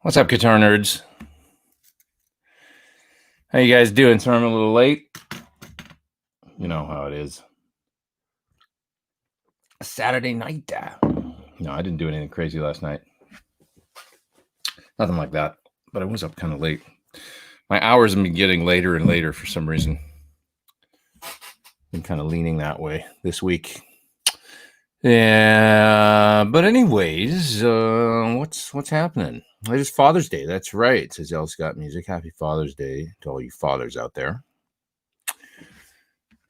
What's up, guitar nerds? How you guys doing? Sorry I'm a little late. You know how it is. Saturday night. No, I didn't do anything crazy last night. Nothing like that. But I was up kind of late. My hours have been getting later and later for some reason. Been kind of leaning that way this week. Yeah, but anyways, what's happening? It is Father's Day. That's right. Says L Scott Music. Happy Father's Day to all you fathers out there.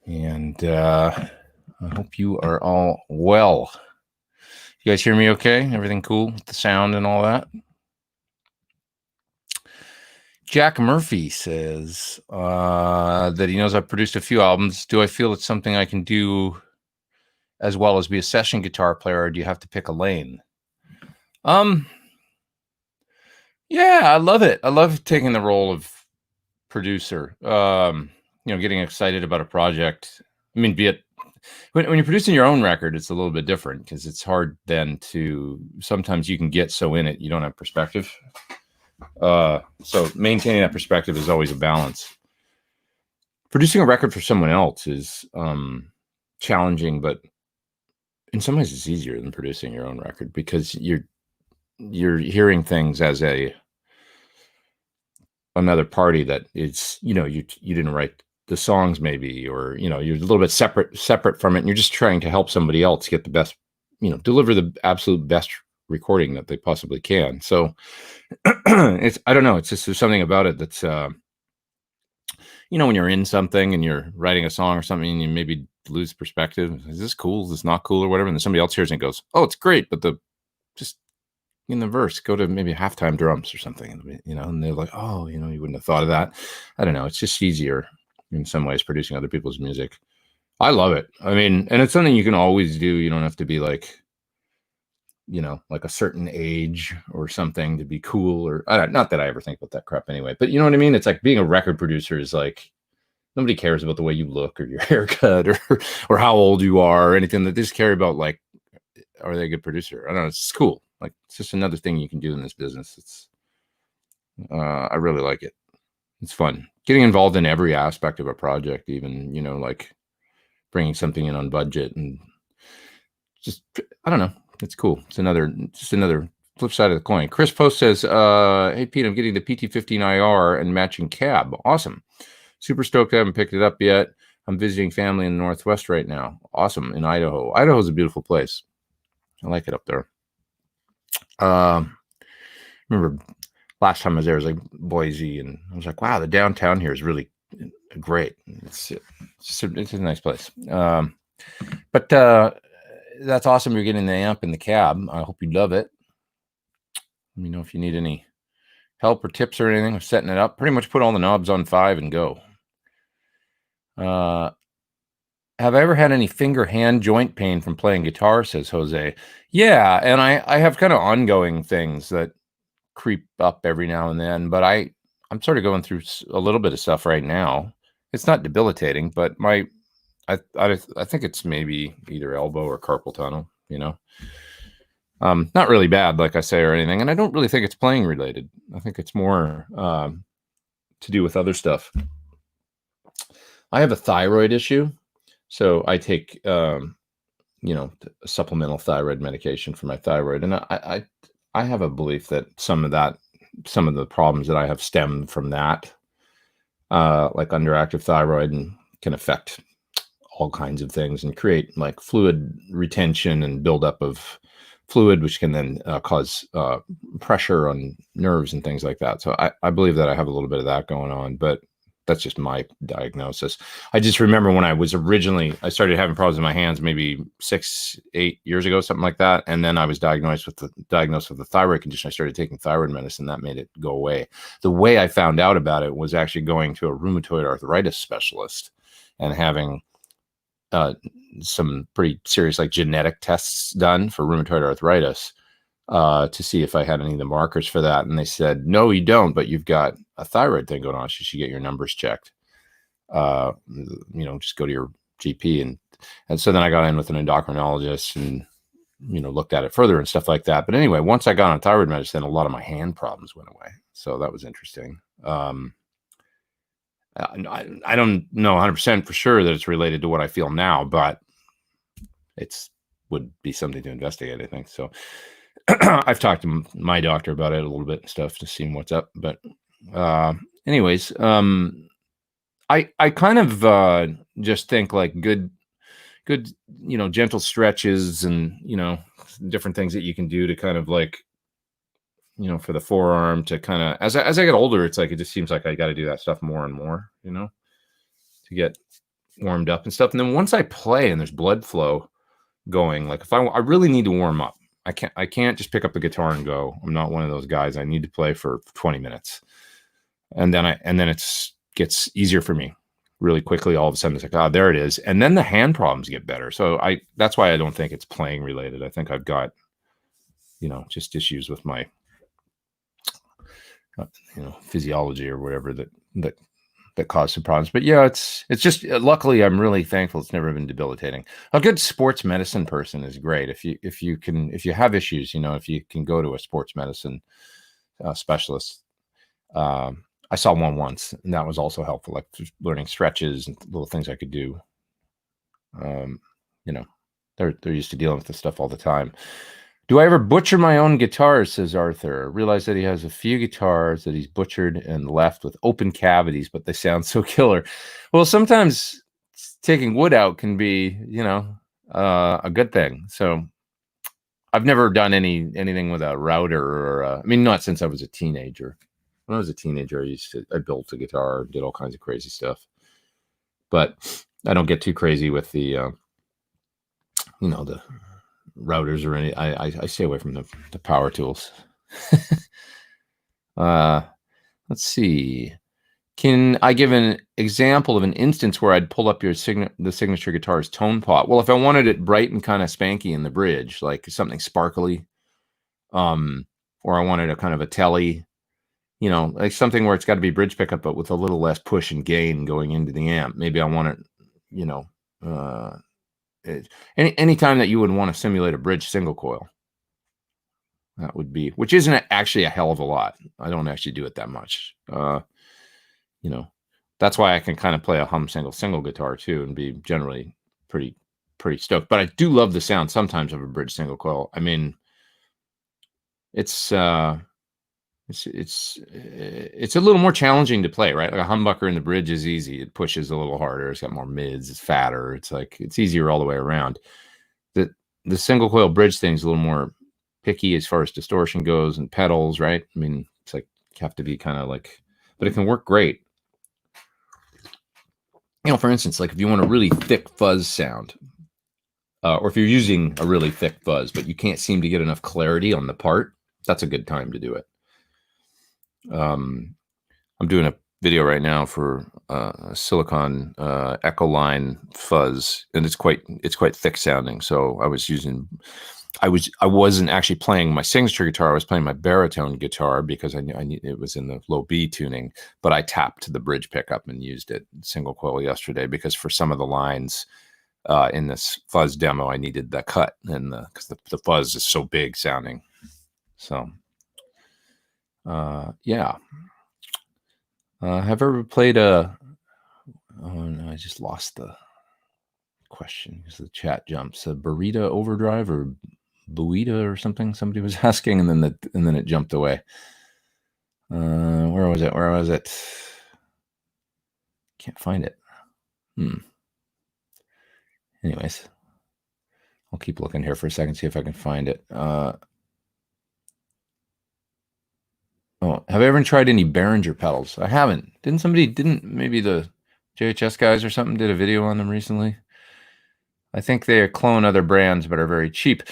And I hope you are all well. You guys hear me okay? Everything cool with the sound and all that? Jack Murphy says that he knows I've produced a few albums. Do I feel it's something I can do as well as be a session guitar player, or do you have to pick a lane? Yeah, I love it. I love taking the role of producer. Getting excited about a project. I mean, be it when you're producing your own record, it's a little bit different because it's hard then to, sometimes you can get so in it, you don't have perspective. So maintaining that perspective is always a balance. Producing a record for someone else is challenging, but in some ways it's easier than producing your own record because you're hearing things as another party that is, you didn't write the songs maybe, or, you're a little bit separate from it. And you're just trying to help somebody else get the best, deliver the absolute best recording that they possibly can. So I don't know. It's just, there's something about it that's, when you're in something and you're writing a song or something and you maybe lose perspective. Is this cool? Is this not cool or whatever? And then somebody else hears it and goes, oh, it's great. But just in the verse, go to maybe halftime drums or something, and they're like, oh, you wouldn't have thought of that. I don't know. It's just easier in some ways producing other people's music. I love it. I mean, and it's something you can always do. You don't have to be like, like a certain age or something to be cool, or not that I ever think about that crap anyway, but you know what I mean? It's like being a record producer is like, nobody cares about the way you look or your haircut or how old you are or anything. They just care about, like, are they a good producer? I don't know. It's cool. Like, it's just another thing you can do in this business. It's, I really like it. It's fun getting involved in every aspect of a project, even, like bringing something in on budget and just, I don't know. It's cool. It's another flip side of the coin. Chris Post says, hey, Pete, I'm getting the PT15IR and matching cab. Awesome. Super stoked I haven't picked it up yet. I'm visiting family in the Northwest right now. Awesome. In Idaho. Idaho's a beautiful place. I like it up there. Remember last time I was there, it was like Boise, and I was like, wow, the downtown here is really great. It's a nice place. But that's awesome. You're getting the amp in the cab. I hope you love it. Let me know if you need any help or tips or anything. I'm setting it up. Pretty much put all the knobs on 5 and go. Have I ever had any finger-hand joint pain from playing guitar, says Jose. Yeah, and I have kind of ongoing things that creep up every now and then, but I'm sort of going through a little bit of stuff right now. It's not debilitating, but I think it's maybe either elbow or carpal tunnel, not really bad, like I say, or anything. And I don't really think it's playing related. I think it's more to do with other stuff. I have a thyroid issue, so I take supplemental thyroid medication for my thyroid, and I have a belief that some of the problems that I have stem from that, like underactive thyroid, and can affect all kinds of things and create like fluid retention and buildup of fluid, which can then cause pressure on nerves and things like that. So I believe that I have a little bit of that going on, but that's just my diagnosis. I just remember when I started having problems in my hands maybe 6-8 years ago, something like that. And then I was diagnosed with the thyroid condition. I started taking thyroid medicine. That made it go away. The way I found out about it was actually going to a rheumatoid arthritis specialist and having some pretty serious, like, genetic tests done for rheumatoid arthritis to see if I had any of the markers for that. And they said, no, you don't, but you've got a thyroid thing going on. So you should get your numbers checked. Just go to your GP. And so then I got in with an endocrinologist, and looked at it further and stuff like that. But anyway, once I got on thyroid medicine, a lot of my hand problems went away. So that was interesting. I don't know 100% for sure that it's related to what I feel now, but would be something to investigate, I think. So I've talked to my doctor about it a little bit and stuff to see what's up. But anyways, I kind of just think like good, gentle stretches and, different things that you can do to kind of like, for the forearm to kind of, as I get older, it's like, it just seems like I got to do that stuff more and more, to get warmed up and stuff. And then once I play and there's blood flow going, like if I really need to warm up, I can't just pick up the guitar and go. I'm not one of those guys. I need to play for 20 minutes. And then it gets easier for me really quickly. All of a sudden it's like, oh, there it is. And then the hand problems get better. So that's why I don't think it's playing related. I think I've got, just issues with my, physiology or whatever that caused some problems. But yeah, it's just, luckily I'm really thankful it's never been debilitating. A good sports medicine person is great. If you have issues, if you can go to a sports medicine specialist. I saw one once, and that was also helpful, like just learning stretches and little things I could do. They're used to dealing with this stuff all the time. Do I ever butcher my own guitars, says Arthur. I realize that he has a few guitars that he's butchered and left with open cavities, but they sound so killer. Well, sometimes taking wood out can be, a good thing. So I've never done anything with a router or, not since I was a teenager. When I was a teenager, I built a guitar, did all kinds of crazy stuff. But I don't get too crazy with the, the routers or any. I stay away from the power tools. Let's see. Can I give an example of an instance where I'd pull up the signature guitar's tone pot? Well, if I wanted it bright and kind of spanky in the bridge, like something sparkly, or I wanted a kind of a telly, like something where it's got to be bridge pickup, but with a little less push and gain going into the amp. Maybe I want it, any time that you would want to simulate a bridge single coil. That would be, which isn't actually a hell of a lot. I don't actually do it that much. That's why I can kind of play a hum single guitar too and be generally pretty stoked. But I do love the sound sometimes of a bridge single coil. I mean, it's a little more challenging to play, right? Like a humbucker in the bridge is easy. It pushes a little harder. It's got more mids. It's fatter. It's like, it's easier all the way around. The single coil bridge thing is a little more picky as far as distortion goes and pedals, right? I mean, it's like you have to be kind of like, but it can work great. For instance, like if you want a really thick fuzz sound, or if you're using a really thick fuzz, but you can't seem to get enough clarity on the part, that's a good time to do it. I'm doing a video right now for a silicon echo line fuzz, and it's quite thick sounding. So I wasn't actually playing my signature guitar. I was playing my baritone guitar because I knew it was in the low B tuning, but I tapped the bridge pickup and used it single coil yesterday because for some of the lines in this fuzz demo, I needed the cut and because the fuzz is so big sounding. So yeah. Have I ever played oh no, I just lost the question because the chat jumps. A burrito overdrive or buita or something somebody was asking, and then it jumped away. Where was it? Can't find it. Anyways, I'll keep looking here for a second, see if I can find it. Have I ever tried any Behringer pedals? I haven't. Maybe the JHS guys or something did a video on them recently? I think they clone other brands but are very cheap.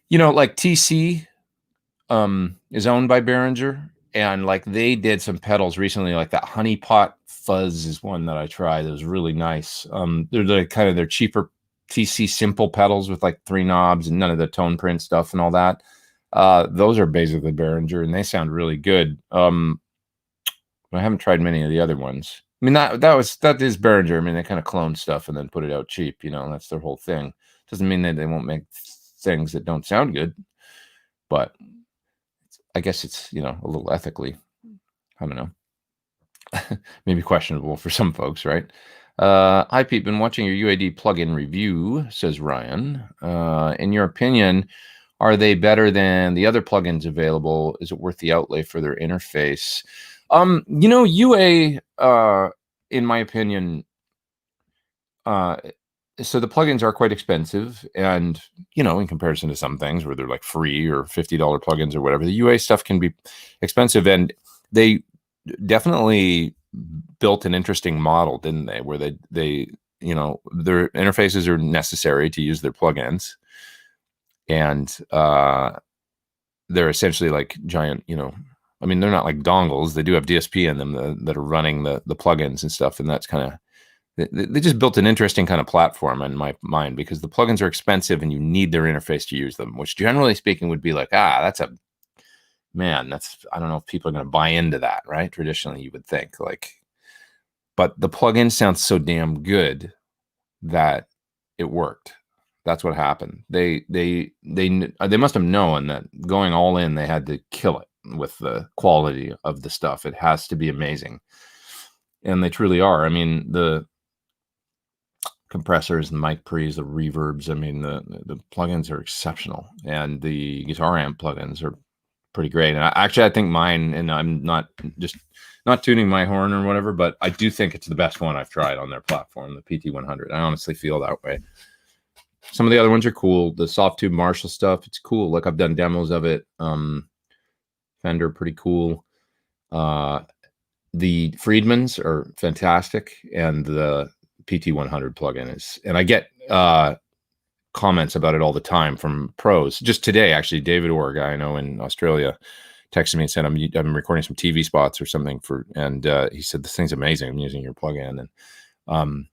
Like TC is owned by Behringer, and like they did some pedals recently, like that Honey Pot Fuzz is one that I tried. It was really nice. They're like kind of their cheaper TC simple pedals with like 3 knobs and none of the tone print stuff and all that. Those are basically Behringer, and they sound really good. I haven't tried many of the other ones. I mean, that is Behringer. I mean, they kind of clone stuff and then put it out cheap. That's their whole thing. Doesn't mean that they won't make things that don't sound good, but I guess it's, a little ethically, I don't know, maybe questionable for some folks, right? Hi, Pete. Been watching your UAD plugin review, says Ryan. In your opinion, are they better than the other plugins available? Is it worth the outlay for their interface? UA, in my opinion, so the plugins are quite expensive, and in comparison to some things where they're like free or $50 plugins or whatever, the UA stuff can be expensive, and they definitely built an interesting model, didn't they? Where they their interfaces are necessary to use their plugins, and they're essentially like giant, I mean, they're not like dongles. They do have DSP in them that are running the plugins and stuff, and that's kind of, they just built an interesting kind of platform in my mind, because the plugins are expensive and you need their interface to use them, which generally speaking would be like, I don't know if people are going to buy into that, right? Traditionally, you would think but the plugin sounds so damn good that it worked. That's what happened. They must have known that going all in, they had to kill it with the quality of the stuff. It has to be amazing. And they truly are. I mean, the compressors, the mic pre's, the reverbs, I mean, the plugins are exceptional, and the guitar amp plugins are pretty great. And I think mine, and I'm not tuning my horn or whatever, but I do think it's the best one I've tried on their platform, the PT100. I honestly feel that way. Some of the other ones are cool. The soft tube Marshall stuff, it's cool. Like, I've done demos of it. Fender, pretty cool. The Friedmans are fantastic, and the PT100 plugin is, and I get comments about it all the time from pros. Just today, actually, David Orr, guy I know in Australia, texted me and said, I'm recording some TV spots or something and he said, this thing's amazing. I'm using your plugin. And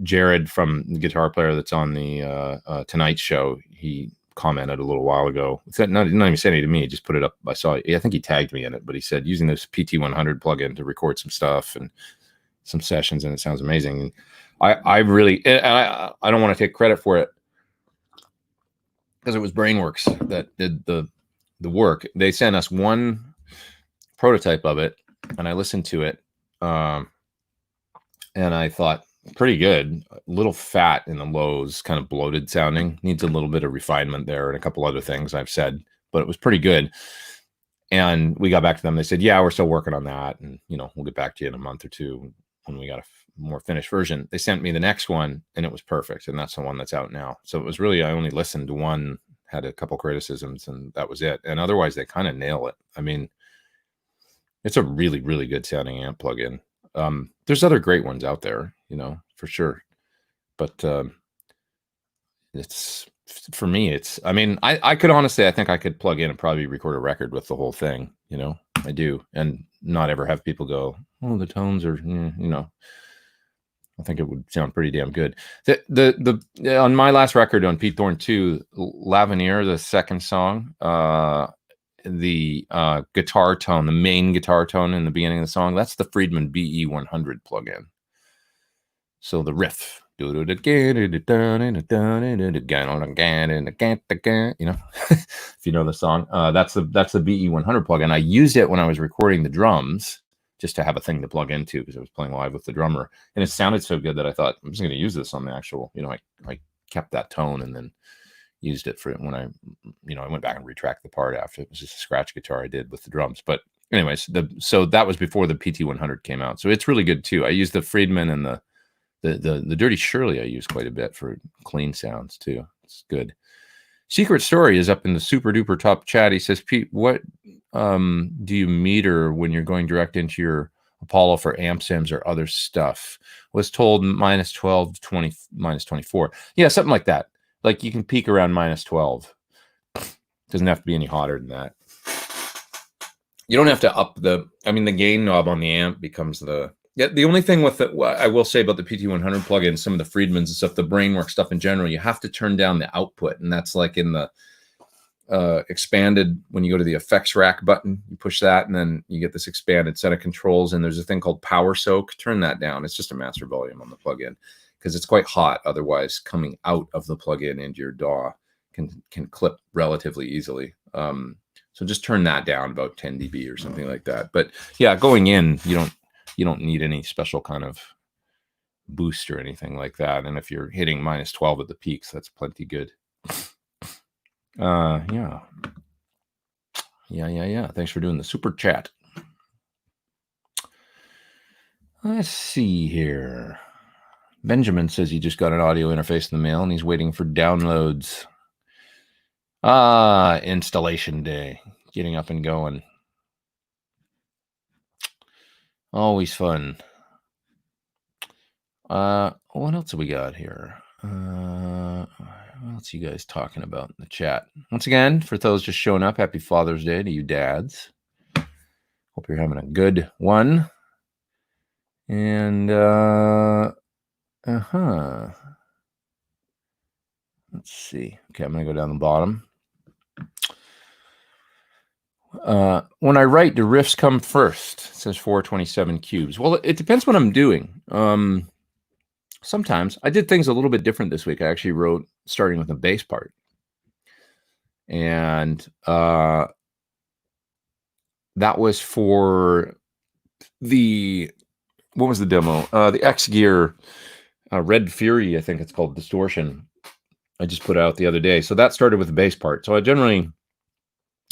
Jared, from the guitar player that's on the Tonight Show, he commented a little while ago. Not even saying it to me, he just put it up. I think he tagged me in it, but he said, using this PT100 plugin to record some stuff and some sessions, and it sounds amazing. I really, and I don't want to take credit for it, because it was Brainworks that did the work. They sent us one prototype of it, and I listened to it, and I thought, pretty good. A little fat in the lows, kind of bloated sounding. Needs a little bit of refinement there, and a couple other things I've said, but it was pretty good. And we got back to them. They said, yeah, we're still working on that, and we'll get back to you in a month or two when we got a more finished version. They sent me the next one, and it was perfect, and that's the one that's out now. So it was really, I only listened to one, had a couple criticisms, and that was it. And otherwise, they kind of nail it. I mean, it's a really, really good sounding amp plugin. There's other great ones out there, for sure. But it's, for me, it's, I mean, I could honestly, I think I could plug in and probably record a record with the whole thing, I do, and not ever have people go, oh, the tones are, I think it would sound pretty damn good. The on my last record, on Pete Thorn 2, Lavenier, the second song, the guitar tone, the main guitar tone in the beginning of the song, that's the Friedman BE100 plugin. So the riff, if you know the song, that's the BE100 plugin. I used it when I was recording the drums, just to have a thing to plug into, because I was playing live with the drummer, and it sounded so good that I thought, I'm just going to use this on the actual, I kept that tone and then used it for when I went back and retracked the part after. It was just a scratch guitar I did with the drums. But anyways, so that was before the PT100 came out. So it's really good too. I used the Friedman and the Dirty Shirley I use quite a bit for clean sounds too. It's good. Secret Story is up in the super duper top chat. He says, Pete, what do you meter when you're going direct into your Apollo for amp sims or other stuff? Was told -12 to 20, -24. Yeah, something like that. Like, you can peak around -12. Doesn't have to be any hotter than that. You don't have to up the gain knob on the amp becomes the only thing with it, I will say about the PT100 plugin, some of the Friedmans and stuff, the Brainwork stuff in general, you have to turn down the output, and that's like in the expanded, when you go to the effects rack button, you push that, and then you get this expanded set of controls, and there's a thing called power soak. Turn that down. It's just a master volume on the plugin, because it's quite hot otherwise coming out of the plugin into your DAW. can clip relatively easily. So just turn that down about 10 dB or something like that. But yeah, going in, you don't need any special kind of boost or anything like that. And if you're hitting -12 at the peaks, that's plenty good. Yeah. Thanks for doing the super chat. Let's see here. Benjamin says he just got an audio interface in the mail and he's waiting for downloads. Installation day, getting up and going. Always fun. What else have we got here? What else are you guys talking about in the chat? Once again, for those just showing up, happy Father's Day to you dads. Hope you're having a good one. And let's see. Okay, I'm gonna go down the bottom. When I write, do riffs come first? It says 427 cubes. Well, it depends what I'm doing. Sometimes I did things a little bit different this week. I actually wrote starting with a bass part. And that was for what was the demo? The X Gear Red Fury, I think it's called, Distortion. I just put out the other day. So that started with the bass part. So I generally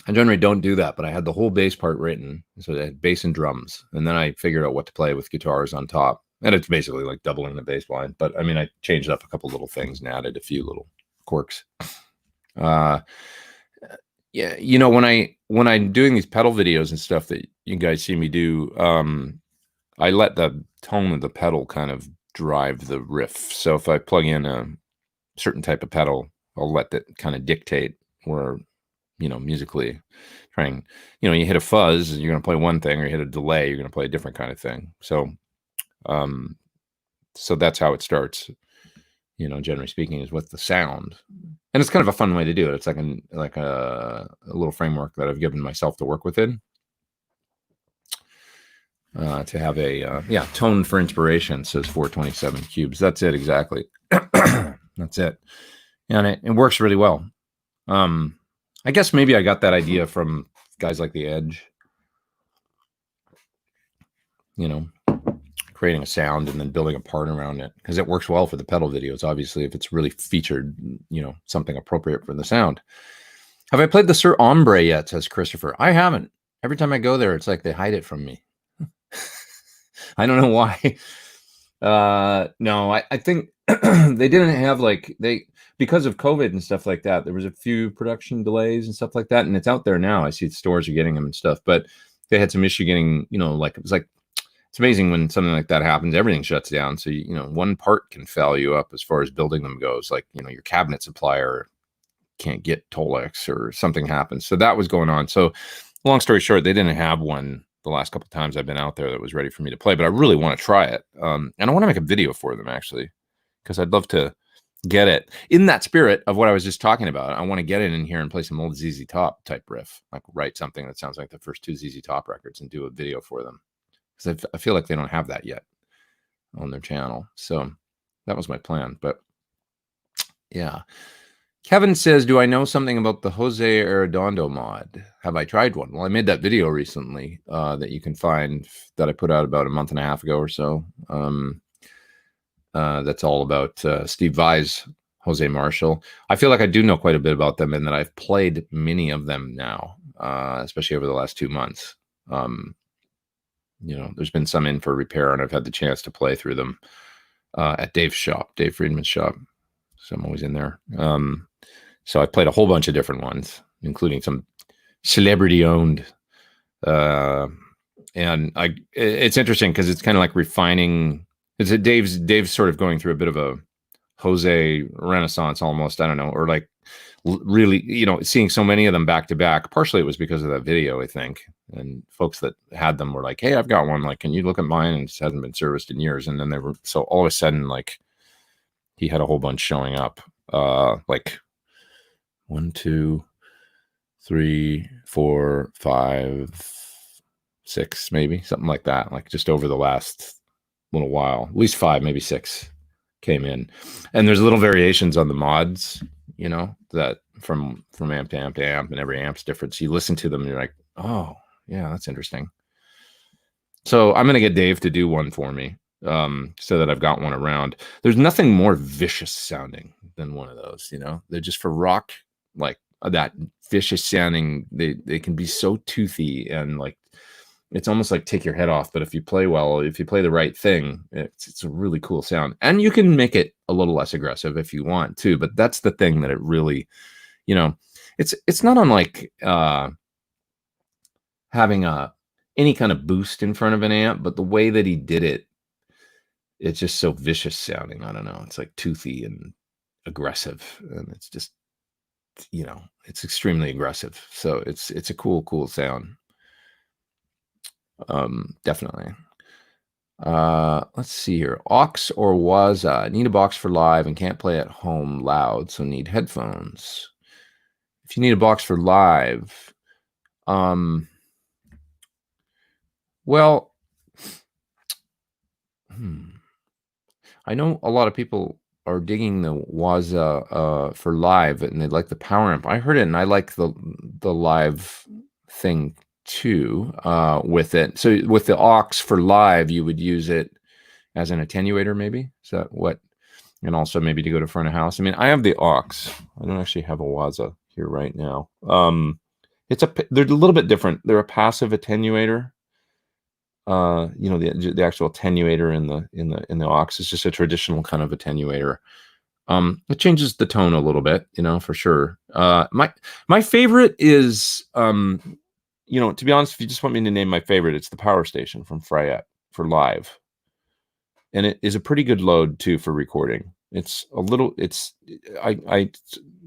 don't do that, but I had the whole bass part written. So I had bass and drums. And then I figured out what to play with guitars on top. And it's basically like doubling the bass line. But I mean, I changed up a couple little things and added a few little quirks. Yeah, you know, when I'm doing these pedal videos and stuff that you guys see me do, I let the tone of the pedal kind of drive the riff. So if I plug in a certain type of pedal, I'll let that kind of dictate where, you know, musically trying, you know, you hit a fuzz, you're going to play one thing, or you hit a delay, you're going to play a different kind of thing. So, so that's how it starts, you know, generally speaking, is with the sound. And it's kind of a fun way to do it. It's like a little framework that I've given myself to work within. To have a tone for inspiration, says 427 cubes. That's it, exactly. That's it. And it works really well. I guess maybe I got that idea from guys like The Edge, you know, creating a sound and then building a part around it, because it works well for the pedal videos, obviously, if it's really featured, you know, something appropriate for the sound. Have I played the Sir Ombre yet, says Christopher. I haven't. Every time I go there, it's like they hide it from me. I don't know why. No, I think they didn't have because of COVID and stuff like that, there was a few production delays and stuff like that. And it's out there now. I see the stores are getting them and stuff, but they had some issue getting, you know, it's amazing when something like that happens, everything shuts down. So, you know, one part can foul you up as far as building them goes. Like, you know, your cabinet supplier can't get Tolex or something happens. So that was going on. So long story short, they didn't have one the last couple of times I've been out there that was ready for me to play, but I really want to try it. And I want to make a video for them, actually, because I'd love to get it in that spirit of what I was just talking about. I want to get it in here and play some old ZZ Top type riff, like write something that sounds like the first two ZZ Top records and do a video for them, because I feel like they don't have that yet on their channel. So that was my plan. But yeah. Kevin says, do I know something about the Jose Arredondo mod? Have I tried one? Well, I made that video recently that you can find, that I put out about a month and a half ago or so. That's all about Steve Vai's Jose Marshall. I feel like I do know quite a bit about them, and that I've played many of them now, especially over the last 2 months. You know, there's been some in for repair, and I've had the chance to play through them at Dave's shop, Dave Friedman's shop. So I'm always in there. So I played a whole bunch of different ones, including some celebrity-owned. And it's interesting because it's kind of like refining. Dave's sort of going through a bit of a Jose renaissance almost. I don't know, or like really, you know, seeing so many of them back to back. Partially it was because of that video, I think. And folks that had them were like, "Hey, I've got one. Like, can you look at mine?" And it hasn't been serviced in years. And then they were, so all of a sudden, like, he had a whole bunch showing up, like 1, 2, 3, 4, 5, 6, maybe something like that. Like just over the last little while, at least 5, maybe 6 came in, and there's little variations on the mods, that from amp to amp to amp, and every amp's different. So you listen to them and you're like, oh yeah, that's interesting. So I'm going to get Dave to do one for me, so that I've got one around. There's nothing more vicious sounding than one of those, they're just for rock, like that vicious sounding. They can be so toothy, and like, it's almost like take your head off. But if you play well, if you play the right thing, it's a really cool sound. And you can make it a little less aggressive if you want to, but that's the thing that it really, it's not unlike having any kind of boost in front of an amp, but the way that he did it, it's just so vicious sounding. I don't know. It's like toothy and aggressive, and it's just, it's extremely aggressive. So it's a cool sound. Definitely. Let's see here. Aux or Waza. Need a box for live and can't play at home loud, so need headphones. If you need a box for live, well, I know a lot of people are digging the Waza for live, and they like the power amp. I heard it, and I like the live thing too, with it. So with the aux for live, you would use it as an attenuator, maybe? Is that what? And also maybe to go to front of house. I mean, I have the aux. I don't actually have a Waza here right now. They're a little bit different. They're a passive attenuator. The actual attenuator in the aux is just a traditional kind of attenuator. It changes the tone a little bit, for sure. My favorite is, to be honest, if you just want me to name my favorite, it's the Power Station from Fryette for live. And it is a pretty good load too for recording. I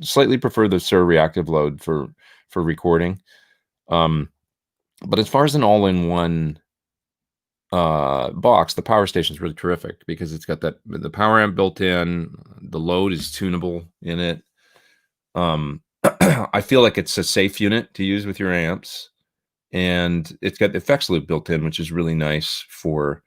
slightly prefer the Sur reactive load for recording. But as far as an all-in-one box, the Power Station is really terrific because it's got the power amp built in. The load is tunable in it. I feel like it's a safe unit to use with your amps, and it's got the effects loop built in, which is really nice for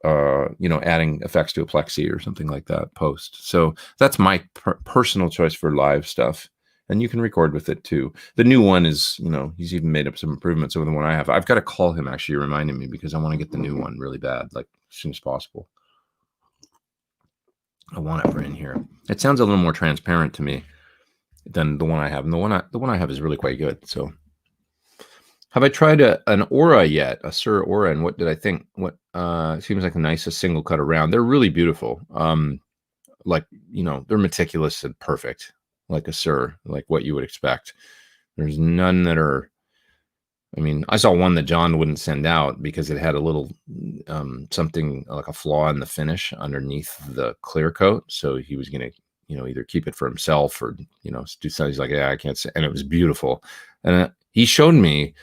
adding effects to a plexi or something like that post. So that's my personal choice for live stuff. And you can record with it too. The new one is, he's even made up some improvements over the one I have. I've got to call him, actually, reminding me, because I want to get the new one really bad, like as soon as possible. I want it for in here. It sounds a little more transparent to me than the one I have. And the one I have is really quite good. So have I tried an Aura yet? A Sur Aura, and what did I think? What seems like a nice single cut around. They're really beautiful. They're meticulous and perfect, like a Sur, like what you would expect. There's none that are. I mean, I saw one that John wouldn't send out because it had a little something like a flaw in the finish underneath the clear coat. So he was going to, either keep it for himself or, do something. He's like, yeah, I can't say. And it was beautiful. And he showed me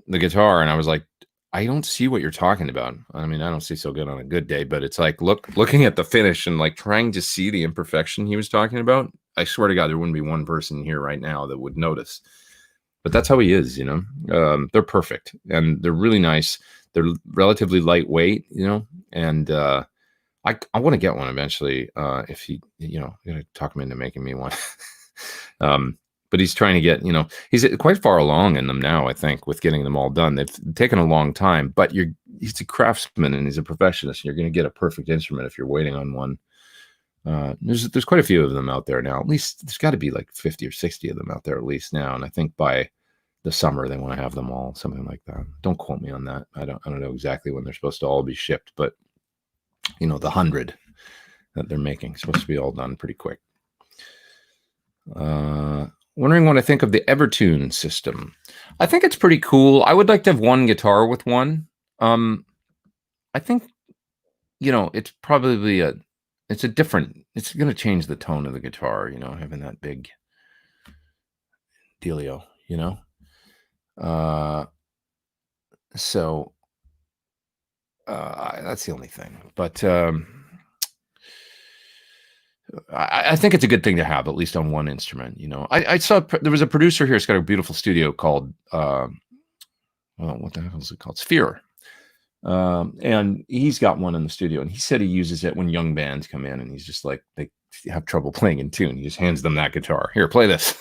the guitar, and I was like, I don't see what you're talking about. I mean, I don't see so good on a good day, but it's like looking at the finish and like trying to see the imperfection he was talking about. I swear to God, there wouldn't be one person here right now that would notice. But that's how he is, They're perfect, and they're really nice. They're relatively lightweight, and I want to get one eventually. If he, I'm going to talk him into making me one. But he's trying to get, he's quite far along in them now, I think, with getting them all done. They've taken a long time, but he's a craftsman and he's a perfectionist. And you're going to get a perfect instrument if you're waiting on one. There's quite a few of them out there now. At least there's got to be like 50 or 60 of them out there at least now. And I think by the summer they want to have them all, something like that. Don't quote me on that. I don't know exactly when they're supposed to all be shipped, but the 100 that they're making is supposed to be all done pretty quick. Wondering what I think of the Evertune system. I think it's pretty cool. I would like to have one guitar with one. I think, it's probably it's going to change the tone of the guitar, having that big dealio, so that's the only thing. But I think it's a good thing to have, at least on one instrument. I saw there was a producer here. It's got a beautiful studio called, what the hell is it called? Sphere. And he's got one in the studio, and he said he uses it when young bands come in and he's just like, they have trouble playing in tune. He just hands them that guitar. Here, play this.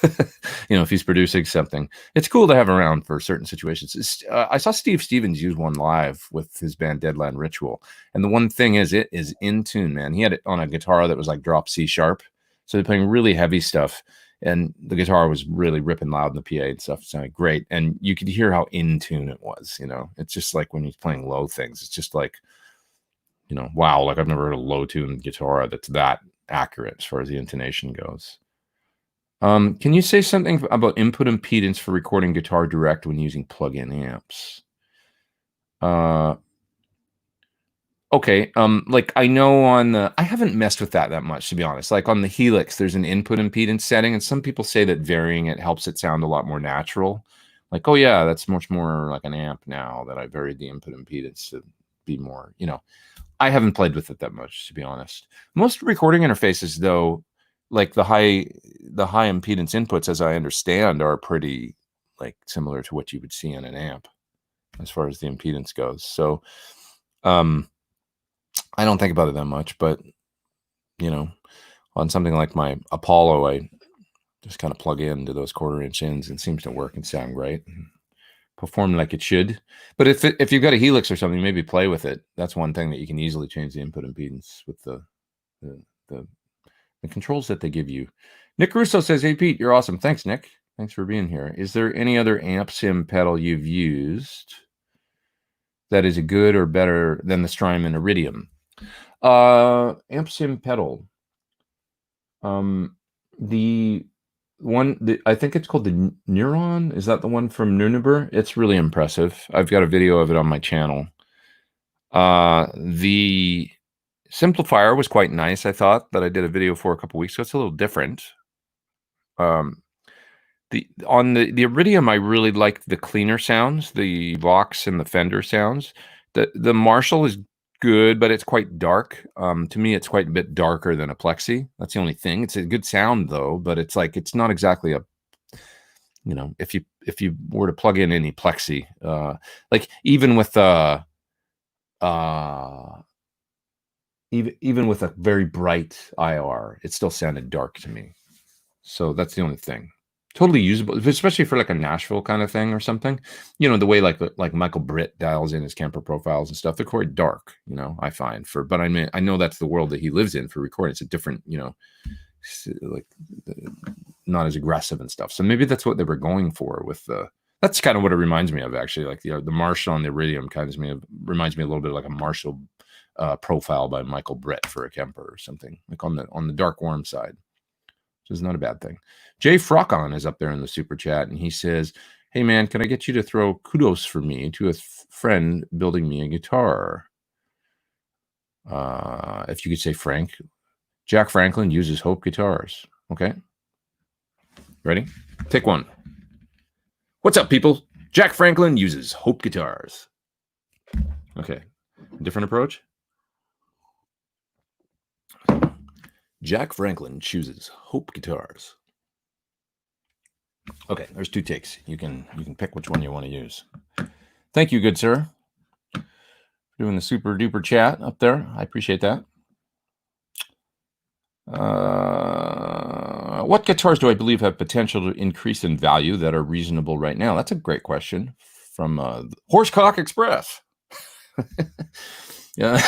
If he's producing something, it's cool to have around for certain situations. I saw Steve Stevens use one live with his band Deadland Ritual. And the one thing is, it is in tune, man. He had it on a guitar that was like drop C sharp. So they're playing really heavy stuff. And the guitar was really ripping loud in the PA and stuff. It sounded great. And you could hear how in tune it was, It's just like when he's playing low things, it's just like, wow, like I've never heard a low tune guitar that's that accurate as far as the intonation goes. Can you say something about input impedance for recording guitar direct when using plug-in amps? Okay, like I know I haven't messed with that much, to be honest. Like on the Helix, there's an input impedance setting, and some people say that varying it helps it sound a lot more natural. Like, oh yeah, that's much more like an amp now that I varied the input impedance to be more, I haven't played with it that much, to be honest. Most recording interfaces, though, like the high impedance inputs, as I understand, are pretty like similar to what you would see in an amp as far as the impedance goes. So, I don't think about it that much, but on something like my Apollo, I just kind of plug into those 1/4-inch ins and it seems to work and sound great, and perform like it should. But if you've got a Helix or something, maybe play with it. That's one thing that you can easily change the input impedance with the controls that they give you. Nick Russo says, "Hey Pete, you're awesome." Thanks, Nick. Thanks for being here. Is there any other amp sim pedal you've used that is good or better than the Strymon Iridium? Amp sim pedal. The one, I think it's called the Neuron. Is that the one from Nunneber? It's really impressive. I've got a video of it on my channel. The Simplifier was quite nice, I thought, that I did a video for a couple weeks ago. It's a little different. On the Iridium, I really liked the cleaner sounds, the Vox and the Fender sounds. The Marshall is good, but it's quite dark. To me, it's quite a bit darker than a Plexi. That's the only thing. It's a good sound though, but it's like, it's not exactly a, if you were to plug in any Plexi, like even with even with a very bright IR, it still sounded dark to me. So that's the only thing. Totally usable, especially for like a Nashville kind of thing or something. The way like Michael Britt dials in his Kemper profiles and stuff. They're quite dark, I find but I mean, I know that's the world that he lives in for recording. It's a different, like not as aggressive and stuff. So maybe that's what they were going for with that's kind of what it reminds me of, actually. Like the Marshall and the Iridium reminds me a little bit like a Marshall profile by Michael Britt for a Kemper or something, like on the dark warm side, which is not a bad thing. Jay Frockon is up there in the super chat, and he says, "Hey man, can I get you to throw kudos for me to a friend building me a guitar? If you could say Frank. Jack Franklin uses Hope guitars." Okay. Ready? Take one. What's up, people? Jack Franklin uses Hope guitars. Okay. Different approach? Jack Franklin chooses Hope guitars. Okay, there's 2 takes. You can pick which one you want to use. Thank you, good sir, for doing the super duper chat up there. I appreciate that. What guitars do I believe have potential to increase in value that are reasonable right now? That's a great question from Horsecock Express. Yeah.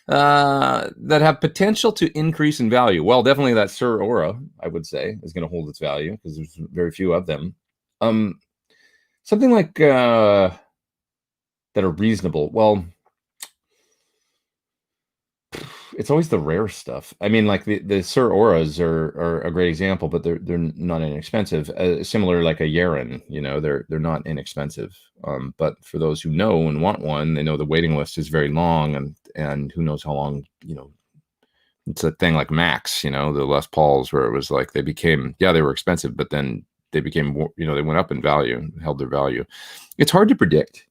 That have potential to increase in value. Well, definitely that Sir Aura, I would say, is going to hold its value because there's very few of them. Something like that are reasonable. Well, it's always the rare stuff. I mean, like the Sir Auras are a great example, but they're not inexpensive. Similar like a Yaren, they're not inexpensive. But for those who know and want one, they know the waiting list is very long, and who knows how long. It's a thing like Max, the Les Pauls, where it was like they were expensive, but then they became, they went up in value and held their value. It's hard to predict,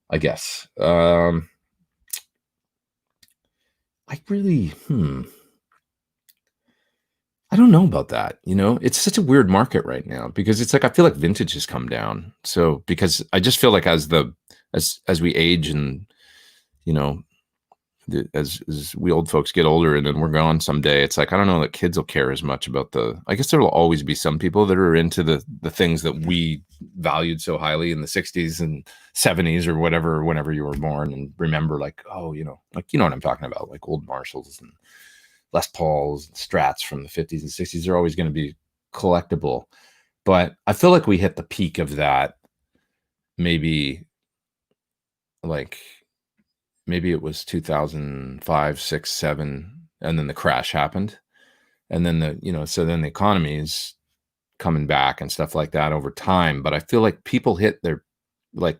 I guess. I really, I don't know about that. It's such a weird market right now because it's like, I feel like vintage has come down. So, because I just feel like as we age and you know, as we old folks get older and then we're gone someday, it's like, I don't know that kids will care as much about I guess there will always be some people that are into the things that we valued so highly in the 60s and 70s or whatever, whenever you were born, and remember like, oh, like, you know what I'm talking about, like old Marshalls and Les Pauls and Strats from the 50s and 60s are always going to be collectible. But I feel like we hit the peak of that maybe it was 2005, 6, 7, and then the crash happened. And then so then the economy is coming back and stuff like that over time. But I feel like people hit their, like,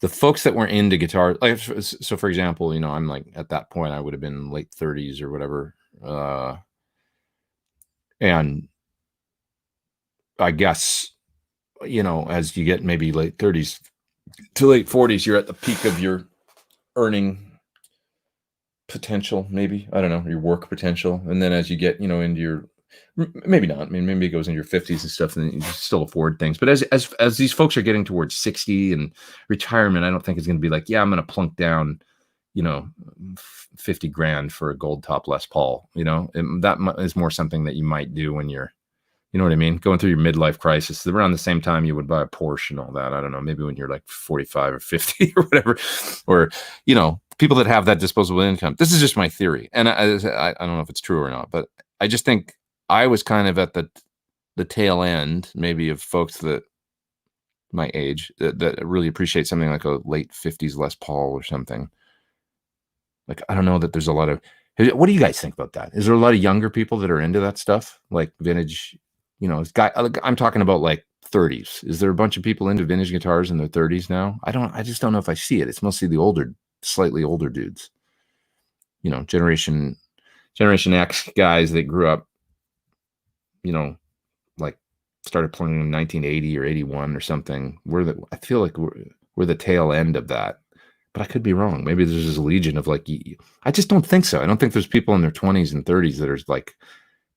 the folks that were into guitar, like, so for example, I'm like, at that point I would have been late 30s or whatever. And I guess, as you get maybe late 30s to late 40s, you're at the peak of your earning potential, maybe, I don't know, your work potential. And then as you get, into your, maybe not, I mean, maybe it goes into your 50s and stuff, and you still afford things. But as these folks are getting towards 60 and retirement, I don't think it's going to be like, yeah, I'm going to plunk down, 50 grand for a gold top Les Paul. That is more something that you might do when you're, you know what I mean, going through your midlife crisis around the same time you would buy a Porsche and all that. I don't know, maybe when you're like 45 or 50 or whatever, or, people that have that disposable income. This is just my theory. And I don't know if it's true or not, but I just think I was kind of at the tail end, maybe, of folks that my age that really appreciate something like a late 50s Les Paul or something. Like, I don't know that there's a lot of, what do you guys think about that? Is there a lot of younger people that are into that stuff? Like vintage, I'm talking about like 30s. Is there a bunch of people into vintage guitars in their 30s now? I just don't know if I see it. It's mostly the slightly older dudes, Generation X guys that grew up, like started playing in 1980 or 81 or something. I feel like we're the tail end of that. But I could be wrong. Maybe there's this legion of like, I just don't think so. I don't think there's people in their 20s and 30s that are like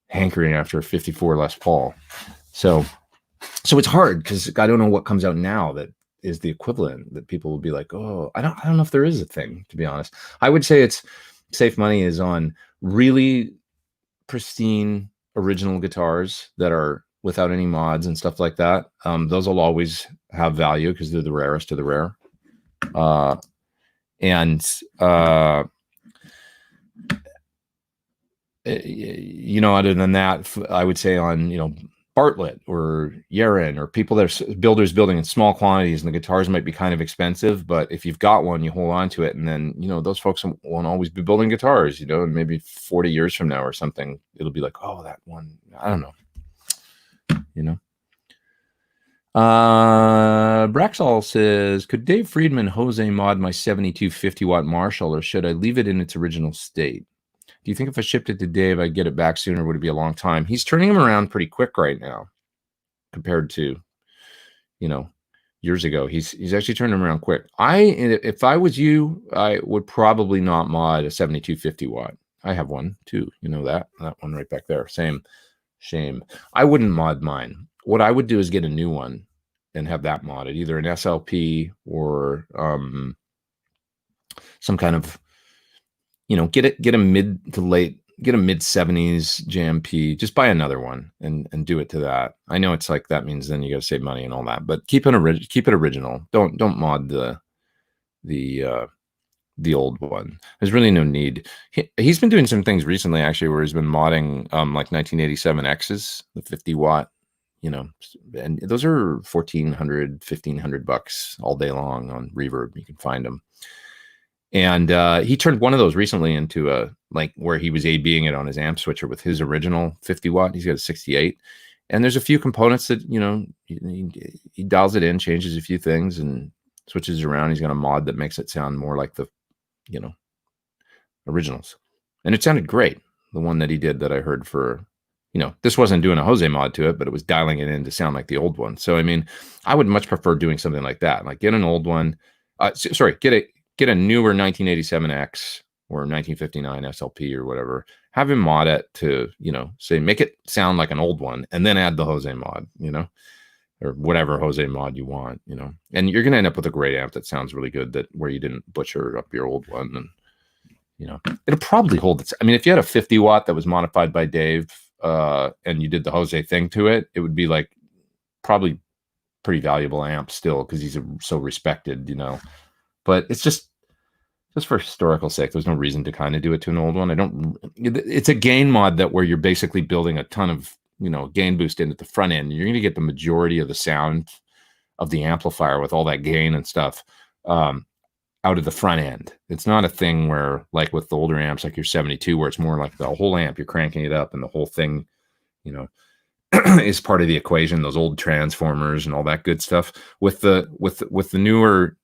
hankering after a 54 Les Paul. So it's hard because I don't know what comes out now that is the equivalent that people will be like, oh, I don't know if there is a thing, to be honest. I would say it's safe money is on really pristine original guitars that are without any mods and stuff like that. Those will always have value because they're the rarest of the rare. Other than that, I would say on, Bartlett or Yeren or people that are builders building in small quantities, and the guitars might be kind of expensive, but if you've got one, you hold on to it. And then, those folks won't always be building guitars, and maybe 40 years from now or something, it'll be like, oh, that one, I don't know, Braxall says, could Dave Friedman Jose mod my 72 50-watt Marshall, or should I leave it in its original state? Do you think if I shipped it to Dave, I'd get it back sooner? Would it be a long time? He's turning them around pretty quick right now compared to, years ago. He's actually turning them around quick. If I was you, I would probably not mod a 72 50-watt. I have one too. That one right back there. Same. Shame. I wouldn't mod mine. What I would do is get a new one and have that modded, either an SLP or some kind of, get a mid 70s JMP. Just buy another one and do it to that. I know it's like that means then you got to save money and all that, but keep it original. Don't mod the old one. There's really no need. He's been doing some things recently, actually, where he's been modding like 1987 X's, the 50-watt, and those are $1,400-$1,500 all day long on Reverb. You can find them. And he turned one of those recently into a, like, where he was A/Bing it on his amp switcher with his original 50-watt. He's got a 68. And there's a few components that, he dials it in, changes a few things, and switches around. He's got a mod that makes it sound more like the, originals. And it sounded great. The one that he did that I heard for, this wasn't doing a Jose mod to it, but it was dialing it in to sound like the old one. So, I mean, I would much prefer doing something like that. Like get an old one. Get a newer 1987X or 1959 SLP or whatever. Have him mod it to, say, make it sound like an old one, and then add the Jose mod, or whatever Jose mod you want, you know, and you're going to end up with a great amp that sounds really good, that where you didn't butcher up your old one. And, you know, it'll probably hold its, I mean, if you had a 50 watt that was modified by Dave, and you did the Jose thing to it, it would be like probably pretty valuable amp still, because he's so respected, you know, but it's just for historical sake, there's no reason to kind of do it to an old one. It's a gain mod that where you're basically building a ton of, you know, gain boost in at the front end. You're going to get the majority of the sound of the amplifier with all that gain and stuff out of the front end. It's not a thing where, like with the older amps, like your 72, where it's more like the whole amp, you're cranking it up and the whole thing, you know, is part of the equation, those old transformers and all that good stuff. With the newer,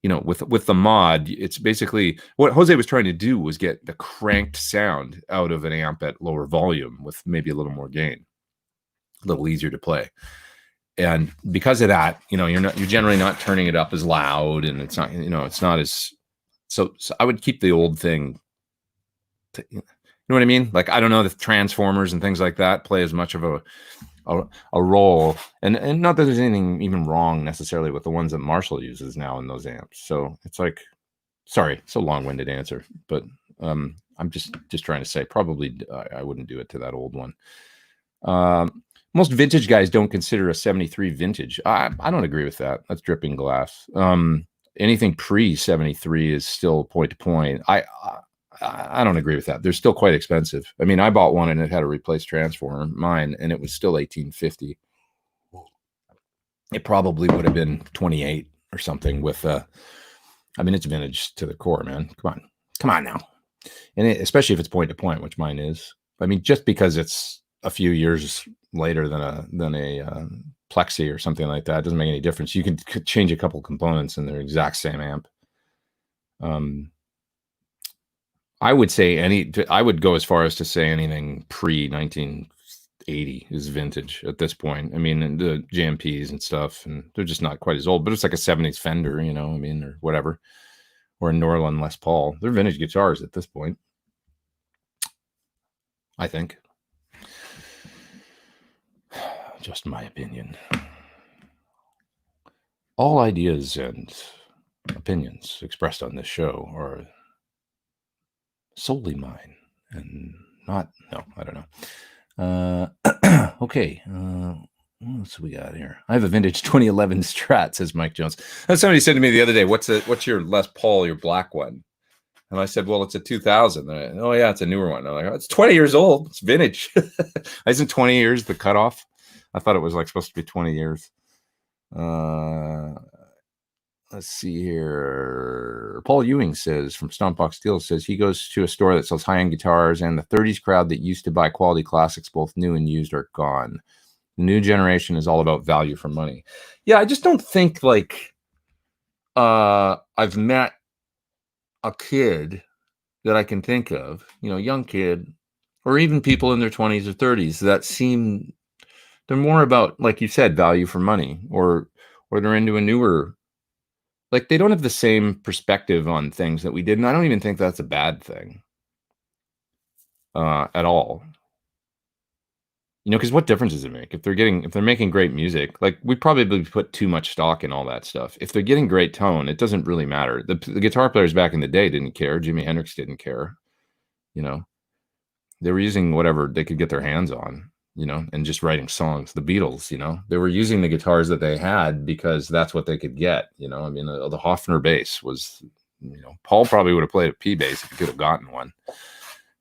you know, with the mod, it's basically what Jose was trying to do was get the cranked sound out of an amp at lower volume with maybe a little more gain, a little easier to play. And because of that, you know, you're generally not turning it up as loud, and it's not, you know, it's not as, so I would keep the old thing you know what I mean? Like, I don't know, the transformers and things like that play as much of a role, and not that there's anything even wrong necessarily with the ones that Marshall uses now in those amps. So it's like, sorry, it's a long-winded answer, but I'm just trying to say probably I wouldn't do it to that old one. Most vintage guys don't consider a 73 vintage. I don't agree with that. That's dripping glass. Anything pre 73 is still point to point. I don't agree with that. They're still quite expensive. I mean, I bought one and it had a replaced transformer, mine, and it was still $18.50. It probably would have been 28 or something with I mean, it's vintage to the core, man. Come on now. And especially if it's point to point, which mine is. I mean, just because it's a few years later than a Plexi or something like that doesn't make any difference. You could change a couple components and they're exact same amp. I would say I would go as far as to say anything pre 1980 is vintage at this point. I mean, the JMPs and stuff, and they're just not quite as old, but it's like a 70s Fender, you know, I mean, or whatever, or a Norlin Les Paul. They're vintage guitars at this point, I think. Just my opinion. All ideas and opinions expressed on this show are solely mine and not, no, I don't know. Okay. What we got here? I have a vintage 2011 Strat, says Mike Jones. And somebody said to me the other day, what's your Les Paul, your black one? And I said, well, it's a 2000. Oh yeah, it's a newer one. I'm like, oh, it's 20 years old. It's vintage. Isn't 20 years the cutoff? I thought it was like supposed to be 20 years. Let's see here. Paul Ewing says, from Stompbox Steel, says he goes to a store that sells high-end guitars, and the 30s crowd that used to buy quality classics, both new and used, are gone. The new generation is all about value for money. Yeah, I just don't think, like, I've met a kid that I can think of, you know, young kid, or even people in their 20s or 30s that seem, they're more about, like you said, value for money, or they're into a newer, like, they don't have the same perspective on things that we did. And I don't even think that's a bad thing at all. You know, because what difference does it make if they're making great music? Like, we probably put too much stock in all that stuff. If they're getting great tone, it doesn't really matter. The guitar players back in the day didn't care. Jimi Hendrix didn't care. You know, they were using whatever they could get their hands on, you know, and just writing songs. The Beatles, you know, they were using the guitars that they had because that's what they could get. You know, I mean, the Hofner bass was, you know, Paul probably would have played a P bass if he could have gotten one,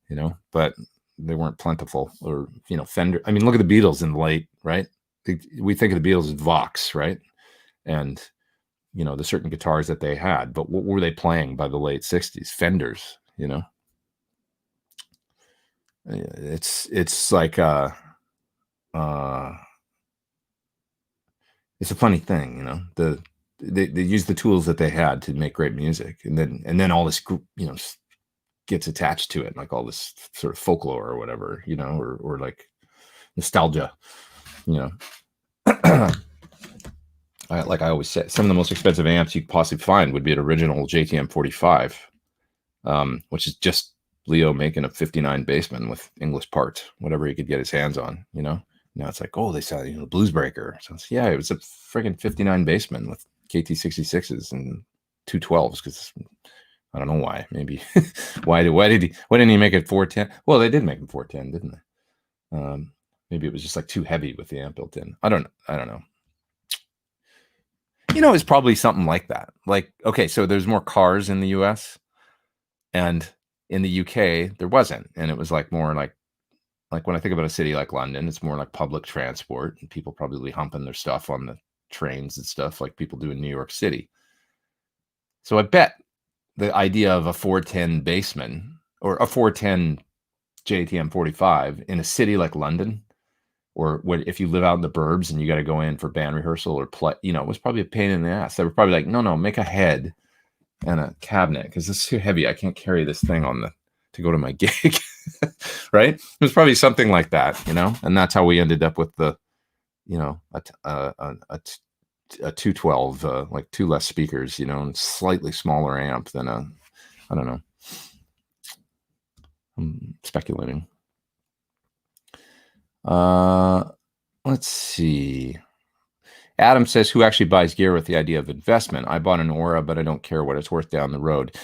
you know, but they weren't plentiful. Or, you know, Fender. I mean, look at the Beatles in the late, right? We think of the Beatles as Vox, right? And, you know, the certain guitars that they had, but what were they playing by the late 60s? Fenders, you know. It's like it's a funny thing, you know. They use the tools that they had to make great music, and then all this, you know, gets attached to it, like all this sort of folklore or whatever, you know, or like nostalgia, you know. Like I always say, some of the most expensive amps you could possibly find would be an original JTM 45, which is just Leo making a 59 Bassman with English parts, whatever he could get his hands on, you know. Now it's like, oh, they sell, you know, Blues Breaker. So it's, yeah, it was a friggin' 59 Bassman with KT66s and 212s because I don't know why. Maybe why didn't he make it 410? Well, they did make him 410, didn't they? Maybe it was just like too heavy with the amp built in. I don't know. You know, it's probably something like that. Like, okay, so there's more cars in the US, and in the UK there wasn't. And it was like more like when I think about a city like London, it's more like public transport, and people probably humping their stuff on the trains and stuff like people do in New York City. So I bet the idea of a 410 Bassman or a 410 JTM 45 in a city like London, or if you live out in the burbs and you got to go in for band rehearsal or play, you know, it was probably a pain in the ass. They were probably like, no, make a head and a cabinet because it's too heavy. I can't carry this thing to go to my gig. Right? It was probably something like that, you know, and that's how we ended up with the, you know, a 212, like two less speakers, you know, and slightly smaller amp than I don't know. I'm speculating. Let's see. Adam says, who actually buys gear with the idea of investment? I bought an Aura, but I don't care what it's worth down the road.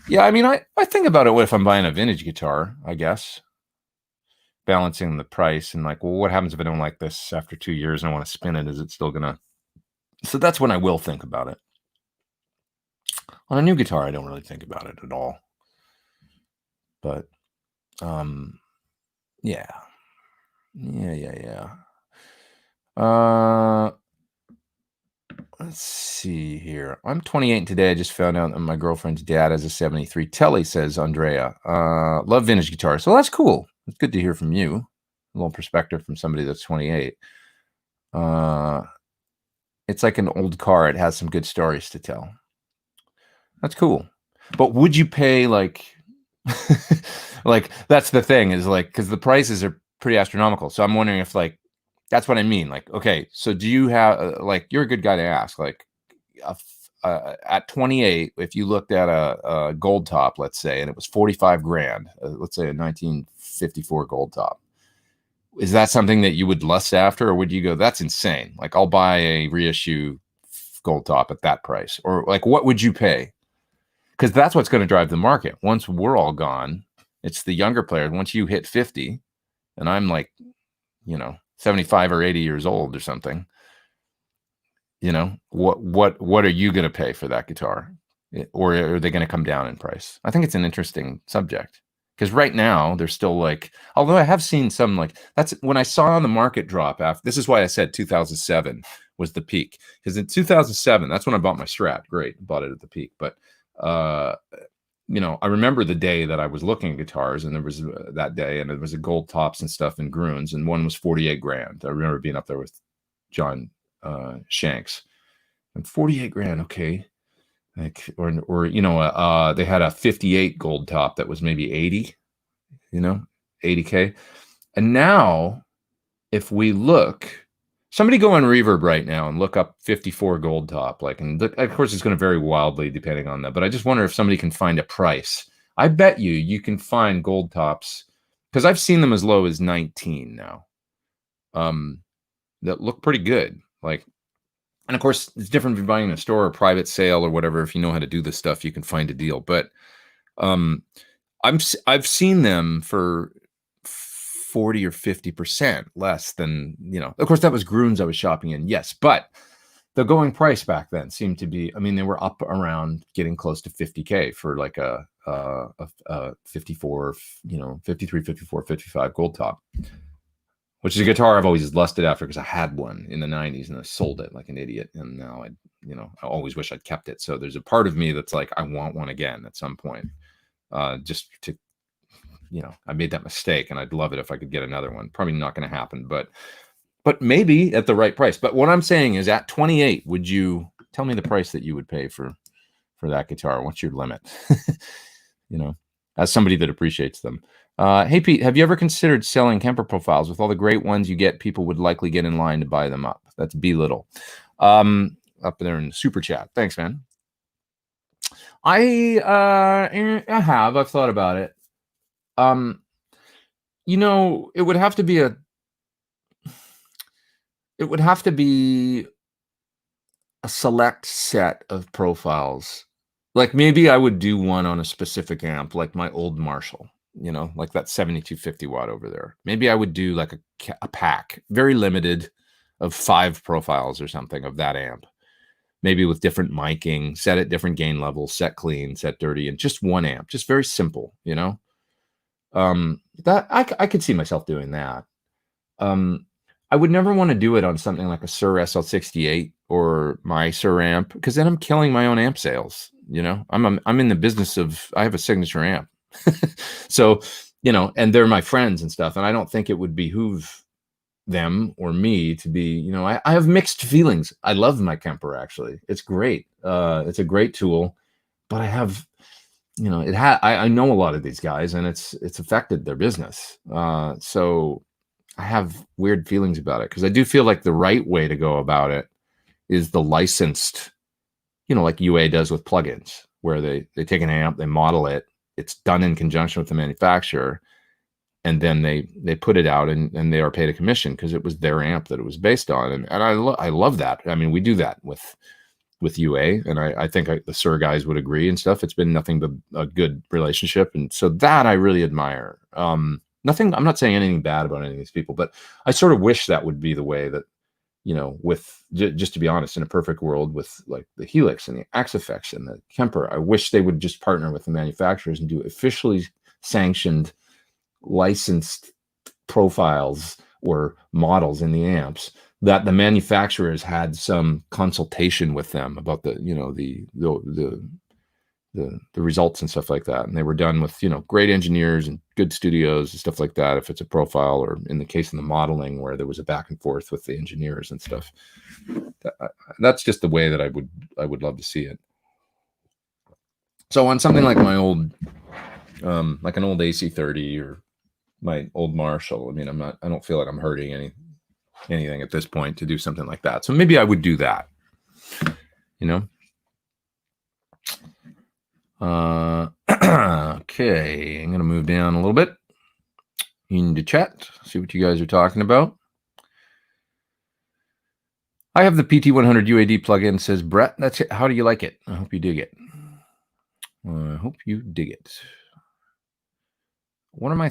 Yeah, I mean, I think about it if I'm buying a vintage guitar, I guess. Balancing the price and like, well, what happens if I don't like this after 2 years and I want to spin it? Is it still going to... So that's when I will think about it. On a new guitar, I don't really think about it at all. But, yeah. Let's see here. I'm 28 today. I just found out that my girlfriend's dad has a 73 Telly, says Andrea. Love vintage guitars. So that's cool. It's good to hear from you. A little perspective from somebody that's 28. It's like an old car. It has some good stories to tell. That's cool. But would you pay like, like that's the thing is like, because the prices are pretty astronomical. So I'm wondering if like, that's what I mean. Like, okay, so do you have like, you're a good guy to ask. Like, at 28, if you looked at a gold top, let's say, and it was 45 grand, let's say a 1954 gold top, is that something that you would lust after, or would you go, that's insane? Like, I'll buy a reissue gold top at that price, or like, what would you pay? Because that's what's going to drive the market. Once we're all gone, it's the younger players. Once you hit 50, and I'm like, you know, 75 or 80 years old or something, you know, what are you going to pay for that guitar? Or are they going to come down in price? I think it's an interesting subject because right now they're still like, although I have seen some like, that's when I saw the market drop after, this is why I said 2007 was the peak, because in 2007, that's when I bought my Strat. Great. Bought it at the peak. But, you know, I remember the day that I was looking at guitars, and there was that day, and there was a gold tops and stuff in Grooms, and one was 48 grand. I remember being up there with John Shanks, and 48 grand. Okay. Like, or, you know, they had a 58 gold top that was maybe 80, you know, 80K. And now if we look, somebody go on Reverb right now and look up 54 gold top, like, and look, of course it's going to vary wildly depending on that, but I just wonder if somebody can find a price. I bet you can find gold tops, because I've seen them as low as 19 now, that look pretty good. Like, and of course it's different if you're buying in a store or a private sale or whatever. If you know how to do this stuff, you can find a deal. But I've seen them for 40 or 50% less than, you know, of course that was Grooms I was shopping in. Yes. But the going price back then seemed to be, I mean, they were up around getting close to 50K for like a 54, you know, 53, 54, 55 gold top, which is a guitar I've always lusted after because I had one in the 90s and I sold it like an idiot. And now I always wish I'd kept it. So there's a part of me that's like, I want one again at some point, just to, you know, I made that mistake and I'd love it if I could get another one. Probably not going to happen, but maybe at the right price. But what I'm saying is, at 28, would you tell me the price that you would pay for that guitar? What's your limit? You know, as somebody that appreciates them. Hey, Pete, have you ever considered selling Kemper profiles? With all the great ones you get, people would likely get in line to buy them up. That's B Little. Up there in the super chat. Thanks, man. I've thought about it. You know, it would have to be it would have to be a select set of profiles. Like maybe I would do one on a specific amp, like my old Marshall, like that 7250 watt over there. Maybe I would do like a pack, very limited, of 5 profiles or something of that amp. Maybe with different miking, set at different gain levels, set clean, set dirty, and just one amp, just very simple, that I could see myself doing that. I would never want to do it on something like a Shure SL68 or my Shure amp, because then I'm killing my own amp sales. I'm in the business of, I have a signature amp. So, and they're my friends and stuff. And I don't think it would behoove them or me to be, I have mixed feelings. I love my Kemper, actually. It's great. It's a great tool, but I have, I know a lot of these guys, and it's affected their business. So I have weird feelings about it, because I do feel like the right way to go about it is the licensed, like UA does with plugins, where they take an amp, they model it, it's done in conjunction with the manufacturer, and then they put it out, and they are paid a commission because it was their amp that it was based on. And I love that. I mean, we do that with UA, and I think the Sir guys would agree and stuff. It's been nothing but a good relationship, and so that I really admire. I'm not saying anything bad about any of these people, but I sort of wish that would be the way that, with, just to be honest, in a perfect world, with like the Helix and the Axe-Fx and the Kemper, I wish they would just partner with the manufacturers and do officially sanctioned, licensed profiles or models in the amps, that the manufacturers had some consultation with them about the results and stuff like that, and they were done with great engineers and good studios and stuff like that, if it's a profile, or in the case of the modeling where there was a back and forth with the engineers and stuff. That's just the way that I would love to see it. So on something like my old like an old AC30 or my old Marshall, I mean, I don't feel like I'm hurting anything at this point to do something like that. So maybe I would do that, okay, I'm going to move down a little bit into chat, see what you guys are talking about. I have the PT100 UAD plugin, says Brett. That's it. How do you like it? I hope you dig it. I hope you dig it. What are my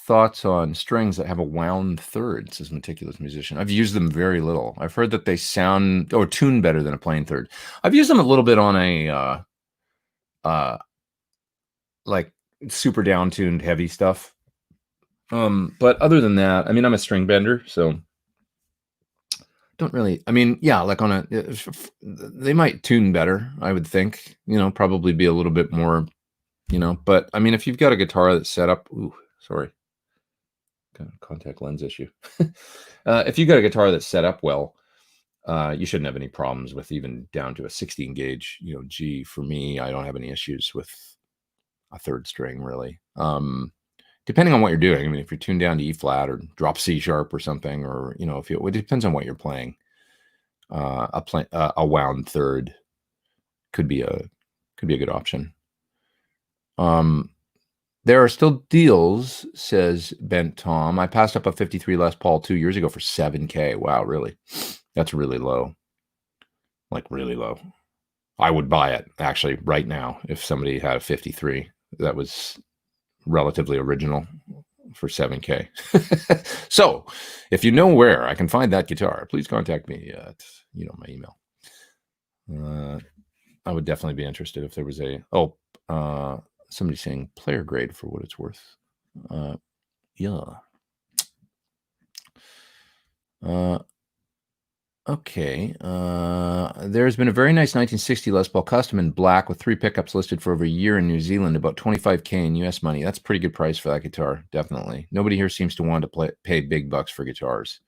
thoughts on strings that have a wound third, says Meticulous Musician? I've used them very little. I've heard that they sound or tune better than a plain third. I've used them a little bit on a like super down-tuned heavy stuff. But other than that, I mean, I'm a string bender, so don't really, I mean, yeah, like they might tune better, I would think, probably be a little bit more, but I mean, if you've got a guitar that's set up, sorry, got a contact lens issue. If you've got a guitar that's set up well, you shouldn't have any problems with even down to a 16 gauge, G. For me, I don't have any issues with a third string, really. Depending on what you're doing. I mean, if you're tuned down to E flat or drop C sharp or something, or it depends on what you're playing. A wound third could be a good option. There are still deals, says Bent Tom. I passed up a 53 Les Paul 2 years ago for $7K. Wow, really? That's really low. Like really low. I would buy it actually right now if somebody had a 53 that was relatively original for $7K. So if you know where I can find that guitar, please contact me at my email. I would definitely be interested if there was somebody saying player grade for what it's worth. Yeah. Okay. There's been a very nice 1960 Les Paul Custom in black with 3 pickups listed for over a year in New Zealand, about $25K in US money. That's a pretty good price for that guitar, definitely. Nobody here seems to want to pay big bucks for guitars.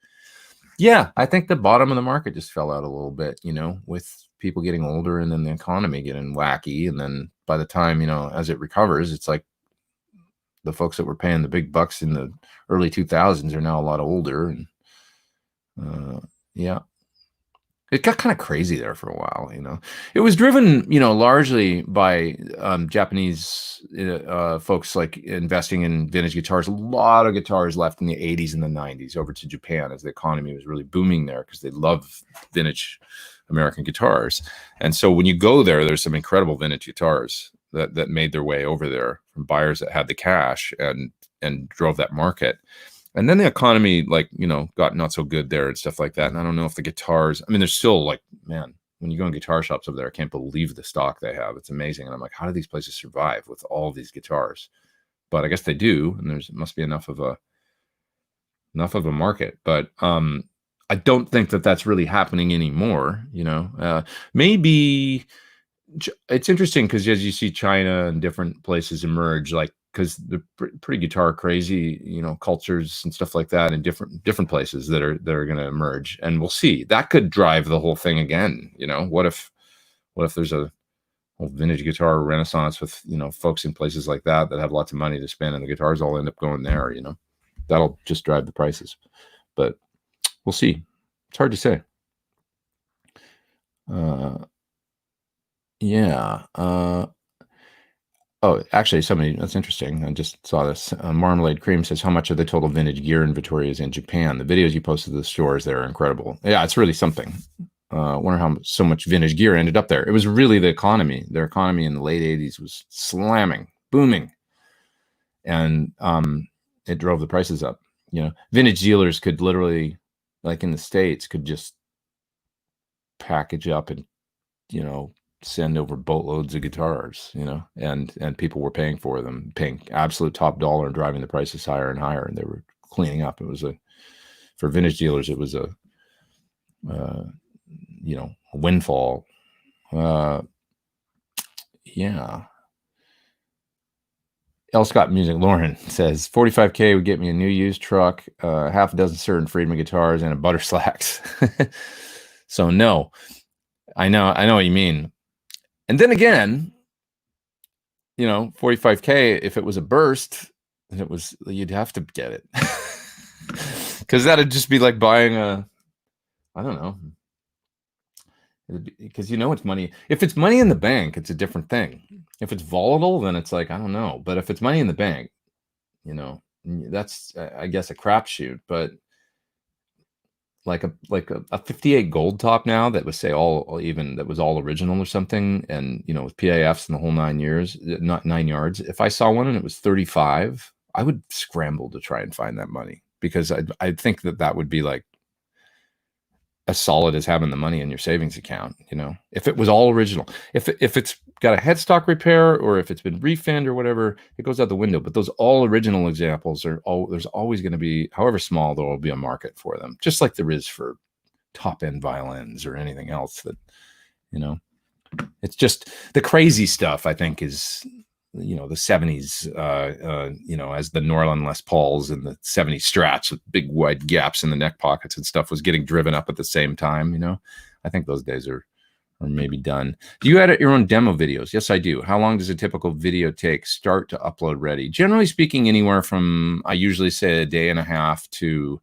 Yeah, I think the bottom of the market just fell out a little bit, with people getting older and then the economy getting wacky. And then by the time, as it recovers, it's like the folks that were paying the big bucks in the early 2000s are now a lot older. And yeah. It got kind of crazy there for a while, you know. It was driven, you know, largely by Japanese folks like investing in vintage guitars. A lot of guitars left in the 80s and the 90s over to Japan as the economy was really booming there because they love vintage American guitars. And so when you go there, there's some incredible vintage guitars that made their way over there from buyers that had the cash and drove that market. And then the economy, like, you know, got not so good there and stuff like that. And I don't know if the guitars, I mean, there's still like, man, when you go in guitar shops over there, I can't believe the stock they have. It's amazing. And I'm like, how do these places survive with all these guitars? But I guess they do. And it must be enough of a market. But I don't think that that's really happening anymore. You know, maybe it's interesting because as you see China and different places emerge, like, because they're pretty guitar crazy, you know, cultures and stuff like that in different places that are going to emerge, and we'll see. That could drive the whole thing again. You know, what if there's a whole vintage guitar renaissance with, you know, folks in places like that have lots of money to spend, and the guitars all end up going there. You know, that'll just drive the prices. But we'll see. It's hard to say. Yeah. Oh, actually, somebody, that's interesting. I just saw this. Marmalade Cream says, how much of the total vintage gear inventory is in Japan? The videos you posted to the stores there are incredible. Yeah, it's really something. Wonder how so much vintage gear ended up there. It was really the economy. Their economy in the late 80s was slamming, booming. And it drove the prices up. You know, vintage dealers could literally, like in the States, could just package up and, you know, send over boatloads of guitars, you know, and people were paying for them, paying absolute top dollar and driving the prices higher and higher, and they were cleaning up. It was for vintage dealers, it was a you know, a windfall. Yeah. L. Scott Music Lauren says 45K would get me a new used truck, half a dozen certain Friedman guitars, and a butter slacks. So no, I know what you mean. And then again, you know, 45K, if it was a burst, and you'd have to get it. Because that'd just be like buying I don't know. Because you know it's money. If it's money in the bank, it's a different thing. If it's volatile, then it's like, I don't know. But if it's money in the bank, you know, that's, I guess, a crapshoot. But like a 58 gold top now that was, say, that was all original or something, and, you know, with PAFs in the whole 9 years, not 9 yards. If I saw one and it was 35, I would scramble to try and find that money, because I think that would be like as solid as having the money in your savings account. You know, if it was all original, if it's got a headstock repair, or if it's been refinned or whatever, it goes out the window. But those all original examples there's always going to be, however small, there will be a market for them, just like there is for top end violins or anything else. That, you know, it's just the crazy stuff, I think, is, you know, the 70s, you know, as the Norland Les Pauls and the 70s Strats with big wide gaps in the neck pockets and stuff was getting driven up at the same time. You know, I think those days are maybe done. Do you edit your own demo videos? Yes, I do. How long does a typical video take start to upload ready? Generally speaking, anywhere from, I usually say, a day and a half to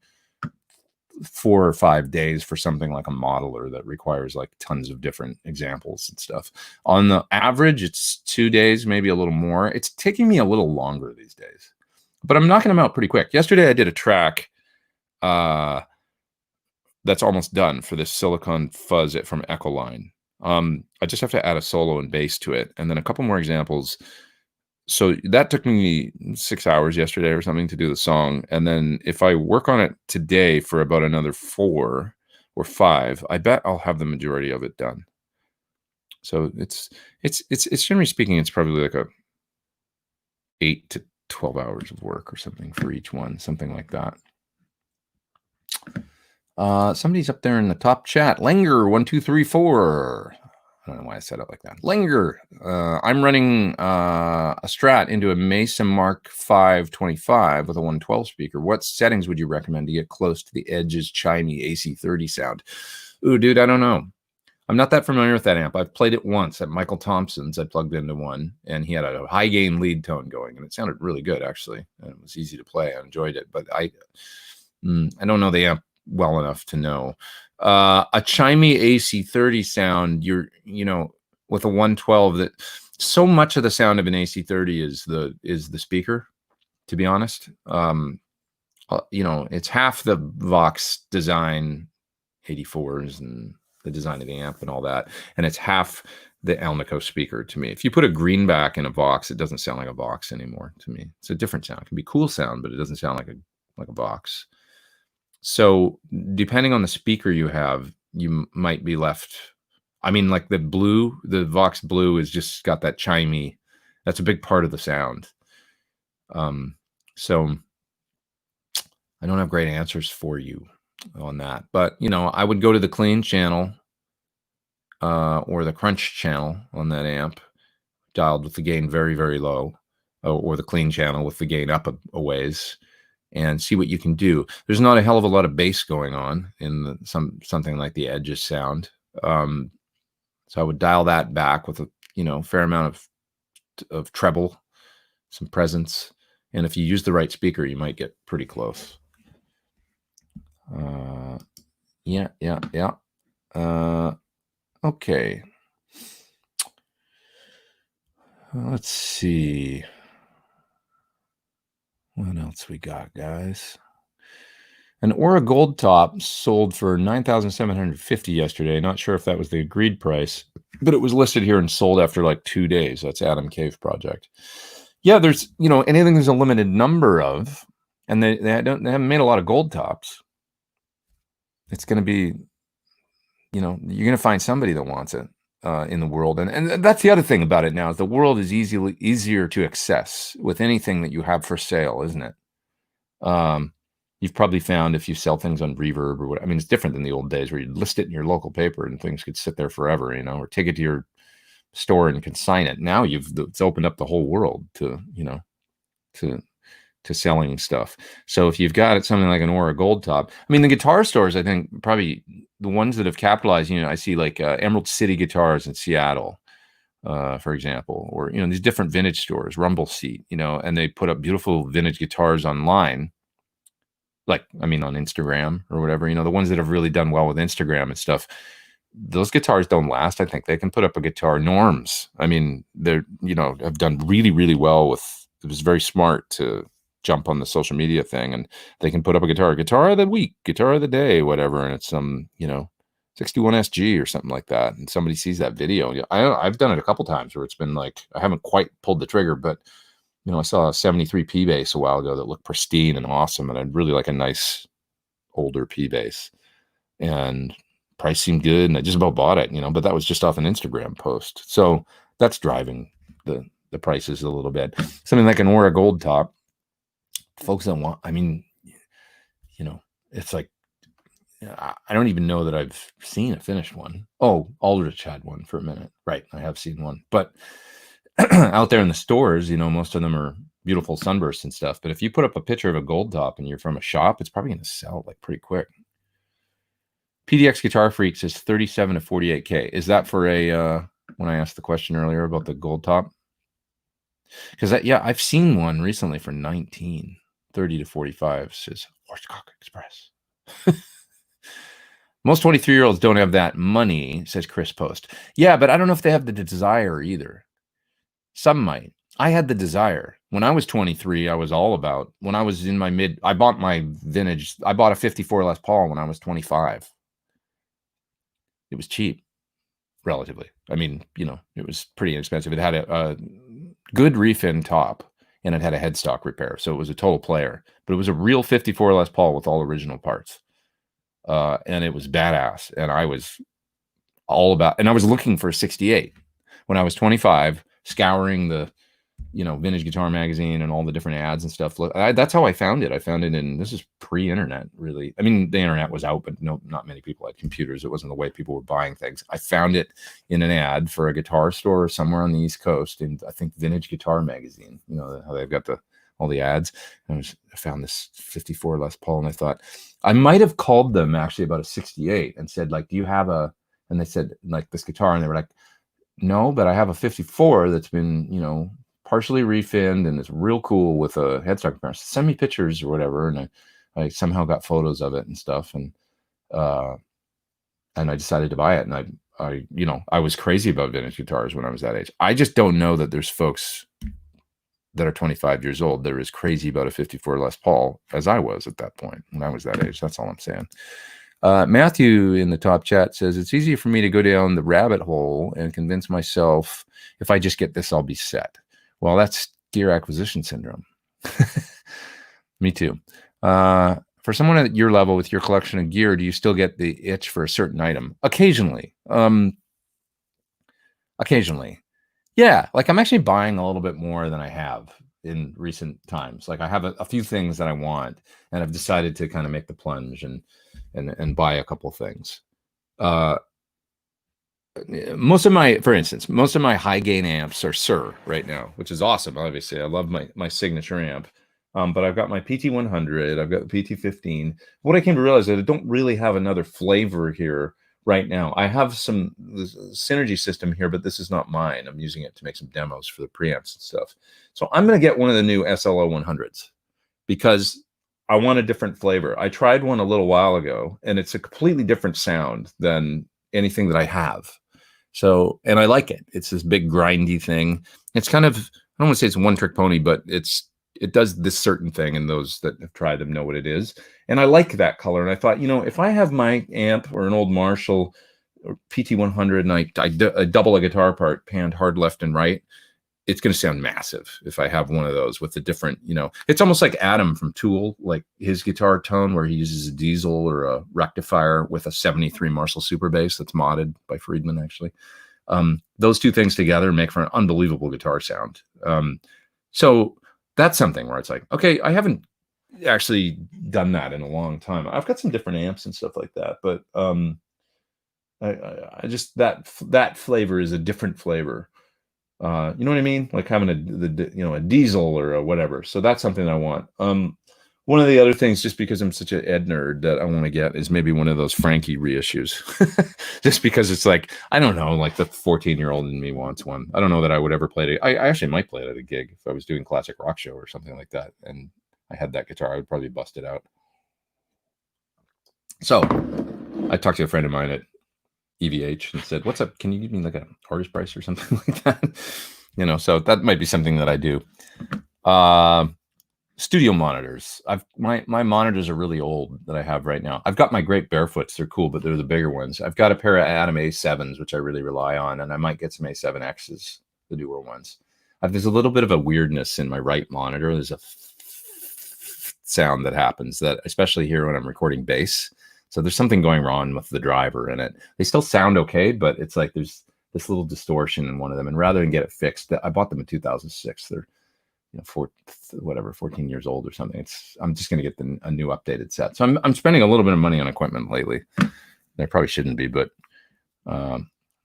4 or 5 days for something like a modeler that requires like tons of different examples and stuff. On the average, it's 2 days, maybe a little more. It's taking me a little longer these days, but I'm knocking them out pretty quick. Yesterday, I did a track that's almost done for this Silicon Fuzz from Echoline. I just have to add a solo and bass to it, and then a couple more examples. So that took me 6 hours yesterday or something to do the song. And then if I work on it today for about another 4 or 5, I bet I'll have the majority of it done. So it's generally speaking, it's probably like a 8 to 12 hours of work or something for each one, something like that. Somebody's up there in the top chat. Langer1234. I don't know why I said it like that. Langer. I'm running a Strat into a Mesa Mark 525 with a 112 speaker. What settings would you recommend to get close to the Edge's chimey AC30 sound? Ooh, dude, I don't know. I'm not that familiar with that amp. I've played it once at Michael Thompson's. I plugged into one, and he had a high gain lead tone going, and it sounded really good, actually. And it was easy to play. I enjoyed it, but I don't know the amp well enough to know. A chimey AC30 sound, with a 112, that so much of the sound of an AC30 is the speaker, to be honest. It's half the Vox design 84s and the design of the amp and all that, and it's half the Alnico speaker to me. If you put a greenback in a Vox, it doesn't sound like a Vox anymore to me. It's a different sound. It can be cool sound, but it doesn't sound like a Vox. So depending on the speaker you have, you might be left. I mean, like the Vox Blue is just got that chimey. That's a big part of the sound. So I don't have great answers for you on that, but I would go to the clean channel or the crunch channel on that amp, dialed with the gain very, very low, or the clean channel with the gain up a ways, and see what you can do. There's not a hell of a lot of bass going on in something like the Edge's sound. So I would dial that back with a fair amount of treble, some presence, and if you use the right speaker, you might get pretty close. Yeah. Okay. Let's see. What else we got, guys? An Aura Gold Top sold for $9,750 yesterday. Not sure if that was the agreed price, but it was listed here and sold after like 2 days. That's Adam Cave Project. Yeah, there's anything there's a limited number of, and they haven't made a lot of gold tops. It's going to be, you're going to find somebody that wants it in the world, and that's the other thing about it now is the world is easier to access with anything that you have for sale, isn't it? You've probably found if you sell things on Reverb or what, I mean, it's different than the old days where you'd list it in your local paper and things could sit there forever, or take it to your store and consign it. Now it's opened up the whole world to selling stuff. So if you've got something like an Aura Gold Top, I mean, the guitar stores, I think probably the ones that have capitalized, I see like Emerald City Guitars in Seattle, for example, or, these different vintage stores, Rumble Seat, and they put up beautiful vintage guitars online. Like, I mean, on Instagram or whatever, the ones that have really done well with Instagram and stuff, those guitars don't last. I think they can put up a guitar. Norms, I mean, they're, have done really, really well with, it was very smart to jump on the social media thing, and they can put up a guitar of the week, guitar of the day, whatever. And it's some, 61 SG or something like that. And somebody sees that video. I've done it a couple times where it's been like, I haven't quite pulled the trigger, but I saw a 73 P bass a while ago that looked pristine and awesome, and I'd really like a nice older P bass, and price seemed good, and I just about bought it, but that was just off an Instagram post. So that's driving the prices a little bit. Something like an Aura Gold Top, folks don't want, I mean, it's like, I don't even know that I've seen a finished one. Oh, Aldrich had one for a minute. Right. I have seen one, but out there in the stores, most of them are beautiful sunbursts and stuff. But if you put up a picture of a Gold Top and you're from a shop, it's probably going to sell like pretty quick. PDX Guitar Freak says 37 to 48K. Is that for when I asked the question earlier about the Gold Top? Because I've seen one recently for 19, 30 to 45, says Horsecock Express. Most 23-year-olds don't have that money, says Chris Post. Yeah, but I don't know if they have the desire either. Some might. I had the desire. When I was 23, I was all about, when I was in my I bought my vintage, I bought a 54 Les Paul when I was 25. It was cheap, relatively. I mean, it was pretty inexpensive. It had a good refin top, and it had a headstock repair. So it was a total player, but it was a real 54 Les Paul with all original parts. And it was badass. And I was all about, and I was looking for a 68 when I was 25, scouring the, Vintage Guitar Magazine and all the different ads and stuff. That's how I found it. I found it this is pre-internet, really. I mean, the internet was out, but not many people had computers. It wasn't the way people were buying things. I found it in an ad for a guitar store somewhere on the East Coast, in, I think, Vintage Guitar Magazine. How they've got all the ads. And I found this 54 Les Paul, and I thought I might have called them actually about a 68 and said, like, do you have a, and they said, like, this guitar, and they were like, no, but I have a 54 that's been, partially refinned and it's real cool with a headstock repair. Send me pictures or whatever. And I somehow got photos of it and stuff. And and I decided to buy it. And I was crazy about vintage guitars when I was that age. I just don't know that there's folks that are 25 years old that are as crazy about a 54 Les Paul as I was at that point when I was that age. That's all I'm saying. Matthew in the top chat says, it's easier for me to go down the rabbit hole and convince myself if I just get this, I'll be set. Well, that's gear acquisition syndrome. Me too. For someone at your level with your collection of gear, do you still get the itch for a certain item? Occasionally. Occasionally. Yeah, like I'm actually buying a little bit more than I have in recent times. Like I have a few things that I want, and I've decided to kind of make the plunge and buy a couple things. Most of my high gain amps are Sir right now, which is awesome. Obviously, I love my signature amp. But I've got my PT100, I've got the PT15. What I came to realize is that I don't really have another flavor here right now. I have some Synergy system here, but this is not mine. I'm using it to make some demos for the preamps and stuff. So I'm going to get one of the new SLO 100s because I want a different flavor. I tried one a little while ago, and it's a completely different sound than anything that I have. So, and I like it. It's this big grindy thing. It's kind of, I don't want to say it's a one-trick pony, but it does this certain thing, and those that have tried them know what it is. And I like that color. And I thought, if I have my amp or an old Marshall or PT100 and I double a guitar part, panned hard left and right, it's going to sound massive if I have one of those with the different, it's almost like Adam from Tool, like his guitar tone where he uses a diesel or a rectifier with a 73 Marshall super bass that's modded by Friedman, actually. Those two things together make for an unbelievable guitar sound. So that's something where it's like, okay, I haven't actually done that in a long time. I've got some different amps and stuff like that, but I just that flavor is a different flavor. You know what I mean? Like having a diesel or a whatever. So that's something I want. One of the other things, just because I'm such an Ed nerd, that I want to get is maybe one of those Frankie reissues. Just because it's like, I don't know, like the 14-year-old in me wants one. I don't know that I would ever play it. I actually might play it at a gig if I was doing classic rock show or something like that. And I had that guitar, I would probably bust it out. So I talked to a friend of mine at EVH and said, what's up? Can you give me like an artist price or something like that? So that might be something that I do. Studio monitors. My monitors are really old that I have right now. I've got my Great Barefoots. They're cool, but they're the bigger ones. I've got a pair of Adam A7s, which I really rely on, and I might get some A7Xs, the newer ones. There's a little bit of a weirdness in my right monitor. There's a sound that happens, that especially here when I'm recording bass. So there's something going wrong with the driver in it. They still sound okay, but it's like there's this little distortion in one of them. And rather than get it fixed, I bought them in 2006. They're 14 years old or something. I'm just going to get a new updated set. So I'm spending a little bit of money on equipment lately. I probably shouldn't be, but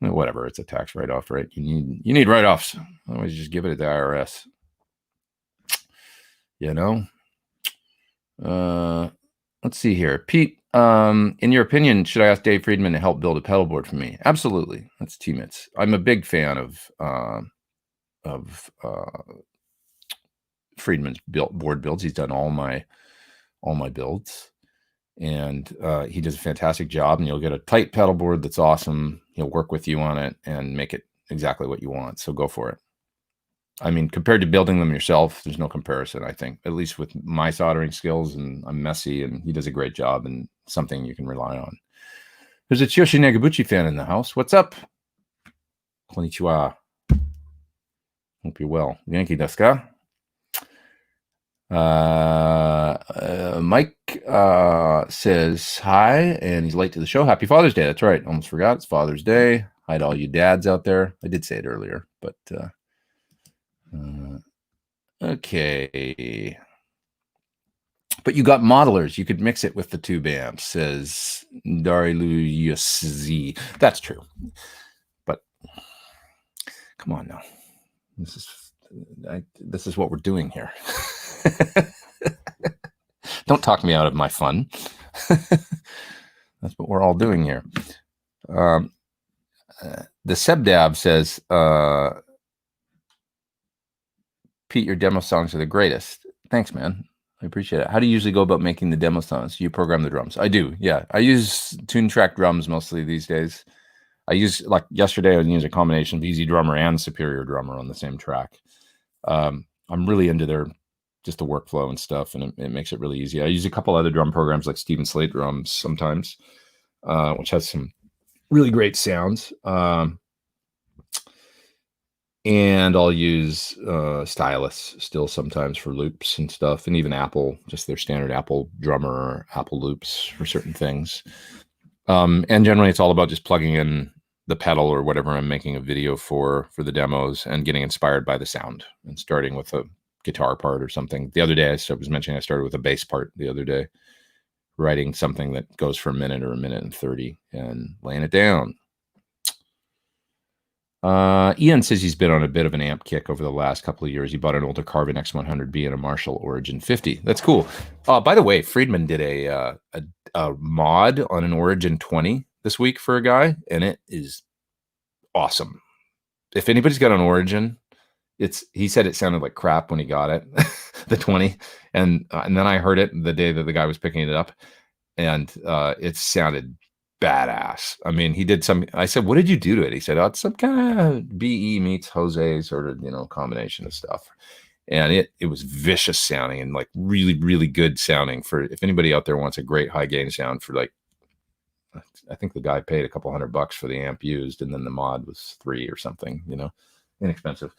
whatever. It's a tax write-off, right? You need write-offs. Otherwise, you just give it to the IRS. Let's see here, Pete. In your opinion, should I ask Dave Friedman to help build a pedal board for me? Absolutely. That's T-Mitts. I'm a big fan of Friedman's board builds. He's done all my builds, and he does a fantastic job. And you'll get a tight pedal board that's awesome. He'll work with you on it and make it exactly what you want. So go for it. I mean, compared to building them yourself, there's no comparison, I think, at least with my soldering skills, and I'm messy, and he does a great job and something you can rely on. There's a Chiyoshi Negabuchi fan in the house. What's up? Konnichiwa. Hope you're well. Genki desu ka? Mike says hi, and he's late to the show. Happy Father's Day. That's right. Almost forgot. It's Father's Day. Hi to all you dads out there. I did say it earlier, but okay. But you got modelers. You could mix it with the tube amps, says Darilu Z. That's true. But come on now. This is what we're doing here. Don't talk me out of my fun. That's what we're all doing here. The Sebdab says, Pete, your demo songs are the greatest. Thanks, man. I appreciate it. How do you usually go about making the demo sounds? You program the drums. I do. Yeah. I use tune track drums mostly these days. I use, like yesterday, I was using a combination of Easy Drummer and Superior Drummer on the same track. I'm really into just the workflow and stuff, and it makes it really easy. I use a couple other drum programs like Steven Slate Drums sometimes, which has some really great sounds. And I'll use Stylus still sometimes for loops and stuff, and even Apple, just their standard Apple drummer or Apple loops for certain things. And generally, it's all about just plugging in the pedal or whatever I'm making a video for the demos and getting inspired by the sound and starting with a guitar part or something. The other day, I was mentioning I started with a bass part the other day, writing something that goes for a minute or a minute and 30 and laying it down. Ian says he's been on a bit of an amp kick over the last couple of years. He bought an older Carvin X100B and a Marshall Origin 50. That's cool. By the way, Friedman did a mod on an Origin 20 this week for a guy, and it is awesome. If anybody's got an Origin, he said it sounded like crap when he got it, the 20, and then I heard it the day that the guy was picking it up, and it sounded badass. I mean, he did some. I said, "What did you do to it?" He said, "Oh, it's some kind of BE meets Jose sort of, combination of stuff." And it was vicious sounding and like really, really good sounding. For if anybody out there wants a great high gain sound for like, I think the guy paid a couple $100 for the amp used, and then the mod was $3 or something. Inexpensive.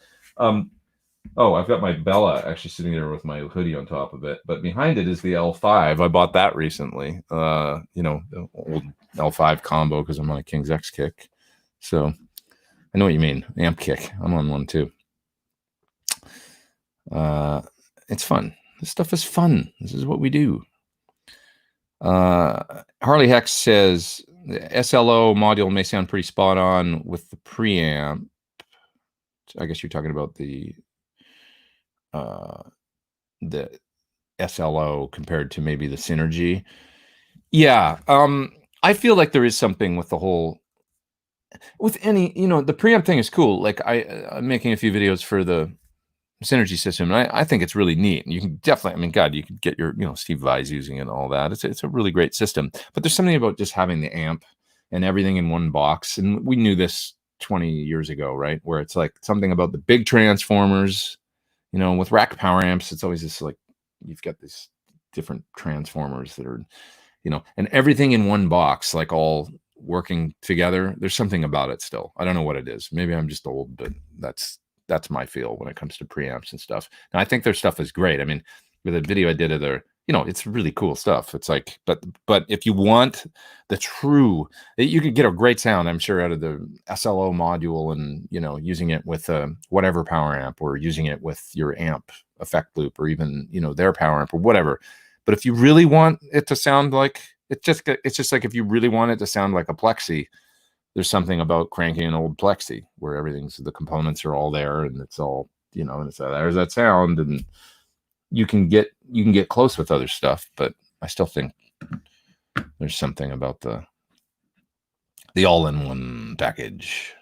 Oh, I've got my Bella actually sitting there with my hoodie on top of it, but behind it is the L5. I bought that recently. The old L5 combo because I'm on a King's X kick. So I know what you mean. Amp kick. I'm on one too. It's fun. This stuff is fun. This is what we do. Harley Hex says the SLO module may sound pretty spot on with the preamp. I guess you're talking about the SLO compared to maybe the Synergy. Yeah. I feel like there is something with any, the preamp thing is cool. Like I'm making a few videos for the Synergy system, and I think it's really neat. And you can definitely, I mean, God, you could get your, Steve Vai's using it and all that. It's a really great system. But there's something about just having the amp and everything in one box. And we knew this 20 years ago, right? Where it's like something about the big transformers. With rack power amps, it's always just like you've got these different transformers that are, and everything in one box, like all working together. There's something about it still. I don't know what it is. Maybe I'm just old, but that's my feel when it comes to preamps and stuff. Now, I think their stuff is great. I mean, with a video I did of their, it's really cool stuff. It's like, but if you want the true, you could get a great sound, I'm sure, out of the SLO module and, using it with whatever power amp or using it with your amp effect loop or even, their power amp or whatever. But if you really want it to sound like, it's just like if you really want it to sound like a Plexi, there's something about cranking an old Plexi where the components are all there and it's all, and it's there's that sound, and you can get close with other stuff, but I still think there's something about the all-in-one package.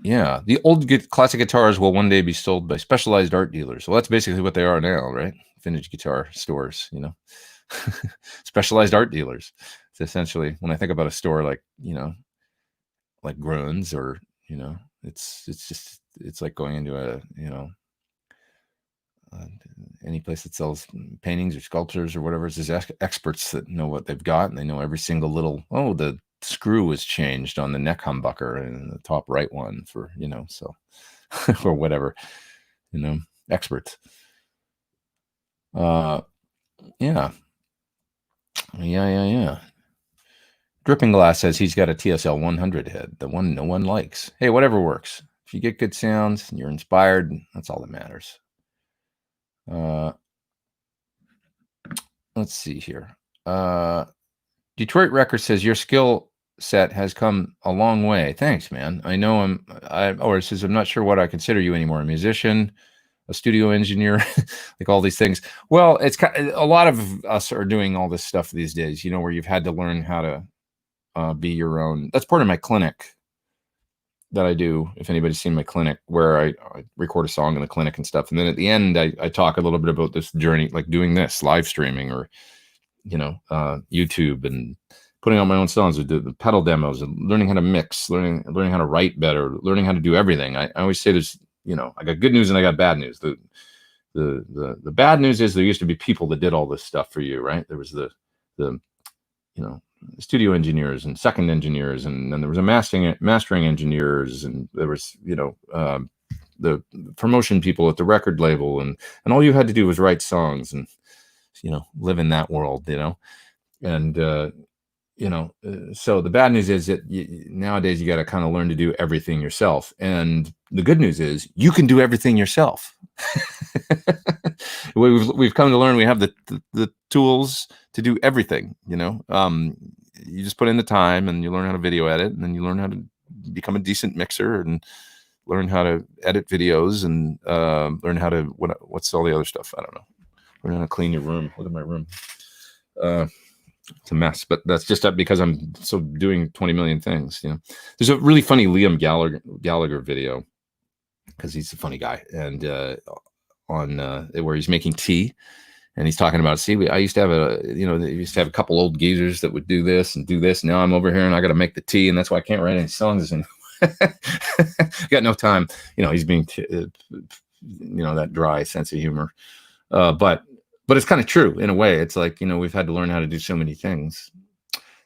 Yeah, the old classic guitars will one day be sold by specialized art dealers. Well, that's basically what they are now, right? Vintage guitar stores, specialized art dealers. It's essentially, when I think about a store like, like Groen's or, it's like going into any place that sells paintings or sculptures or whatever. It's just experts that know what they've got, and they know every single little, the screw was changed on the neck humbucker and the top right one for, so or whatever, experts. Yeah. Dripping Glass says he's got a TSL 100 head, the one no one likes. Hey, whatever works. If you get good sounds and you're inspired, that's all that matters. Let's see here. Detroit Records says your skill set has come a long way. Thanks, man. I know it says I'm not sure what I consider you anymore. A musician, a studio engineer, like all these things. Well, it's a lot of us are doing all this stuff these days, where you've had to learn how to be your own. That's part of my clinic that I do, if anybody's seen my clinic, where I record a song in the clinic and stuff. And then at the end, I talk a little bit about this journey, like doing this live streaming or, YouTube and putting out my own songs, or the pedal demos, and learning how to mix, learning how to write better, learning how to do everything. I always say there's, I got good news and I got bad news. The bad news is there used to be people that did all this stuff for you, right? There was the studio engineers and second engineers, and then there was mastering engineers, and there was the promotion people at the record label, and all you had to do was write songs and live in that world, and so the bad news is that nowadays you got to kind of learn to do everything yourself, and the good news is you can do everything yourself. We've come to learn we have the tools to do everything. You just put in the time, and you learn how to video edit, and then you learn how to become a decent mixer, and learn how to edit videos, and learn how to what's all the other stuff. I don't know. Learn how to clean your room. Look at my room. It's a mess, but that's just because I'm so doing 20 million things. There's a really funny Liam Gallagher video, because he's a funny guy, and on where he's making tea, and he's talking about, I used to have a couple old geezers that would do this. Now I'm over here and I got to make the tea, and that's why I can't write any songs anymore. Got no time. He's being that dry sense of humor, but it's kind of true in a way. It's like, we've had to learn how to do so many things.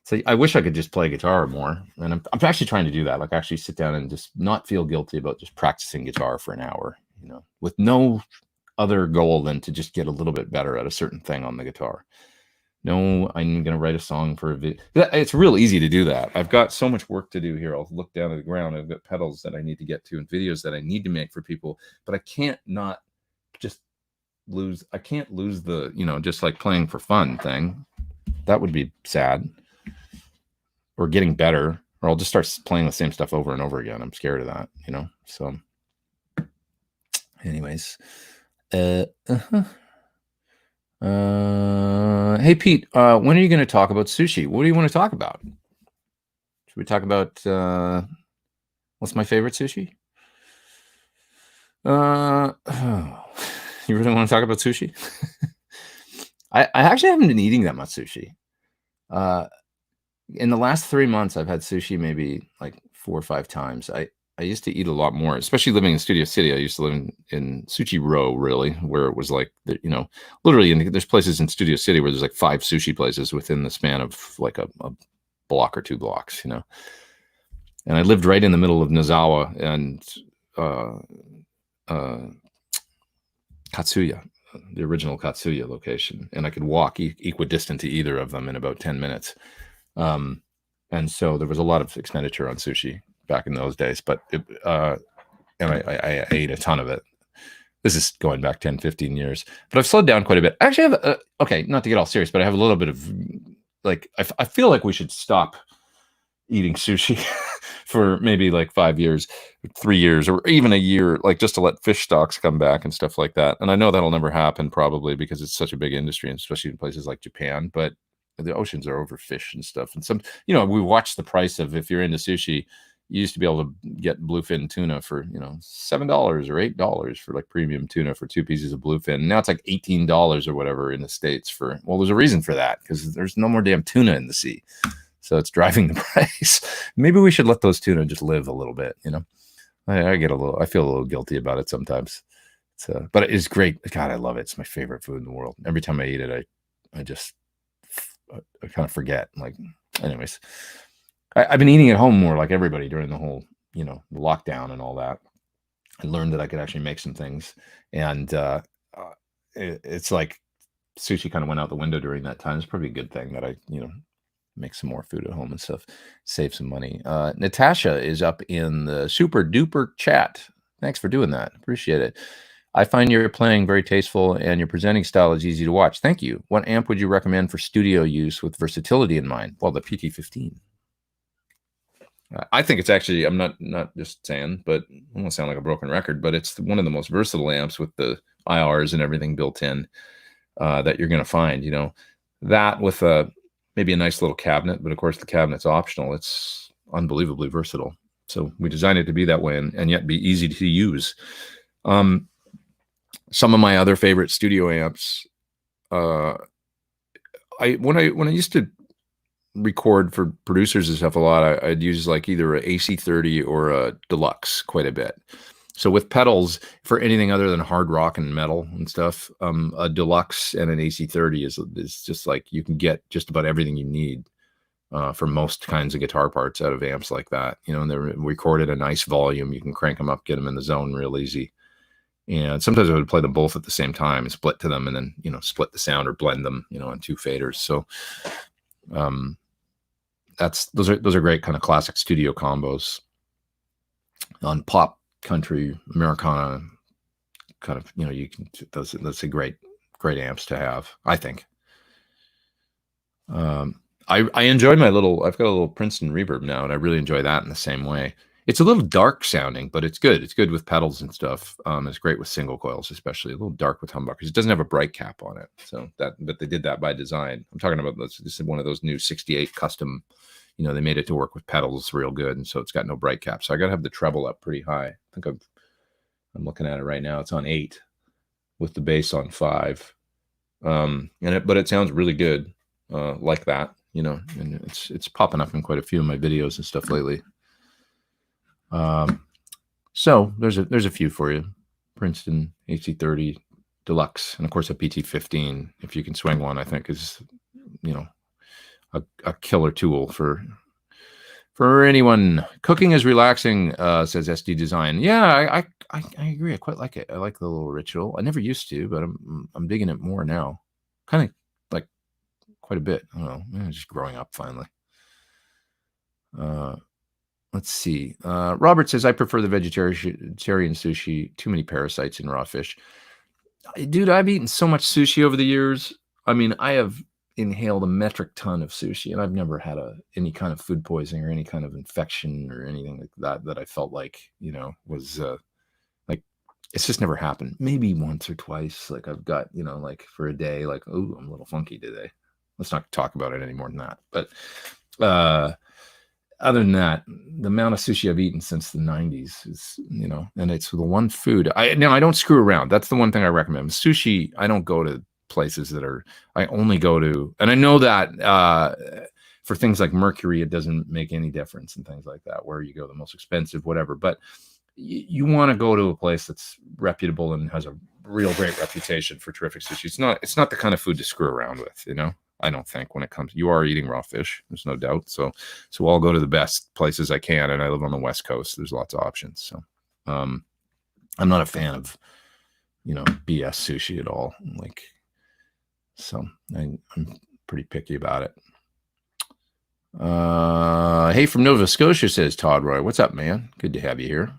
So I wish I could just play guitar more, and I'm actually trying to do that. Like, actually sit down and just not feel guilty about just practicing guitar for an hour, with no other goal than to just get a little bit better at a certain thing on the guitar. No, I'm going to write a song for a video. It's real easy to do that. I've got so much work to do here. I'll look down at the ground. I've got pedals that I need to get to and videos that I need to make for people, but I can't not just lose. I can't lose the, just like playing for fun thing. That would be sad. Or getting better, or I'll just start playing the same stuff over and over again. I'm scared of that, So anyways, hey Pete, when are you going to talk about sushi? What do you want to talk about? Should we talk about what's my favorite sushi? You really want to talk about sushi? I actually haven't been eating that much sushi. In the last 3 months, I've had sushi maybe like 4 or 5 times. I used to eat a lot more, especially living in Studio City. I used to live in Sushi Row, really, where it was like, literally, there's places in Studio City where there's like 5 sushi places within the span of like a block or 2 blocks, And I lived right in the middle of Nozawa and Katsuya, the original Katsuya location, and I could walk equidistant to either of them in about 10 minutes. And so there was a lot of expenditure on sushi back in those days, but and I ate a ton of it. This is going back 10, 15 years, but I've slowed down quite a bit. I actually have, okay, not to get all serious, but I have a little bit of like, I feel like we should stop eating sushi for maybe like 5 years, 3 years, or even a year, like just to let fish stocks come back and stuff like that. And I know that'll never happen probably because it's such a big industry, and especially in places like Japan, but the oceans are overfished and stuff. And some, we watch the price of, if you're into sushi, you used to be able to get bluefin tuna for, $7 or $8 for like premium tuna for 2 pieces of bluefin. Now it's like $18 or whatever in the States for, well, there's a reason for that, because there's no more damn tuna in the sea. So it's driving the price. Maybe we should let those tuna just live a little bit, I feel a little guilty about it sometimes. But it is great. God, I love it. It's my favorite food in the world. Every time I eat it, I kind of forget. Like, anyways, I've been eating at home more like everybody during the whole, the lockdown and all that. I learned that I could actually make some things, and it's like sushi kind of went out the window during that time. It's probably a good thing that I, make some more food at home and stuff, save some money. Natasha is up in the super duper chat. Thanks for doing that. Appreciate it. I find your playing very tasteful and your presenting style is easy to watch. Thank you. What amp would you recommend for studio use with versatility in mind? Well, the PT-15. I think it's actually, I'm not just saying, but I won't sound like a broken record, but it's one of the most versatile amps with the IRs and everything built in that you're going to find, that with maybe a nice little cabinet, but of course the cabinet's optional. It's unbelievably versatile. So we designed it to be that way and yet be easy to use. Some of my other favorite studio amps, when I used to record for producers and stuff a lot, I'd use like either a AC30 or a Deluxe quite a bit. So with pedals, for anything other than hard rock and metal and stuff, a Deluxe and an AC30 is just like you can get just about everything you need for most kinds of guitar parts out of amps like that. And they're recorded a nice volume. You can crank them up, get them in the zone real easy. And sometimes I would play them both at the same time, split to them, and then split the sound or blend them, on two faders. So those are great kind of classic studio combos on pop, country, Americana, kind of, you can, that's a great amps to have, I think. I enjoyed I've got a little Princeton reverb now, and I really enjoy that in the same way. It's a little dark sounding, but it's good. It's good with pedals and stuff. It's great with single coils, especially a little dark with humbuckers. It doesn't have a bright cap on it, but they did that by design. I'm talking about this is one of those new 68 custom. They made it to work with pedals real good, and so it's got no bright cap. So I got to have the treble up pretty high. I think I'm looking at it right now. It's on 8 with the bass on 5, but it sounds really good like that. And it's popping up in quite a few of my videos and stuff lately. So there's a few for you. Princeton AC30 Deluxe, and of course a PT15, if you can swing one, I think is, a killer tool for anyone. Cooking is relaxing, says SD Design. Yeah, I agree. I quite like it. I like the little ritual. I never used to, but I'm digging it more now. Kind of like quite a bit. I don't know, just growing up finally. Let's see. Robert says, I prefer the vegetarian sushi. Too many parasites in raw fish. Dude, I've eaten so much sushi over the years. I mean, I have inhaled a metric ton of sushi, and I've never had any kind of food poisoning or any kind of infection or anything like that I felt like, was like, it's just never happened. Maybe once or twice. Like I've got, like for a day, like, oh, I'm a little funky today. Let's not talk about it any more than that. But, other than that, the amount of sushi I've eaten since the 90s is, and it's the one food I don't screw around. That's the one thing I recommend. Sushi, I don't go to places I only go to, and I know that for things like Mercury, it doesn't make any difference and things like that, where you go the most expensive, whatever. But you want to go to a place that's reputable and has a real great reputation for terrific sushi. It's not the kind of food to screw around with, I don't think, when it comes, you are eating raw fish, there's no doubt. So I'll go to the best places I can, and I live on the West Coast. There's lots of options. So I'm not a fan of, BS sushi at all. So I'm pretty picky about it. Hey, from Nova Scotia, says Todd Roy. What's up, man? Good to have you here.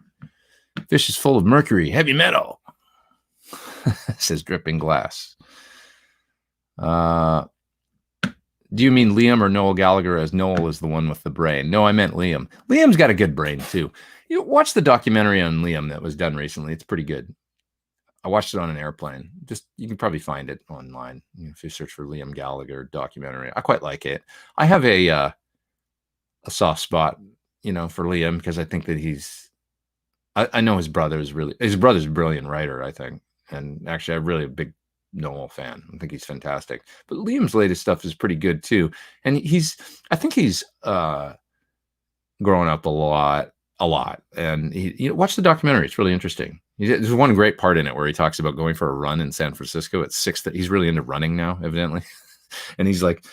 Fish is full of mercury, heavy metal. Says Dripping Glass. Do you mean Liam or Noel Gallagher, as Noel is the one with the brain? No, I meant Liam. Liam's got a good brain too. You watch the documentary on Liam that was done recently. It's pretty good. I watched it on an airplane. You can probably find it online if you search for Liam Gallagher documentary. I quite like it. I have a soft spot, for Liam, because I think that I know his brother's a brilliant writer, I think. And actually, I'm really a big Noel fan. I think he's fantastic. But Liam's latest stuff is pretty good too. And I think he's grown up a lot. And watch the documentary. It's really interesting. There's one great part in it where he talks about going for a run in San Francisco at 6. He's really into running now, evidently. And he's like,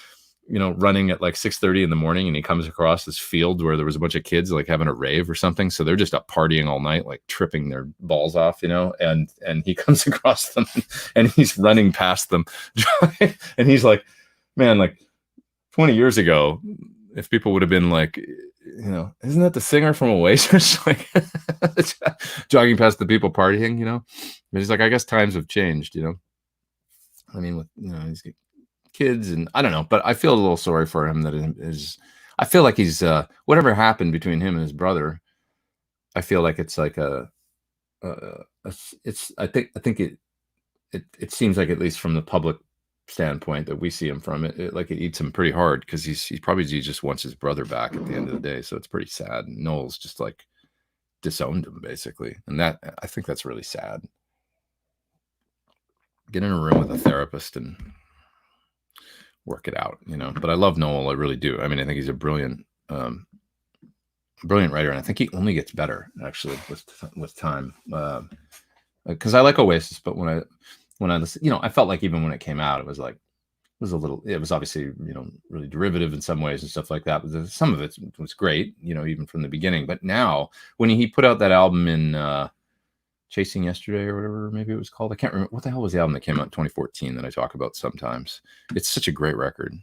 running at like 6:30 in the morning, and he comes across this field where there was a bunch of kids like having a rave or something. So they're just up partying all night, like tripping their balls off, and he comes across them and he's running past them. And he's like, man, like 20 years ago, if people would have been like, isn't that the singer from Oasis? Like jogging past the people partying, But he's like, I guess times have changed, I mean, with, he's kids, and I don't know, but I feel a little sorry for him. I feel like he's whatever happened between him and his brother. I feel like it's like I think it seems like, at least from the public standpoint that we see him from, it eats him pretty hard because he just wants his brother back at the end of the day. So it's pretty sad. Noel's just like disowned him basically, and that I think that's really sad. Get in a room with a therapist and work it out, But I love Noel, I really do. I mean, I think he's a brilliant writer, and I think he only gets better actually with time. Because I like Oasis, but when I listen, I felt like even when it came out, it was obviously really derivative in some ways and stuff like that. But some of it was great, even from the beginning. But now when he put out that album in Chasing Yesterday or whatever maybe it was called, I can't remember what the hell was the album that came out in 2014 that I talk about sometimes. It's such a great record.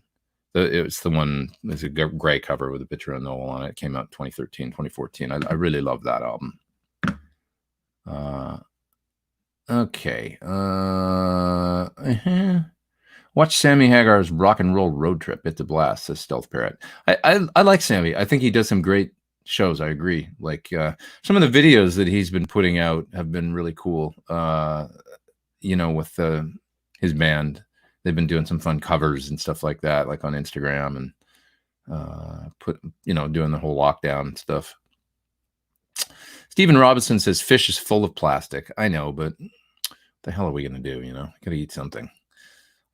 It's the one, there's a gray cover with a picture of Noel on it. It came out 2013, 2014. I really love that album. Okay. Watch Sammy Hagar's Rock and Roll Road Trip. It's a blast, says Stealth Parrot. I like Sammy. I think he does some great shows. I agree. Like some of the videos that he's been putting out have been really cool. With his band, they've been doing some fun covers and stuff like that, like on Instagram, and doing the whole lockdown and stuff. Stephen Robinson says fish is full of plastic. I know, but what the hell are we going to do? Got to eat something.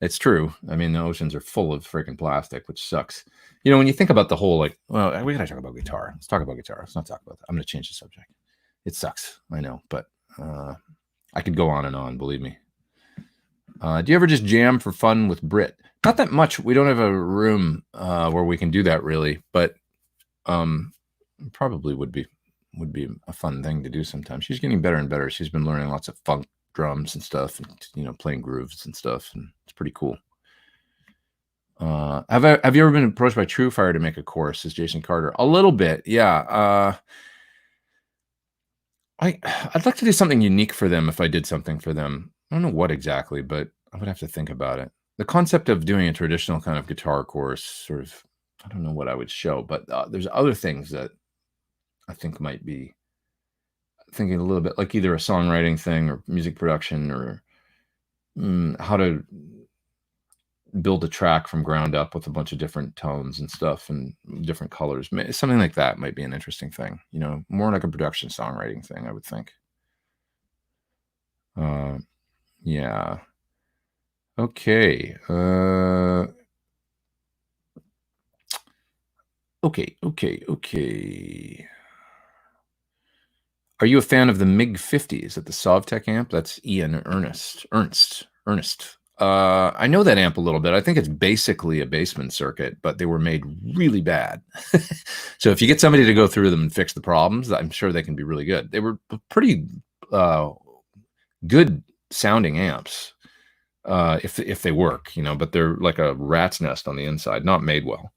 It's true. I mean, the oceans are full of freaking plastic, which sucks. When you think about the whole, we got to talk about guitar. Let's talk about guitar. Let's not talk about that. I'm going to change the subject. It sucks. I know, but I could go on and on, believe me. Do you ever just jam for fun with Brit? Not that much. We don't have a room where we can do that really, but probably would be a fun thing to do sometime. She's getting better and better. She's been learning lots of funk drums and stuff, and playing grooves and stuff, and it's pretty cool. Have you ever been approached by True Fire to make a chorus? Says Jason Carter. A little bit, yeah. I'd like to do something unique for them if I did something for them. I don't know what exactly, but I would have to think about it. The concept of doing a traditional kind of guitar chorus, sort of, I don't know what I would show, but there's other things that I think might be thinking a little bit like either a songwriting thing or music production or how to build a track from ground up with a bunch of different tones and stuff and different colors. Something like that might be an interesting thing, more like a production songwriting thing, I would think. Yeah. Okay. Okay. Are you a fan of the MiG-50s at the Sovtech amp? That's Ian Ernst. I know that amp a little bit. I think it's basically a Bassman circuit, but they were made really bad. So if you get somebody to go through them and fix the problems, I'm sure they can be really good. They were pretty good sounding amps if they work, but they're like a rat's nest on the inside, not made well.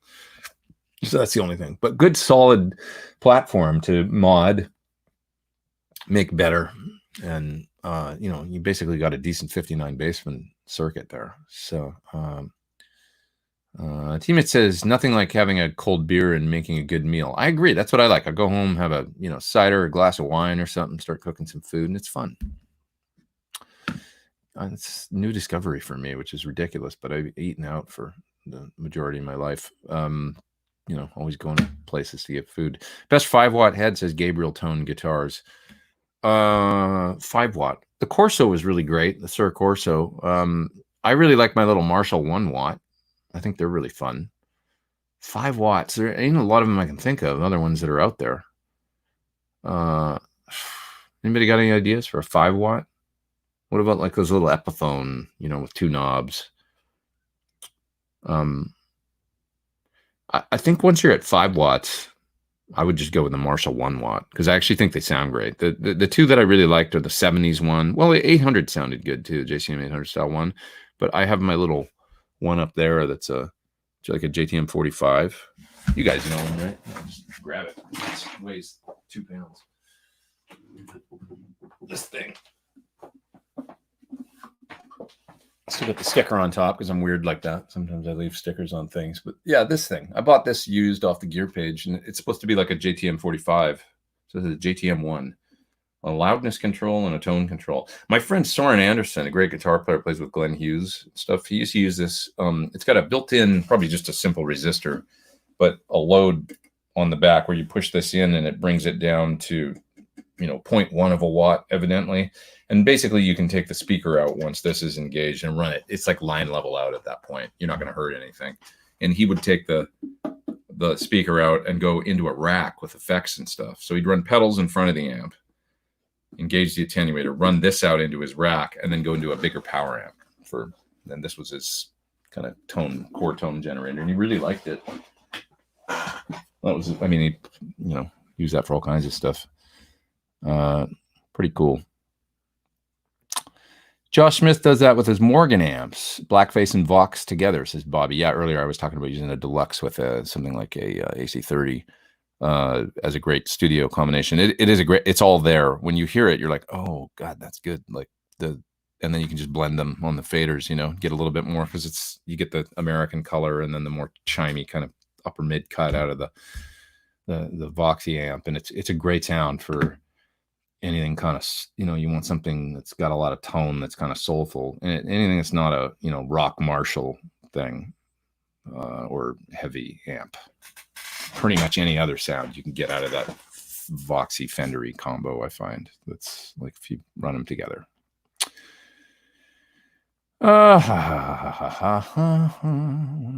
So that's the only thing. But good solid platform to mod, make better, and you basically got a decent 59 Bassman circuit there. So teammate says nothing like having a cold beer and making a good meal. I agree. That's what I like. I go home, have a cider, a glass of wine or something, start cooking some food, and it's fun. It's new discovery for me, which is ridiculous, but I've eaten out for the majority of my life. Always going to places to get food. Best 5-watt head, says Gabriel Tone Guitars. 5-watt. The Corso was really great. The Sir Corso. I really like my little Marshall 1-watt. I think they're really fun. 5 watts. There ain't a lot of them I can think of. Other ones that are out there. Anybody got any ideas for a 5-watt? What about like those little Epiphone, with 2 knobs? I think once you're at 5 watts, I would just go with the Marshall 1-watt because I actually think they sound great. The two that I really liked are the 70s one. Well, the 800 sounded good too, the JCM 800 style one. But I have my little one up there that's like a JTM 45. You guys know them, right? Just grab it. It weighs 2 pounds. This thing. Still got the sticker on top because I'm weird like that. Sometimes I leave stickers on things. But yeah, this thing. I bought this used off the gear page, and it's supposed to be like a JTM 45. So it's a JTM 1. a loudness control and a tone control. My friend Soren Anderson, a great guitar player, plays with Glenn Hughes stuff. He used to use this. It's got a built-in, probably just a simple resistor, but a load on the back where you push this in and it brings it down to, 0.1 of a watt, evidently. And basically you can take the speaker out once this is engaged and run it. It's like line level out at that point. You're not going to hurt anything. And he would take the speaker out and go into a rack with effects and stuff. So he'd run pedals in front of the amp, engage the attenuator, run this out into his rack, and then go into a bigger power amp and this was his kind of core tone generator. And he really liked it. He, used that for all kinds of stuff. Pretty cool. Josh Smith does that with his Morgan amps, Blackface and Vox together, says Bobby. Yeah, earlier I was talking about using a deluxe with something like a AC30 as a great studio combination. It is it's all there. When you hear it, you're like, oh God, that's good. And then you can just blend them on the faders, get a little bit more because you get the American color and then the more chimey kind of upper mid cut out of the Voxy amp. And it's a great sound for anything kind of, you want something that's got a lot of tone, that's kind of soulful, and anything that's not a, rock Marshall thing or heavy amp. Pretty much any other sound you can get out of that Voxy Fendery combo, I find. That's like if you run them together. What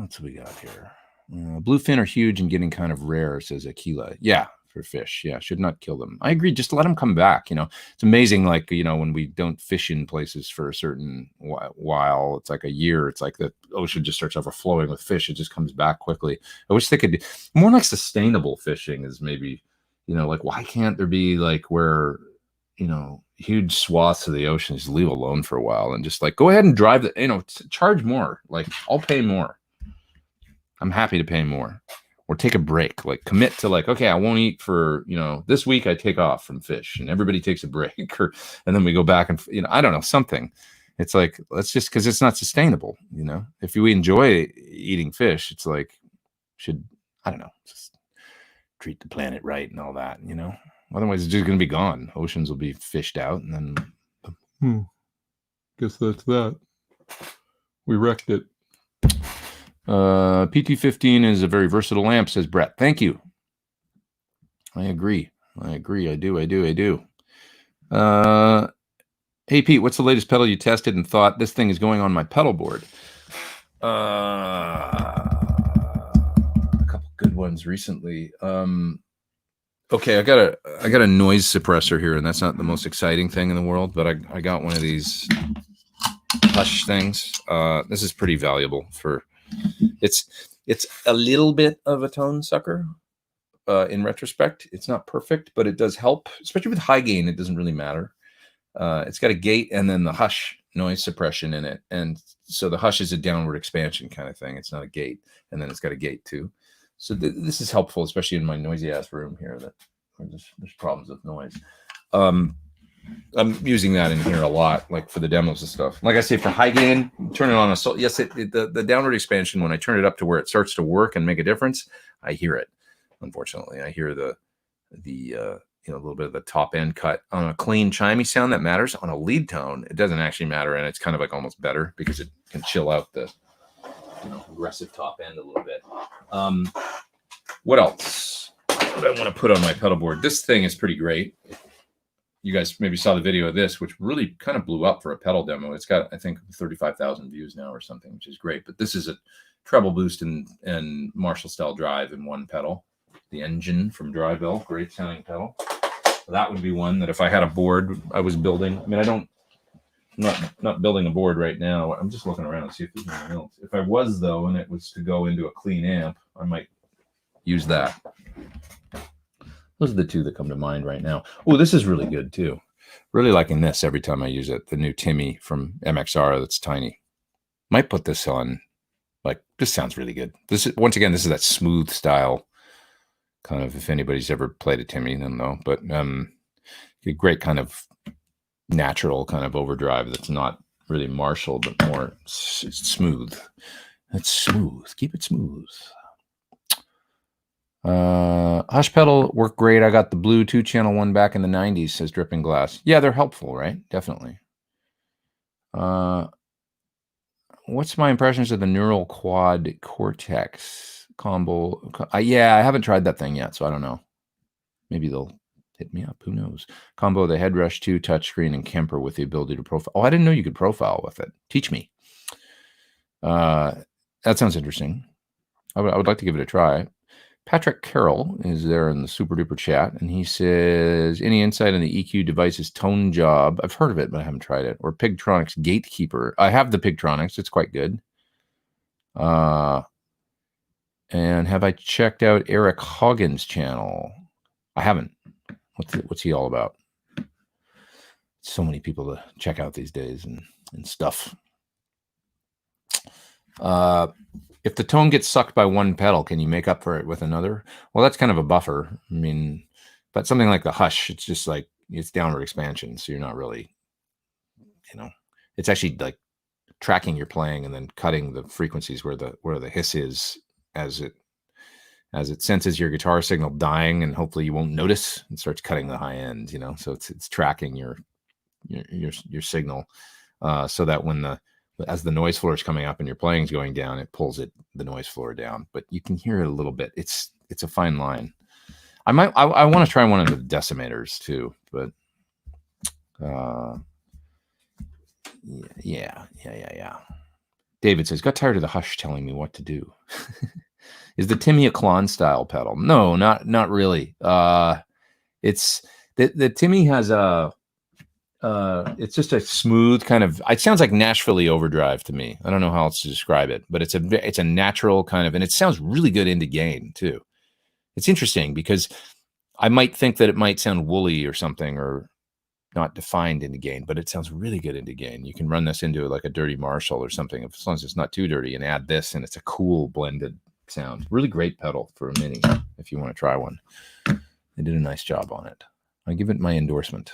else we got here? Bluefin are huge and getting kind of rare, says Aquila. Yeah, for fish. Yeah, should not kill them. I agree. Just let them come back. It's amazing. Like, when we don't fish in places for a certain while, it's like a year. It's like the ocean just starts overflowing with fish. It just comes back quickly. I wish they could more like sustainable fishing is maybe, like why can't there be like where, huge swaths of the ocean just leave alone for a while and just like go ahead and drive charge more. Like I'll pay more. I'm happy to pay more. Or take a break, like commit to like, okay, I won't eat for, this week I take off from fish and everybody takes a break and then we go back and, I don't know, something. It's like, let's just, cause it's not sustainable, if we enjoy eating fish, it's like, I don't know, just treat the planet right and all that, otherwise it's just going to be gone. Oceans will be fished out and then, guess that's that. We wrecked it. PT15 is a very versatile amp, says Brett. Thank you. I agree. I do. Hey, Pete, what's the latest pedal you tested and thought this thing is going on my pedal board? A couple good ones recently. Okay, I got a noise suppressor here, and that's not the most exciting thing in the world, but I got one of these Hush things. This is pretty valuable for... It's a little bit of a tone sucker. In retrospect, it's not perfect, but it does help, especially with high gain. It doesn't really matter. It's got a gate and then the hush noise suppression in it, and so the hush is a downward expansion kind of thing. It's not a gate, and then it's got a gate too. So this is helpful, especially in my noisy ass room here that there's problems with noise. I'm using that in here a lot, like for the demos and stuff. Like I say, for high gain, turn it on. The downward expansion, when I turn it up to where it starts to work and make a difference, I hear it. Unfortunately, I hear the a little bit of the top end cut on a clean chimey sound that matters. On a lead tone, it doesn't actually matter, and it's kind of like almost better because it can chill out the aggressive top end a little bit. What else? What do I want to put on my pedal board? This thing is pretty great. You guys maybe saw the video of this, which really kind of blew up for a pedal demo. It's got, I think, 35,000 views now or something, which is great. But this is a treble boost and Marshall style drive in one pedal. The engine from Drivell, great sounding pedal. That would be one that if I had a board I was building. I mean, I'm not building a board right now. I'm just looking around to see if there's anything else. If I was, though, and it was to go into a clean amp, I might use that. Those are the two that come to mind right now. Oh, this is really good too. Really liking this every time I use it. The new Timmy from MXR that's tiny. Might put this on. Like, this sounds really good. This is, once again, this is that smooth style kind of, if anybody's ever played a Timmy, then know. But a great kind of natural kind of overdrive that's not really Marshall, but more smooth. It's smooth. Keep it smooth. Hush pedal work great. I got the blue 2-channel one back in the 90s, says Dripping Glass. Yeah, they're helpful, right? Definitely. What's my impressions of the neural quad cortex combo? Yeah, I haven't tried that thing yet, so I don't know. Maybe they'll hit me up. Who knows? Combo the Headrush 2 touchscreen and Kemper with the ability to profile. Oh, I didn't know you could profile with it. Teach me. That sounds interesting. I would like to give it a try. Patrick Carroll is there in the super duper chat, and he says, any insight on the EQ device's tone job? I've heard of it, but I haven't tried it. Or Pigtronics Gatekeeper. I have the Pigtronics. It's quite good. And have I checked out Eric Hoggins' channel? I haven't. What's he all about? So many people to check out these days and stuff. If the tone gets sucked by one pedal, can you make up for it with another? Well, that's kind of a buffer. I mean, but something like the Hush, it's just like it's downward expansion, so you're not really, it's actually like tracking your playing and then cutting the frequencies where the hiss is as it senses your guitar signal dying, and hopefully you won't notice and starts cutting the high end. So it's tracking your signal, so that as the noise floor is coming up and your playing is going down, it pulls the noise floor down. But you can hear it a little bit. It's a fine line. I want to try one of the decimators too, but yeah. David says, got tired of the Hush telling me what to do. Is the Timmy a Klon style pedal? No, not really. It's the Timmy has it's just a smooth kind of, it sounds like Nashville overdrive to me. I don't know how else to describe it, but it's a natural kind of, and it sounds really good into gain too. It's interesting because I might think that it might sound woolly or something, or not defined into gain, but it sounds really good into gain. You can run this into like a Dirty Marshall or something, as long as it's not too dirty, and add this, and it's a cool blended sound. Really great pedal for a mini if you want to try one. They did a nice job on it. I give it my endorsement.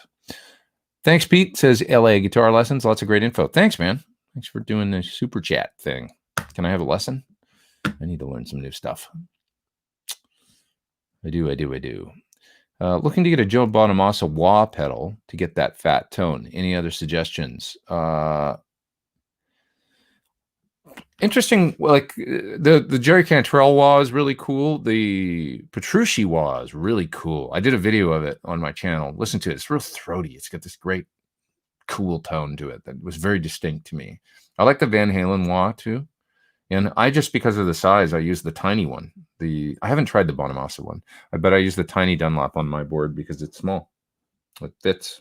Thanks, Pete, says LA Guitar Lessons. Lots of great info. Thanks, man. Thanks for doing the super chat thing. Can I have a lesson? I need to learn some new stuff. I do. Looking to get a Joe Bonamassa wah pedal to get that fat tone. Any other suggestions? Interesting. Like the Jerry Cantrell wah is really cool. The Petrucci wah is really cool. I did a video of it on my channel. Listen to it. It's real throaty. It's got this great cool tone to it that was very distinct to me. I like the Van Halen wah too. And I just, because of the size, I use the tiny one. I haven't tried the Bonamassa one. I bet I use the tiny Dunlop on my board because it's small. It fits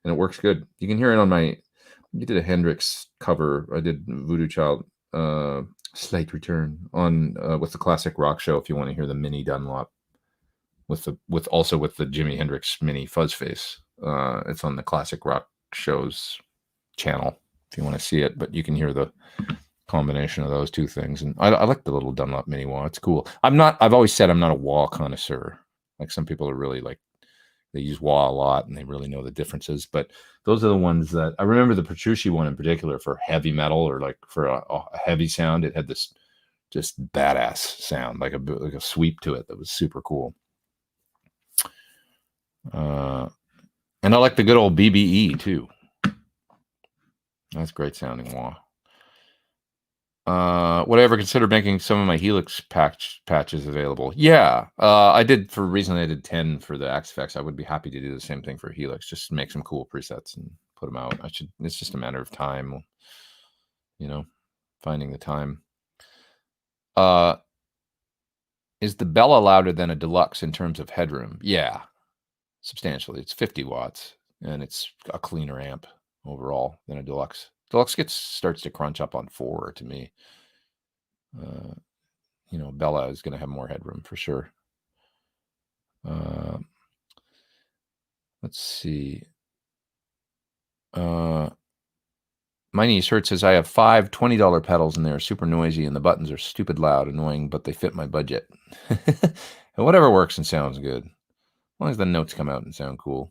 and it works good. You can hear it on we did a Hendrix cover. I did Voodoo Child Slight Return on with the Classic Rock Show, if you want to hear the mini Dunlop with the Jimi Hendrix mini fuzz face. It's on the Classic Rock Show's channel if you want to see it, but you can hear the combination of those two things. And I like the little Dunlop mini wah. It's cool. I've always said I'm not a wah connoisseur. Like some people are really like, they use wah a lot and they really know the differences, but those are the ones that I remember. The Petrucci one in particular for heavy metal, or like for a heavy sound, it had this just badass sound, like a sweep to it that was super cool. And I like the good old BBE too. That's great sounding wah. Would I ever consider making some of my Helix patches available? Yeah, I did for recently. I did 10 for the Axe Effects. I would be happy to do the same thing for Helix. Just make some cool presets and put them out. It's just a matter of time, finding the time. Is the Bella louder than a Deluxe in terms of headroom? Yeah, substantially. It's 50 watts, and it's a cleaner amp overall than a Deluxe. Deluxe starts to crunch up on 4 to me. Bella is going to have more headroom for sure. Let's see. My niece Hurt says, I have 5 $20 pedals and they're super noisy and the buttons are stupid loud, annoying, but they fit my budget. And whatever works and sounds good, as long as the notes come out and sound cool.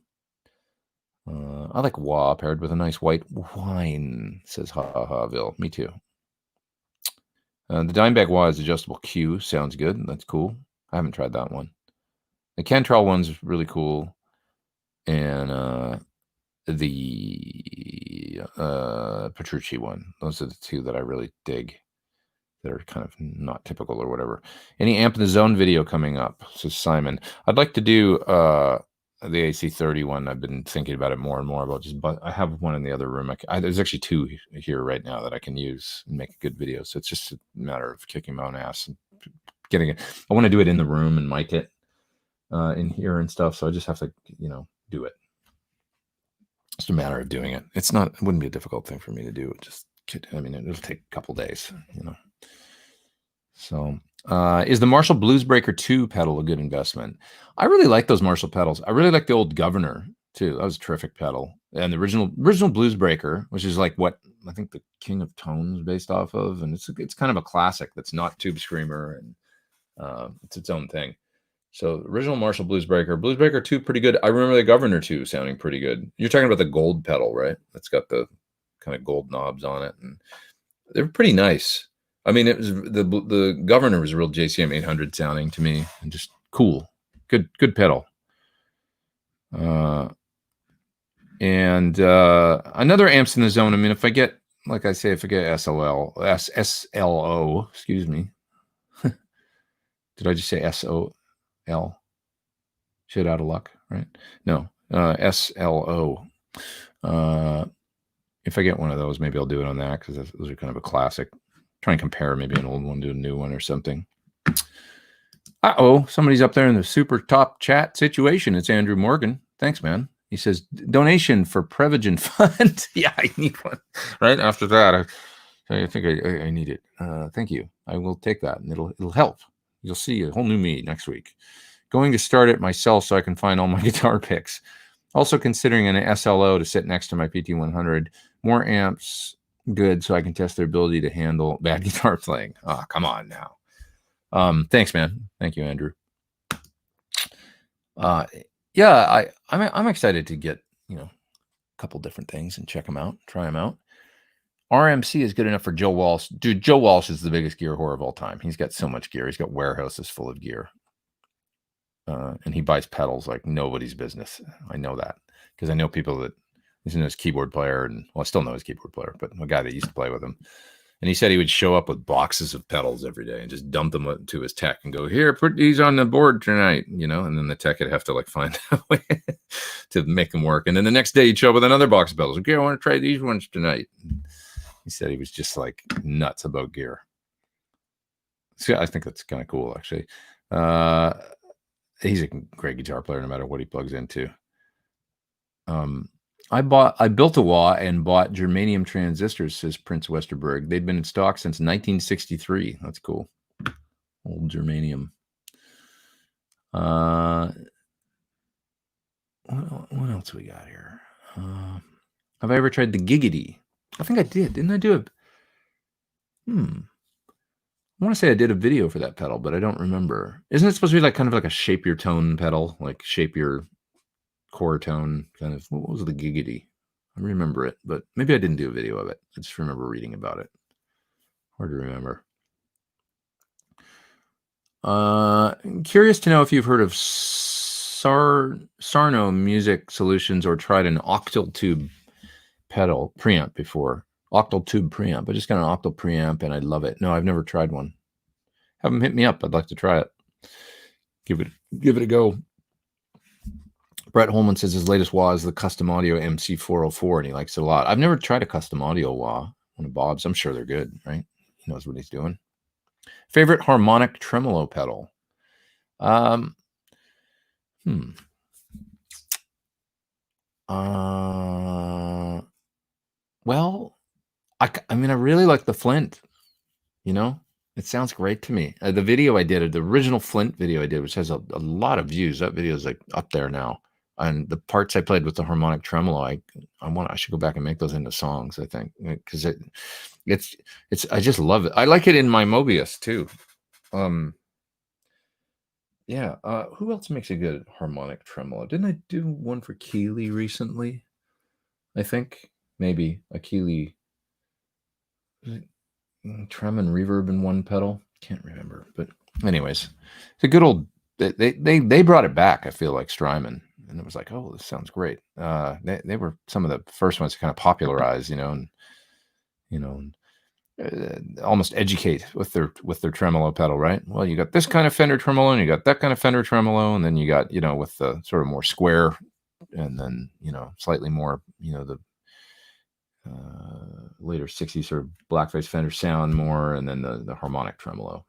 I like wah paired with a nice white wine, says Ha-Ha-Ville. Me too. The Dimebag wah is adjustable Q. Sounds good. That's cool. I haven't tried that one. The Cantrell one's really cool, and the Petrucci one. Those are the two that I really dig. That are kind of not typical or whatever. Any Amp in the Zone video coming up? Says Simon. I'd like to do the AC30 one. I've been thinking about it more and more about just, but I have one in the other room. There's actually two here right now that I can use and make a good video. So it's just a matter of kicking my own ass and getting it. I want to do it in the room and mic it in here and stuff. So I just have to, do it. It's a matter of doing it. It wouldn't be a difficult thing for me to do. It'll take a couple days, So, is the Marshall Bluesbreaker 2 pedal a good investment? I really like those Marshall pedals. I really like the old Governor too. That was a terrific pedal. And the original Bluesbreaker, which is like what I think the King of Tones based off of, and it's kind of a classic that's not Tube Screamer, and it's its own thing. So original Marshall Bluesbreaker 2, pretty good. I remember the Governor 2 sounding pretty good. You're talking about the gold pedal, right? That's got the kind of gold knobs on it, and they're pretty nice. I mean, it was the Governor was a real JCM 800 sounding to me, and just cool, good pedal. And another Amps in the Zone. I mean, if I get, like I say, if I get SLO, excuse me. Did I just say SOL? Shit out of luck, right? No, SLO. If I get one of those, maybe I'll do it on that, because those are kind of a classic. Try and compare maybe an old one to a new one or something. Somebody's up there in the super top chat situation. It's Andrew Morgan. Thanks, man. He says, donation for Prevagen Fund. Yeah, I need one. Right after that, I think I need it. Thank you. I will take that, and it'll help. You'll see a whole new me next week. Going to start it myself so I can find all my guitar picks. Also considering an SLO to sit next to my PT100. More amps, good, so I can test their ability to handle bad guitar playing. Oh, come on now. Thanks, man. Thank you, Andrew. Yeah, I'm excited to get a couple different things and check them out, try them out. RMC is good enough for Joe Walsh. Dude, Joe Walsh is the biggest gear whore of all time. He's got so much gear. He's got warehouses full of gear. And he buys pedals like nobody's business. I know that because I know people that he's his keyboard player, and I still know his keyboard player, but a guy that used to play with him. And he said he would show up with boxes of pedals every day and just dump them to his tech and go, here, put these on the board tonight, and then the tech would have to find a way to make them work. And then the next day he'd show up with another box of pedals. Okay, I want to try these ones tonight. He said he was just nuts about gear. So I think that's kind of cool, actually. He's a great guitar player no matter what he plugs into. I built a wah and bought germanium transistors, says Prince Westerberg. They'd been in stock since 1963. That's cool. Old germanium. What else we got here? Have I ever tried the Giggity? I think I did. Didn't I do it? I want to say I did a video for that pedal, but I don't remember. Isn't it supposed to be kind of like a shape your tone pedal, like shape your core tone kind of? What was the Giggity? I remember it, but maybe I didn't do a video of it. I just remember reading about it. Hard to remember. Curious to know if you've heard of Sarno Music Solutions or tried an octal tube pedal preamp before. Octal tube preamp. I just got an octal preamp and I love it. No, I've never tried one. Have them hit me up. I'd like to try it. Give it a go. Brett Holman says his latest wah is the Custom Audio MC404, and he likes it a lot. I've never tried a Custom Audio wah. One of Bob's. I'm sure they're good, right? He knows what he's doing. Favorite harmonic tremolo pedal? Well, I mean, I really like the Flint. It sounds great to me. The video I did, the original Flint video I did, which has a lot of views. That video is up there now. And the parts I played with the harmonic tremolo, I should go back and make those into songs. I think because I just love it. I like it in my Mobius too. Yeah. Who else makes a good harmonic tremolo? Didn't I do one for Keeley recently? I think maybe a Keeley trem and reverb in one pedal. Can't remember, but anyways, it's a good old. They brought it back. I feel like Strymon, and it was like, oh, this sounds great. They were some of the first ones to kind of popularize, and almost educate with their tremolo pedal, right? Well, you got this kind of Fender tremolo, and you got that kind of Fender tremolo, and then you got with the sort of more square, and then slightly more the later 60s sort of blackface Fender sound more, and then the harmonic tremolo,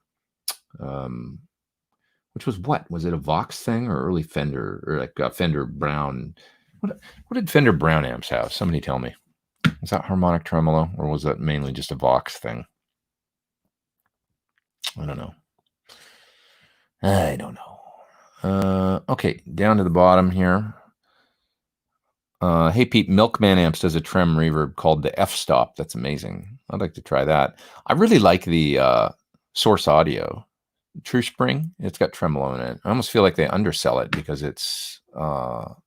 which was it a Vox thing or early Fender, or like Fender Brown? What did Fender Brown amps have? Somebody tell me. Was that harmonic tremolo, or was that mainly just a Vox thing? I don't know. Okay, down to the bottom here. Hey Pete, Milkman Amps does a trem reverb called the F-Stop. That's amazing. I'd like to try that. I really like the Source Audio True Spring. It's got tremolo in it. I almost feel like they undersell it because it's not,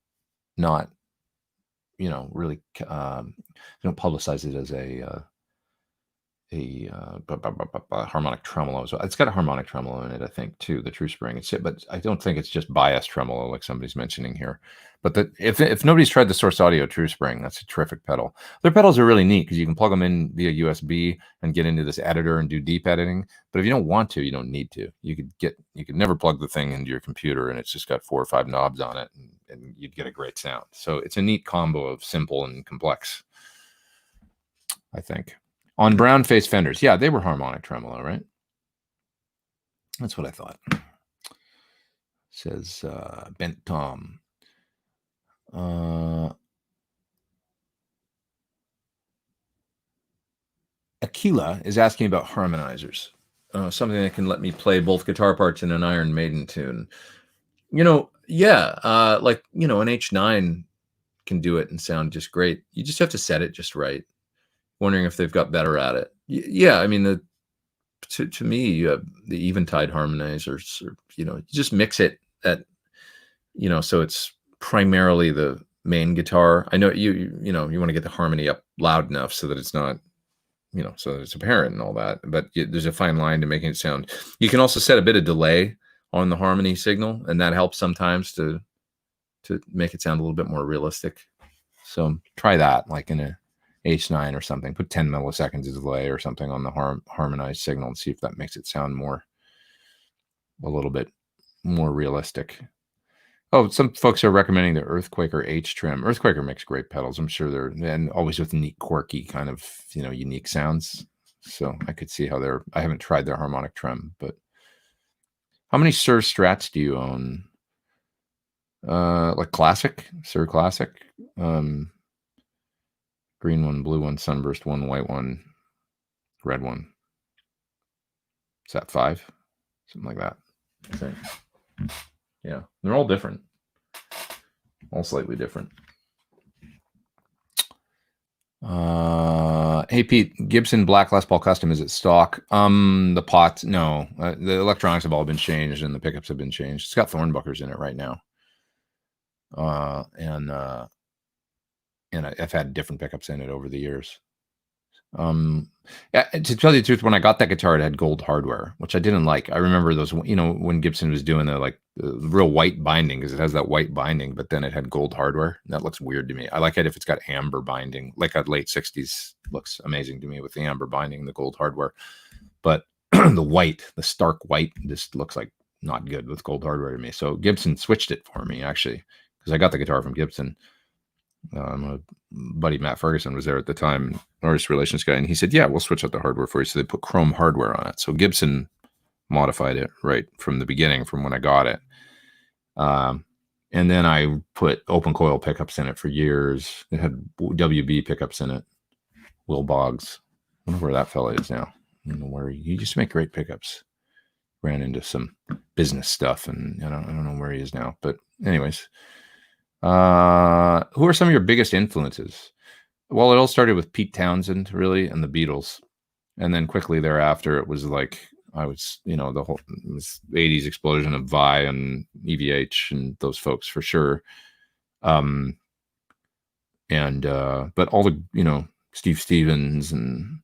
really. They don't publicize it as a harmonic tremolo. So it's got a harmonic tremolo in it, I think, too. The True Spring. But I don't think it's just biased tremolo like somebody's mentioning here. But if nobody's tried the Source Audio True Spring, that's a terrific pedal. Their pedals are really neat because you can plug them in via USB and get into this editor and do deep editing. But if you don't want to, you don't need to. You could never plug the thing into your computer and it's just got 4 or 5 knobs on it, and you'd get a great sound. So it's a neat combo of simple and complex, I think. On brown face Fenders, yeah, they were harmonic tremolo, right? That's what I thought. Says Bent Tom. Aquila is asking about harmonizers, something that can let me play both guitar parts in an Iron Maiden tune. Yeah, like an H9 can do it and sound just great. You just have to set it just right. Wondering if they've got better at it. Yeah, I mean to me, the Eventide harmonizers, you just mix it at, so it's primarily the main guitar. I know you want to get the harmony up loud enough so that it's not, so that it's apparent and all that. But there's a fine line to making it sound. You can also set a bit of delay on the harmony signal, and that helps sometimes to make it sound a little bit more realistic. So try that, like in a H9 or something. Put 10 milliseconds of delay or something on the harmonized signal and see if that makes it sound a little bit more realistic. Oh, some folks are recommending the Earthquaker H trim. Earthquaker makes great pedals. I'm sure and always with neat, quirky kind of, unique sounds. So I could see how I haven't tried their harmonic trim, but how many Sir Strats do you own? Like classic, Sir Classic, green one, blue one, sunburst one, white one, red one. Is that 5? Something like that, I think. Yeah, they're all different. All slightly different. Hey Pete, Gibson Black Les Paul Custom, is it stock? The pots, no. The electronics have all been changed and the pickups have been changed. It's got Thornbuckers in it right now. And I've had different pickups in it over the years. To tell you the truth, when I got that guitar, it had gold hardware, which I didn't like. I remember those, when Gibson was doing the real white binding, because it has that white binding, but then it had gold hardware. That looks weird to me. I like it if it's got amber binding, like a late 60s looks amazing to me with the amber binding, the gold hardware. But the stark white, just looks like not good with gold hardware to me. So Gibson switched it for me, actually, because I got the guitar from Gibson. My buddy Matt Ferguson was there at the time, artist relations guy, and he said, yeah, we'll switch out the hardware for you. So they put chrome hardware on it. So Gibson modified it right from the beginning, from when I got it. And then I put open coil pickups in it for years. It had WB pickups in it. Will Boggs. I wonder where that fella is now. I don't know where he used to make great pickups. Ran into some business stuff, and I don't know where he is now. But anyways, who are some of your biggest influences? Well, it all started with Pete Townsend, really, and the Beatles. And then quickly thereafter, it was like, I was, the whole 80s explosion of Vi and EVH and those folks for sure. But all the, Steve Stevens and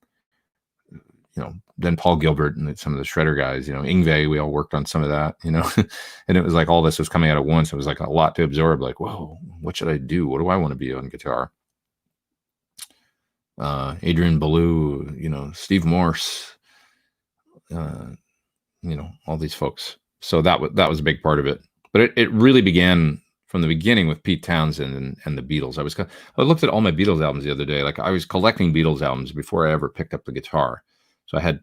then Paul Gilbert and some of the shredder guys, Yngwie, we all worked on some of that, and it was like all this was coming out at once. It was like a lot to absorb. Like, whoa, what should I do? What do I want to be on guitar? Adrian Ballou, Steve Morse, all these folks. So that was a big part of it. But it really began from the beginning with Pete Townsend and the Beatles. I looked at all my Beatles albums the other day. Like, I was collecting Beatles albums before I ever picked up the guitar. So I had,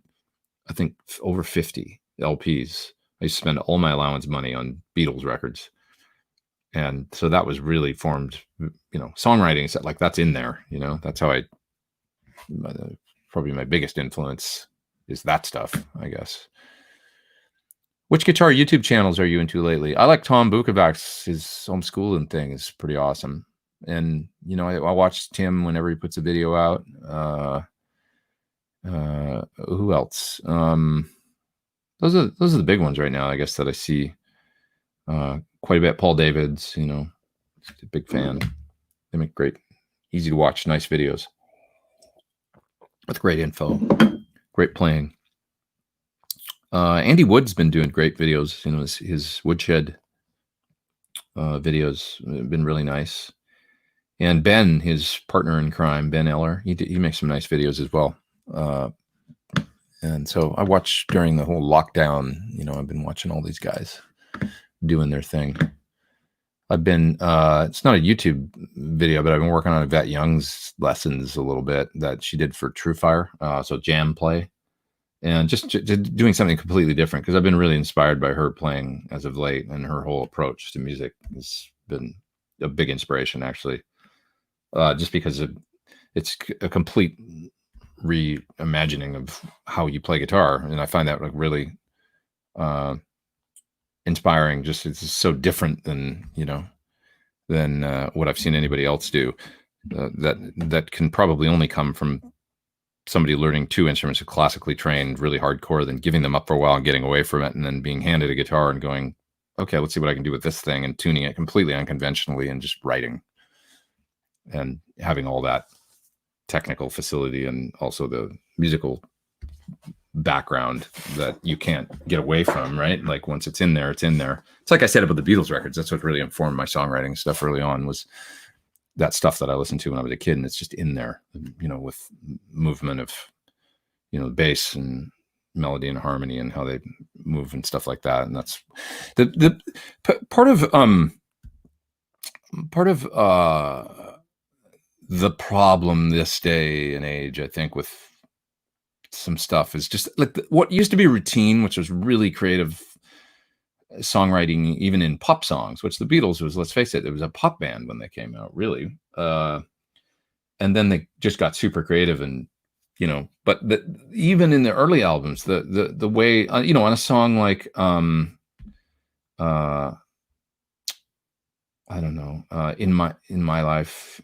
I think, over 50 LPs. I used to spend all my allowance money on Beatles records. And so that was really formed, songwriting, like that's in there, that's how probably my biggest influence is that stuff, I guess. Which guitar YouTube channels are you into lately? I like Tom Bukovac's, his homeschooling thing is pretty awesome. And, I watch Tim whenever he puts a video out. Who else? Those are the big ones right now, I guess, that I see quite a bit. Paul Davids, a big fan. They make great, easy to watch, nice videos with great info, great playing. Andy Wood's been doing great videos. His Woodshed videos have been really nice. And Ben, his partner in crime, Ben Eller, he makes some nice videos as well. And so I watched during the whole lockdown, I've been watching all these guys doing their thing. I've been, it's not a YouTube video, but I've been working on Yvette Young's lessons a little bit that she did for TrueFire. So jam play. And just doing something completely different, because I've been really inspired by her playing as of late, and her whole approach to music has been a big inspiration, actually. Just because it's a complete reimagining of how you play guitar, and I find that like really inspiring. Just it's so different than what I've seen anybody else do. That can probably only come from somebody learning two instruments, classically trained, really hardcore, then giving them up for a while and getting away from it, and then being handed a guitar and going, okay, let's see what I can do with this thing, and tuning it completely unconventionally and just writing and having all that technical facility and also the musical background that you can't get away from, right? Like once it's in there, it's in there. It's like I said about the Beatles records. That's what really informed my songwriting stuff early on, was that stuff that I listened to when I was a kid, and it's just in there, with movement of, bass and melody and harmony and how they move and stuff like that. And that's the part of the problem this day and age, I think, with some stuff is just like what used to be routine, which was really creative songwriting, even in pop songs, which the Beatles was, let's face it, it was a pop band when they came out, really. And then they just got super creative, and but even in the early albums, the way on a song like I don't know, in my life,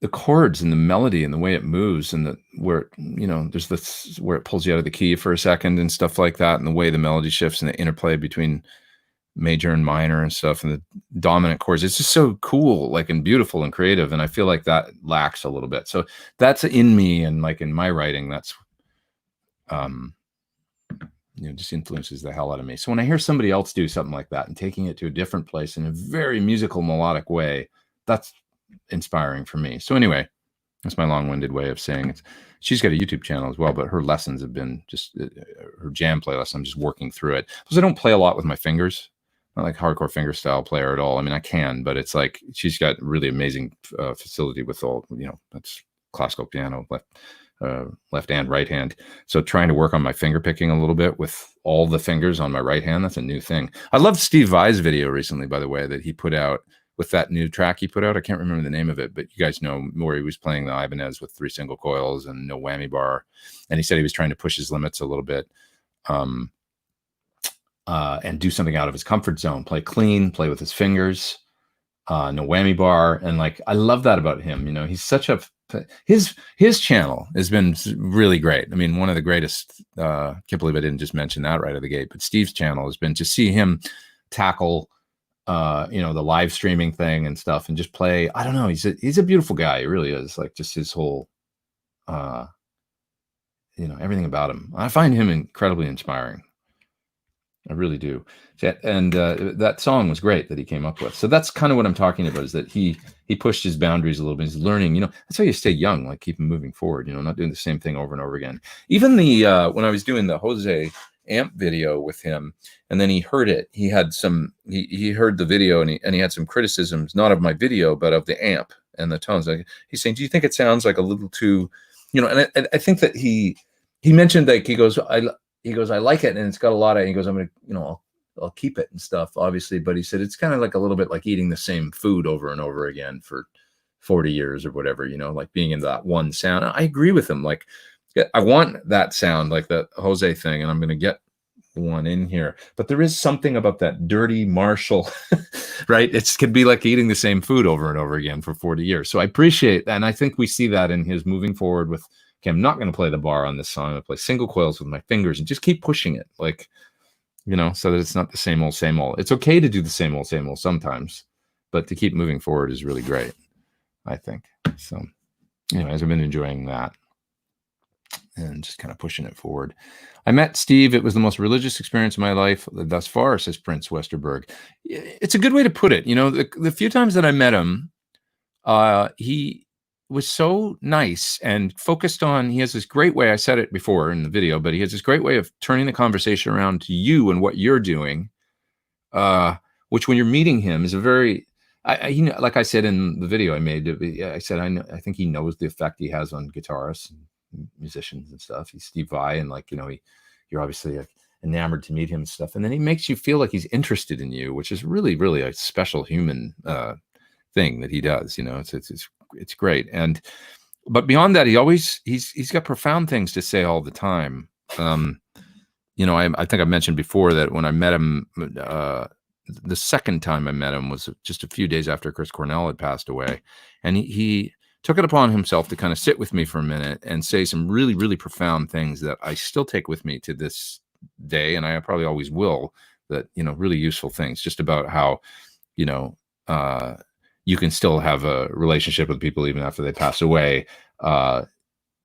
the chords and the melody and the way it moves, and where there's this where it pulls you out of the key for a second and stuff like that, and the way the melody shifts and the interplay between major and minor and stuff, and the dominant chords, it's just so cool, like, and beautiful and creative. And I feel like that lacks a little bit. So that's in me, and like in my writing, that's just influences the hell out of me. So when I hear somebody else do something like that and taking it to a different place in a very musical, melodic way, that's inspiring for me. So anyway, that's my long-winded way of saying it. She's got a YouTube channel as well, but her lessons have been just her jam playlist. I'm just working through it because I don't play a lot with my fingers. Not like hardcore finger style player at all. I mean, I can, but it's like she's got really amazing facility with all, that's classical piano, left and right hand. So trying to work on my finger picking a little bit with all the fingers on my right hand, that's a new thing. I loved Steve Vai's video recently, by the way, that he put out with that new track he put out. I can't remember the name of it, but you guys know where he was playing the Ibanez with 3 single coils and no whammy bar. And he said he was trying to push his limits a little bit and do something out of his comfort zone, play clean, play with his fingers, no whammy bar. And like, I love that about him. He's such his channel has been really great. I mean, one of the greatest, can't believe I didn't just mention that right out of the gate, but Steve's channel has been to see him tackle the live streaming thing and stuff and just play. I don't know. He's a beautiful guy. He really is. Like, just his whole everything about him. I find him incredibly inspiring. I really do. And that song was great that he came up with. So that's kind of what I'm talking about, is that he pushed his boundaries a little bit. He's learning, that's how you stay young, like keep moving forward, not doing the same thing over and over again. Even when I was doing the Jose amp video with him, and then he heard it, he had he heard the video, and he had some criticisms, not of my video, but of the amp and the tones. Like, he's saying, do you think it sounds like a little too, and I think that he mentioned, like, he goes, I like it, and it's got a lot of, he goes, I'm going to, I'll keep it and stuff, obviously. But he said, it's kind of like a little bit like eating the same food over and over again for 40 years or whatever, like being in that one sound. I agree with him. Like, I want that sound, like that Jose thing, and I'm going to get one in here. But there is something about that dirty Marshall, right? It could be like eating the same food over and over again for 40 years. So I appreciate that. And I think we see that in his moving forward with, okay, I'm not going to play the bar on this song. I'm going to play single coils with my fingers and just keep pushing it, like, so that it's not the same old, same old. It's okay to do the same old sometimes, but to keep moving forward is really great, I think. So anyways, I've been enjoying that and just kind of pushing it forward. I met Steve. It was the most religious experience of my life thus far, says Prince Westerberg. It's a good way to put it. The few times that I met him, he was so nice and focused on, he has this great way, I said it before in the video, but he has this great way of turning the conversation around to you and what you're doing, which when you're meeting him is a very, like I said in the video I made, I said, I think he knows the effect he has on guitarists and musicians and stuff. He's Steve Vai, and like, you're obviously like enamored to meet him and stuff. And then he makes you feel like he's interested in you, which is really, really a special human thing that he does. It's great. But beyond that, he's got profound things to say all the time. I think I mentioned before that when I met him, the second time I met him was just a few days after Chris Cornell had passed away, and he took it upon himself to kind of sit with me for a minute and say some really, really profound things that I still take with me to this day, and I probably always will. That really useful things, just about how you can still have a relationship with people even after they pass away,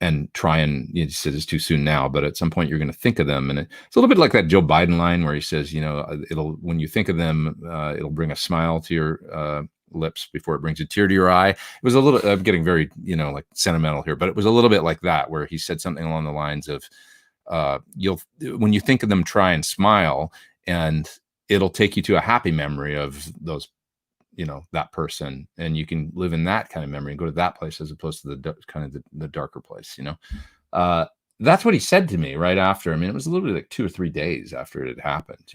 and try and, you said it's too soon now, but at some point you're going to think of them. And it's a little bit like that Joe Biden line where he says, when you think of them, it'll bring a smile to your lips before it brings a tear to your eye. It was a little, I'm getting very, like sentimental here, but it was a little bit like that, where he said something along the lines of, when you think of them, try and smile, and it'll take you to a happy memory of those, that person, and you can live in that kind of memory and go to that place as opposed to the darker place. That's what he said to me right after. I mean, it was literally like 2 or 3 days after it had happened,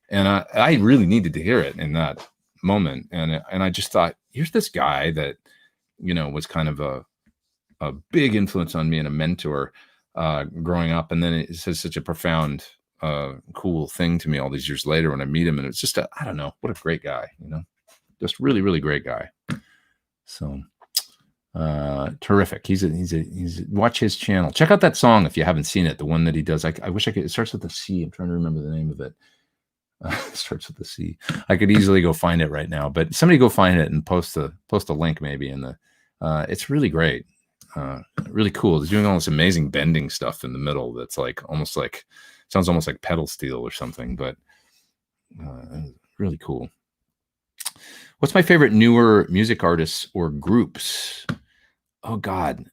and I really needed to hear it in that moment. And I just thought, here's this guy that, was kind of a big influence on me and a mentor growing up. And then it says such a profound, cool thing to me all these years later when I meet him. And it's just, I don't know, what a great guy, just really, really great guy. So terrific. He's watch his channel. Check out that song if you haven't seen it. The one that he does. I wish I could. It starts with a C. I'm trying to remember the name of it. It starts with a C. I could easily go find it right now, but somebody go find it and post a link maybe in the. It's really great. Really cool. He's doing all this amazing bending stuff in the middle. That's like sounds almost like pedal steel or something, but really cool. What's my favorite newer music artists or groups? Oh God.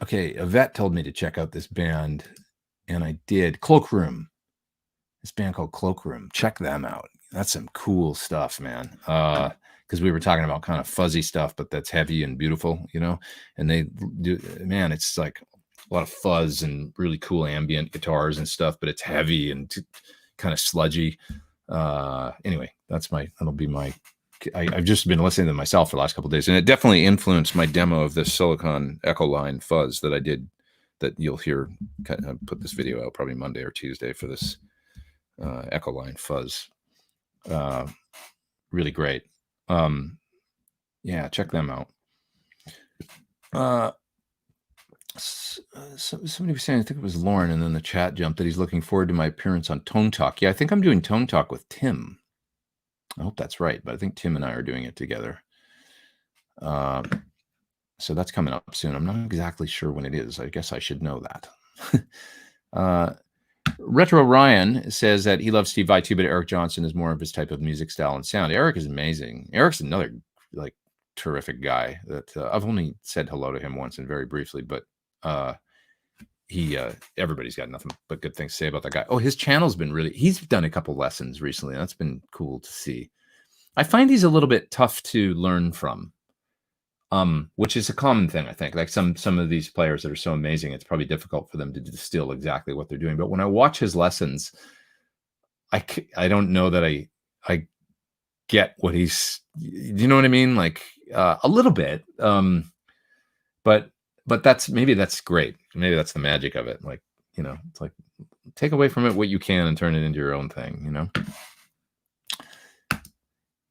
Okay. Yvette told me to check out this band, and I did. Cloakroom. This band called Cloakroom. Check them out. That's some cool stuff, man. Because we were talking about kind of fuzzy stuff, but that's heavy and beautiful, and they do, man, it's like a lot of fuzz and really cool ambient guitars and stuff, but it's heavy and kind of sludgy. Anyway, that'll be my, I've just been listening to them myself for the last couple of days, and it definitely influenced my demo of this Silicon Echo Line fuzz that I did, that you'll hear. Kind of put this video out probably Monday or Tuesday for this Echo Line fuzz. Really great. Yeah, check them out. Somebody was saying, I think it was Lauren, and then the chat jumped, that he's looking forward to my appearance on Tone Talk. Yeah, I think I'm doing Tone Talk with Tim. I hope that's right, but I think Tim and I are doing it together. So that's coming up soon. I'm not exactly sure when it is. I guess I should know that. Retro Ryan says that he loves Steve Vai too, but Eric Johnson is more of his type of music style and sound. Eric is amazing. Eric's another like terrific guy that I've only said hello to him once and very briefly, but he everybody's got nothing but good things to say about that guy. Oh, his channel's been he's done a couple lessons recently. That's been cool to see. I find he's a little bit tough to learn from. Which is a common thing, I think. Like some of these players that are so amazing, it's probably difficult for them to distill exactly what they're doing. But when I watch his lessons, I don't know that I get what he's. Do you know what I mean? Like a little bit, but that's great. Maybe that's the magic of it. Like it's like take away from it what you can and turn it into your own thing.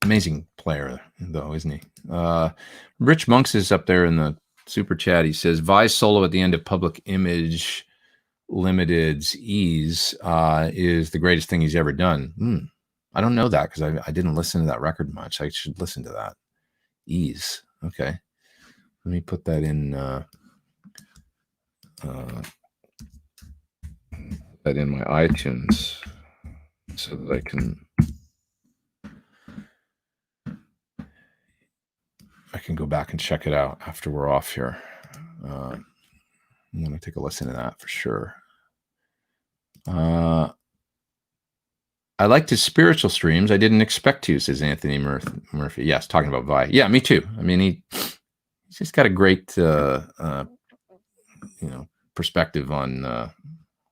Amazing player, though, isn't he? Rich Monks is up there in the super chat. He says, Vi's solo at the end of Public Image Limited's Ease is the greatest thing he's ever done. I don't know that because I didn't listen to that record much. I should listen to that. Ease. Okay. Let me put that in my iTunes so that I can go back and check it out after we're off here. I'm going to take a listen to that for sure. I liked his spiritual streams. I didn't expect to, says Anthony Murphy. Yes, talking about Vi. Yeah, me too. I mean, he's just got a great, perspective on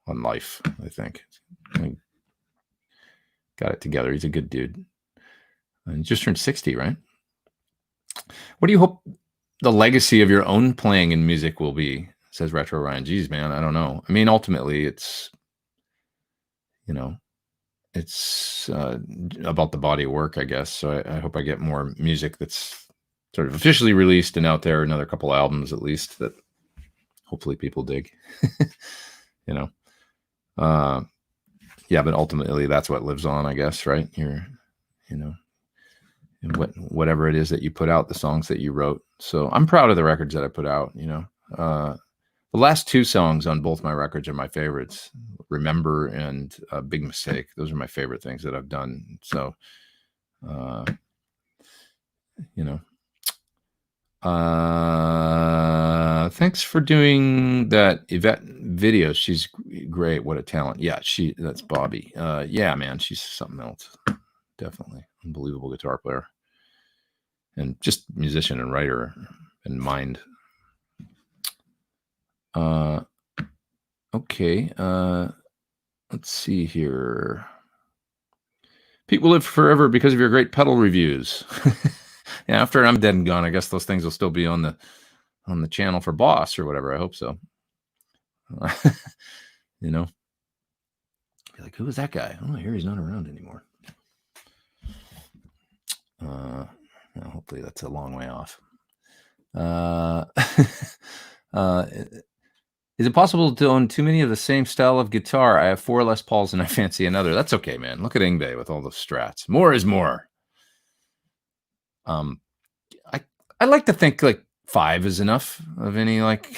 life, I think. Got it together. He's a good dude. And he just turned 60, right? What do you hope the legacy of your own playing in music will be? Says Retro Ryan. Geez, man, I don't know. I mean, ultimately, it's about the body of work, I guess. So I hope I get more music that's sort of officially released and out there, another couple albums at least that hopefully people dig. Yeah, but ultimately that's what lives on, I guess, right? And whatever it is that you put out, the songs that you wrote. So I'm proud of the records that I put out. The last two songs on both my records are my favorites. Remember and Big Mistake. Those are my favorite things that I've done. So, thanks for doing that Yvette video. She's great. What a talent. Yeah, that's Bobby. Yeah, man, she's something else. Definitely unbelievable guitar player and just musician and writer and mind. Okay. Let's see here. Pete will live forever because of your great pedal reviews. Yeah, after I'm dead and gone, I guess those things will still be on the channel for Boss or whatever. I hope so. Be like, who is that guy? Oh, I hear he's not around anymore. Hopefully that's a long way off. Is it possible to own too many of the same style of guitar? I have 4 Les Pauls and I fancy another. That's okay, man. Look at Yngwie with all the strats. More is more. I like to think like 5 is enough of any like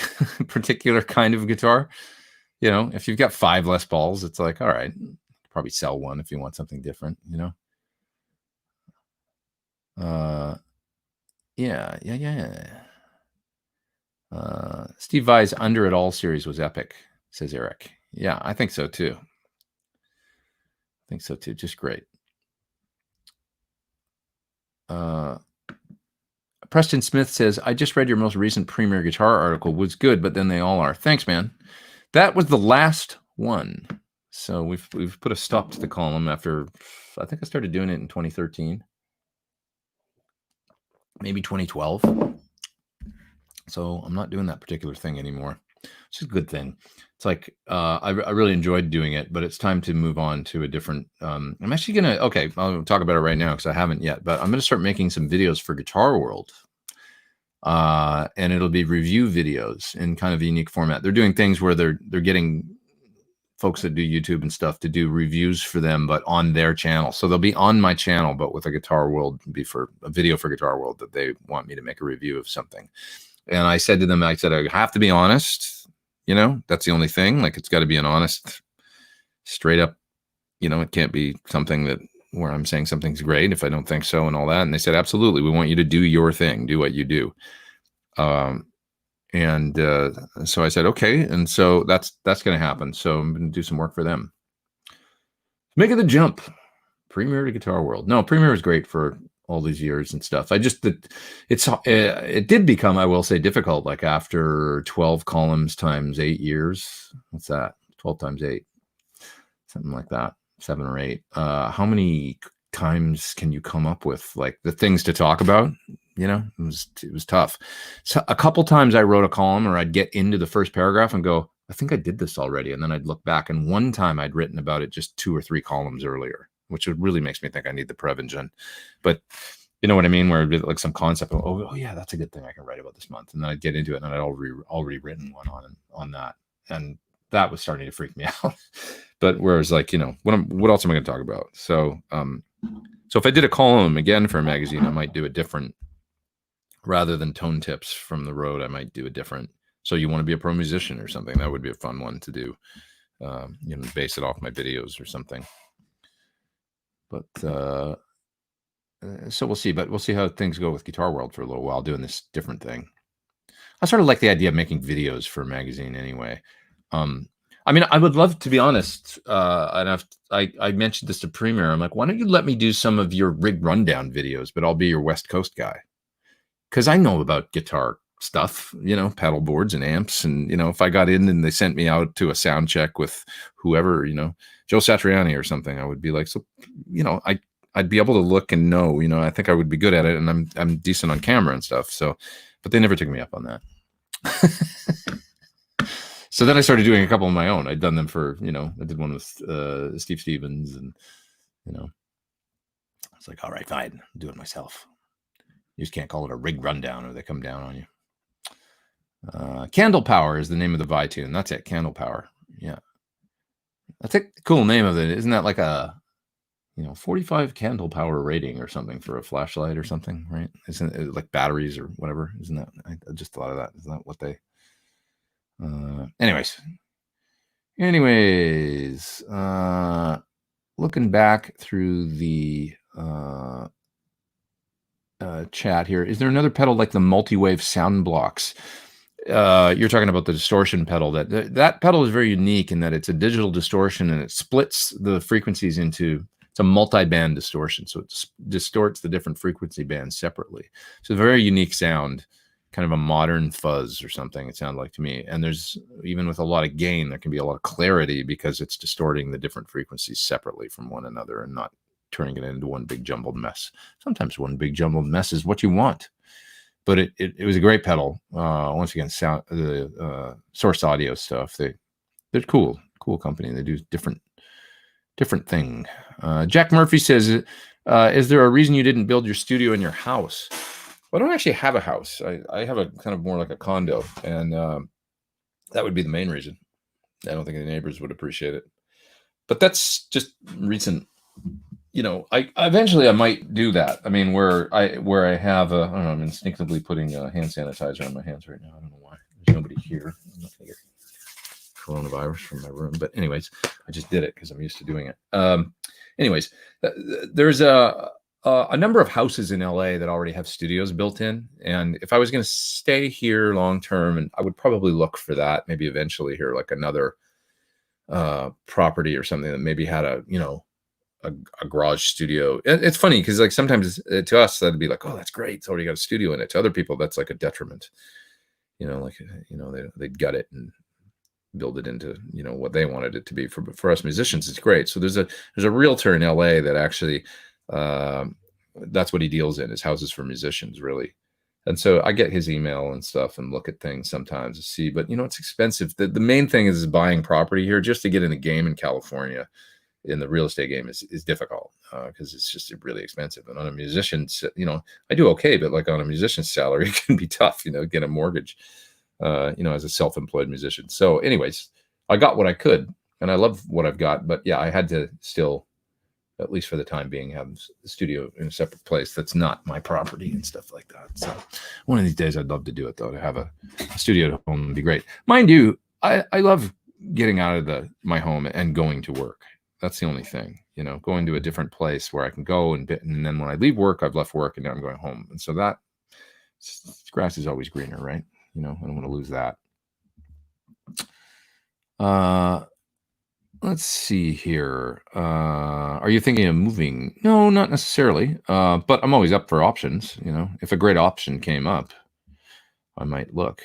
particular kind of guitar. If you've got 5 Les Pauls, it's like, all right, probably sell one if you want something different, Yeah. Steve Vai's Under It All series was epic, says Eric. Yeah, I think so too. Just great. Preston Smith says, I just read your most recent Premier Guitar article. Was good, but then they all are. Thanks, man. That was the last one. So we've put a stop to the column after, I think I started doing it in 2013. Maybe 2012. So I'm not doing that particular thing anymore. It's a good thing. It's like I really enjoyed doing it, but it's time to move on to a different. I'm actually gonna. Okay, I'll talk about it right now because I haven't yet. But I'm gonna start making some videos for Guitar World, and it'll be review videos in kind of a unique format. They're doing things where they're getting folks that do YouTube and stuff to do reviews for them, but on their channel. So they'll be on my channel, but with a Guitar World, be for a video for Guitar World that they want me to make a review of something. And I said to them, I have to be honest. That's the only thing. Like, it's got to be an honest, straight up. It can't be something where I'm saying something's great if I don't think so and all that. And they said, absolutely, we want you to do your thing, do what you do. And so I said, okay. And so that's going to happen. So I'm going to do some work for them. Making the jump, Premiere to Guitar World. No, Premiere is great for all these years and stuff. It did become, I will say, difficult. Like after 12 columns times 8 years, what's that? 12 times 8, something like that, 7 or 8. How many times can you come up with like the things to talk about? It was tough. So a couple times I wrote a column, or I'd get into the first paragraph and go, I think I did this already. And then I'd look back, and one time I'd written about it just 2 or 3 columns earlier, which really makes me think I need the Prevention. But you know what I mean? Where like some concept of, oh yeah, that's a good thing I can write about this month. And then I'd get into it, and I'd already written one on that. And that was starting to freak me out. But whereas like, what else am I going to talk about? So if I did a column again for a magazine, I might do a different, rather than tone tips from the road, I might do a different. So you want to be a pro musician or something? That would be a fun one to do. Base it off my videos or something. But so we'll see. But we'll see how things go with Guitar World for a little while, doing this different thing. I sort of like the idea of making videos for a magazine anyway. I mean, I would love, to be honest, and I mentioned this to Premiere. I'm like, why don't you let me do some of your rig rundown videos, but I'll be your West Coast guy. Because I know about guitar stuff, pedal boards and amps. And, if I got in and they sent me out to a sound check with whoever, Joe Satriani or something, I would be like, so, I'd be able to look and know, I think I would be good at it, and I'm decent on camera and stuff. So, but they never took me up on that. So then I started doing a couple of my own. I'd done them for, I did one with Steve Stevens, and, I was like, all right, fine, I'll do it myself. You just can't call it a rig rundown or they come down on you. Candle Power is the name of the Vi tune. That's it, Candle Power. Yeah. That's a cool name of it. Isn't that like a, 45 candle power rating or something for a flashlight or something, right? Isn't it like batteries or whatever? Isn't that, I just thought of that. Isn't that what they, anyways, looking back through the, chat here. Is there another pedal like the multi-wave sound blocks? You're talking about the distortion pedal. That pedal is very unique in that it's a digital distortion, and it splits the frequencies into, it's a multi-band distortion. So it distorts the different frequency bands separately. So a very unique sound, kind of a modern fuzz or something, it sounded like to me. And there's, even with a lot of gain, there can be a lot of clarity because it's distorting the different frequencies separately from one another and not turning it into one big jumbled mess. Sometimes one big jumbled mess is what you want. But it was a great pedal. Once again, the Source Audio stuff. They're cool company. They do different thing. Jack Murphy says, is there a reason you didn't build your studio in your house? Well, I don't actually have a house. I have a kind of more like a condo, and that would be the main reason. I don't think the neighbors would appreciate it. But that's just recent. I eventually I might do that. I mean, where I have I don't know, I'm instinctively putting hand sanitizer on my hands right now. I don't know why. There's nobody here. I'm not gonna get coronavirus from my room. But anyways, I just did it because I'm used to doing it. Anyways, there's a number of houses in LA that already have studios built in. And if I was going to stay here long term, and I would probably look for that, maybe eventually here, like another property or something that maybe had a garage studio. It's funny because like sometimes to us that'd be like, oh, that's great, it's already got a studio in it. To other people that's like a detriment, they'd gut it and build it into what they wanted it to be. For us musicians, it's great. So there's a realtor in LA that actually that's what he deals in, is houses for musicians, really. And so I get his email and stuff and look at things sometimes to see, but it's expensive. The main thing is buying property here just to get in the game in California. In the real estate game is difficult because it's just really expensive. And on a musician's, I do okay, but like on a musician's salary, it can be tough, get a mortgage, as a self-employed musician. So anyways, I got what I could and I love what I've got, but yeah, I had to still at least for the time being, have the studio in a separate place that's not my property and stuff like that. So one of these days I'd love to do it, though. To have a studio at home would be great. Mind you, I love getting out of my home and going to work. That's the only thing, going to a different place where I can go and then when I leave work, I've left work and now I'm going home. And so that grass is always greener, right? I don't want to lose that. Let's see here. Are you thinking of moving? No, not necessarily. But I'm always up for options. If a great option came up, I might look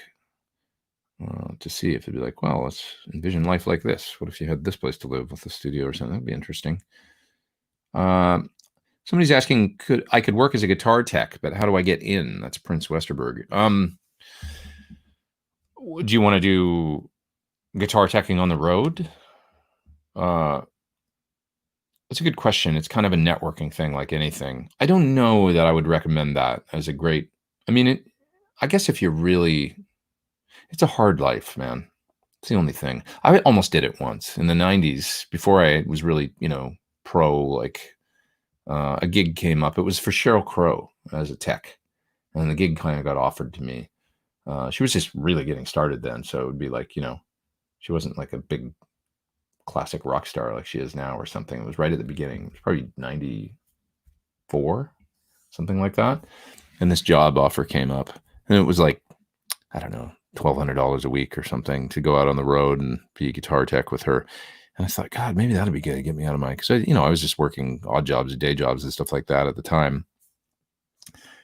to see if it'd be like, well, let's envision life like this. What if you had this place to live with a studio or something? That'd be interesting. Somebody's asking, I could work as a guitar tech, but how do I get in? That's Prince Westerberg. Do you want to do guitar teching on the road? That's a good question. It's kind of a networking thing, like anything. I don't know that I would recommend that as a great. I mean, I guess if you're really, it's a hard life, man. It's the only thing. I almost did it once in the 90s before I was really, pro. Like a gig came up. It was for Sheryl Crow as a tech, and the gig kind of got offered to me. She was just really getting started then, so it would be like, she wasn't like a big classic rock star like she is now or something. It was right at the beginning. It was probably 94, something like that. And this job offer came up, and it was like, I don't know, $1,200 a week or something to go out on the road and be a guitar tech with her. And I thought, God, maybe that'd be good to get me out of because I was just working odd jobs, day jobs and stuff like that at the time,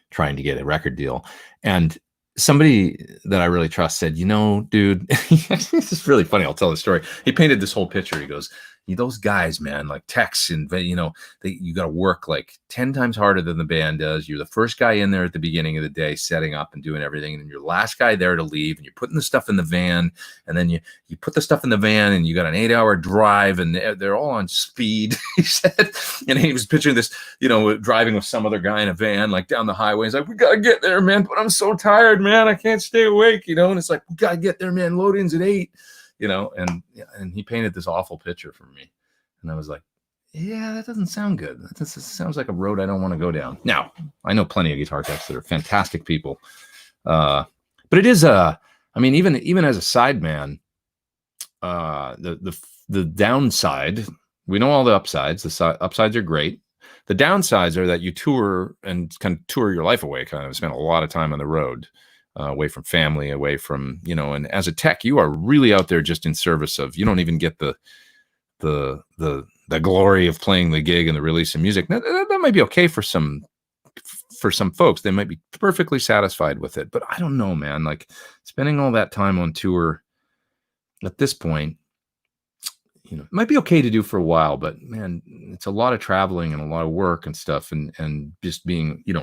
trying to get a record deal. And somebody that I really trust said, dude, this is really funny. I'll tell the story. He painted this whole picture. He goes, those guys, man, like techs, and you got to work like 10 times harder than the band does. You're the first guy in there at the beginning of the day, setting up and doing everything, and then you're the last guy there to leave. And you're putting the stuff in the van, and then you put the stuff in the van, and you got an 8-hour drive, and they're all on speed. He said, and he was picturing this, driving with some other guy in a van, like down the highway. He's like, we gotta get there, man, but I'm so tired, man, I can't stay awake, and it's like, we gotta get there, man. Load-in's at 8. And he painted this awful picture for me. And I was like, yeah, that doesn't sound good. That sounds like a road I don't want to go down. Now, I know plenty of guitar techs that are fantastic people. But it is even as a sideman, the downside, we know all the upsides. The upsides are great. The downsides are that you tour and kind of tour your life away, kind of spend a lot of time on the road. Away from family, away from, and as a tech, you are really out there just in service of, you don't even get the glory of playing the gig and the release of music. That might be okay for some folks. They might be perfectly satisfied with it, but I don't know, man, like spending all that time on tour at this point, it might be okay to do for a while, but man, it's a lot of traveling and a lot of work and stuff. And just being, you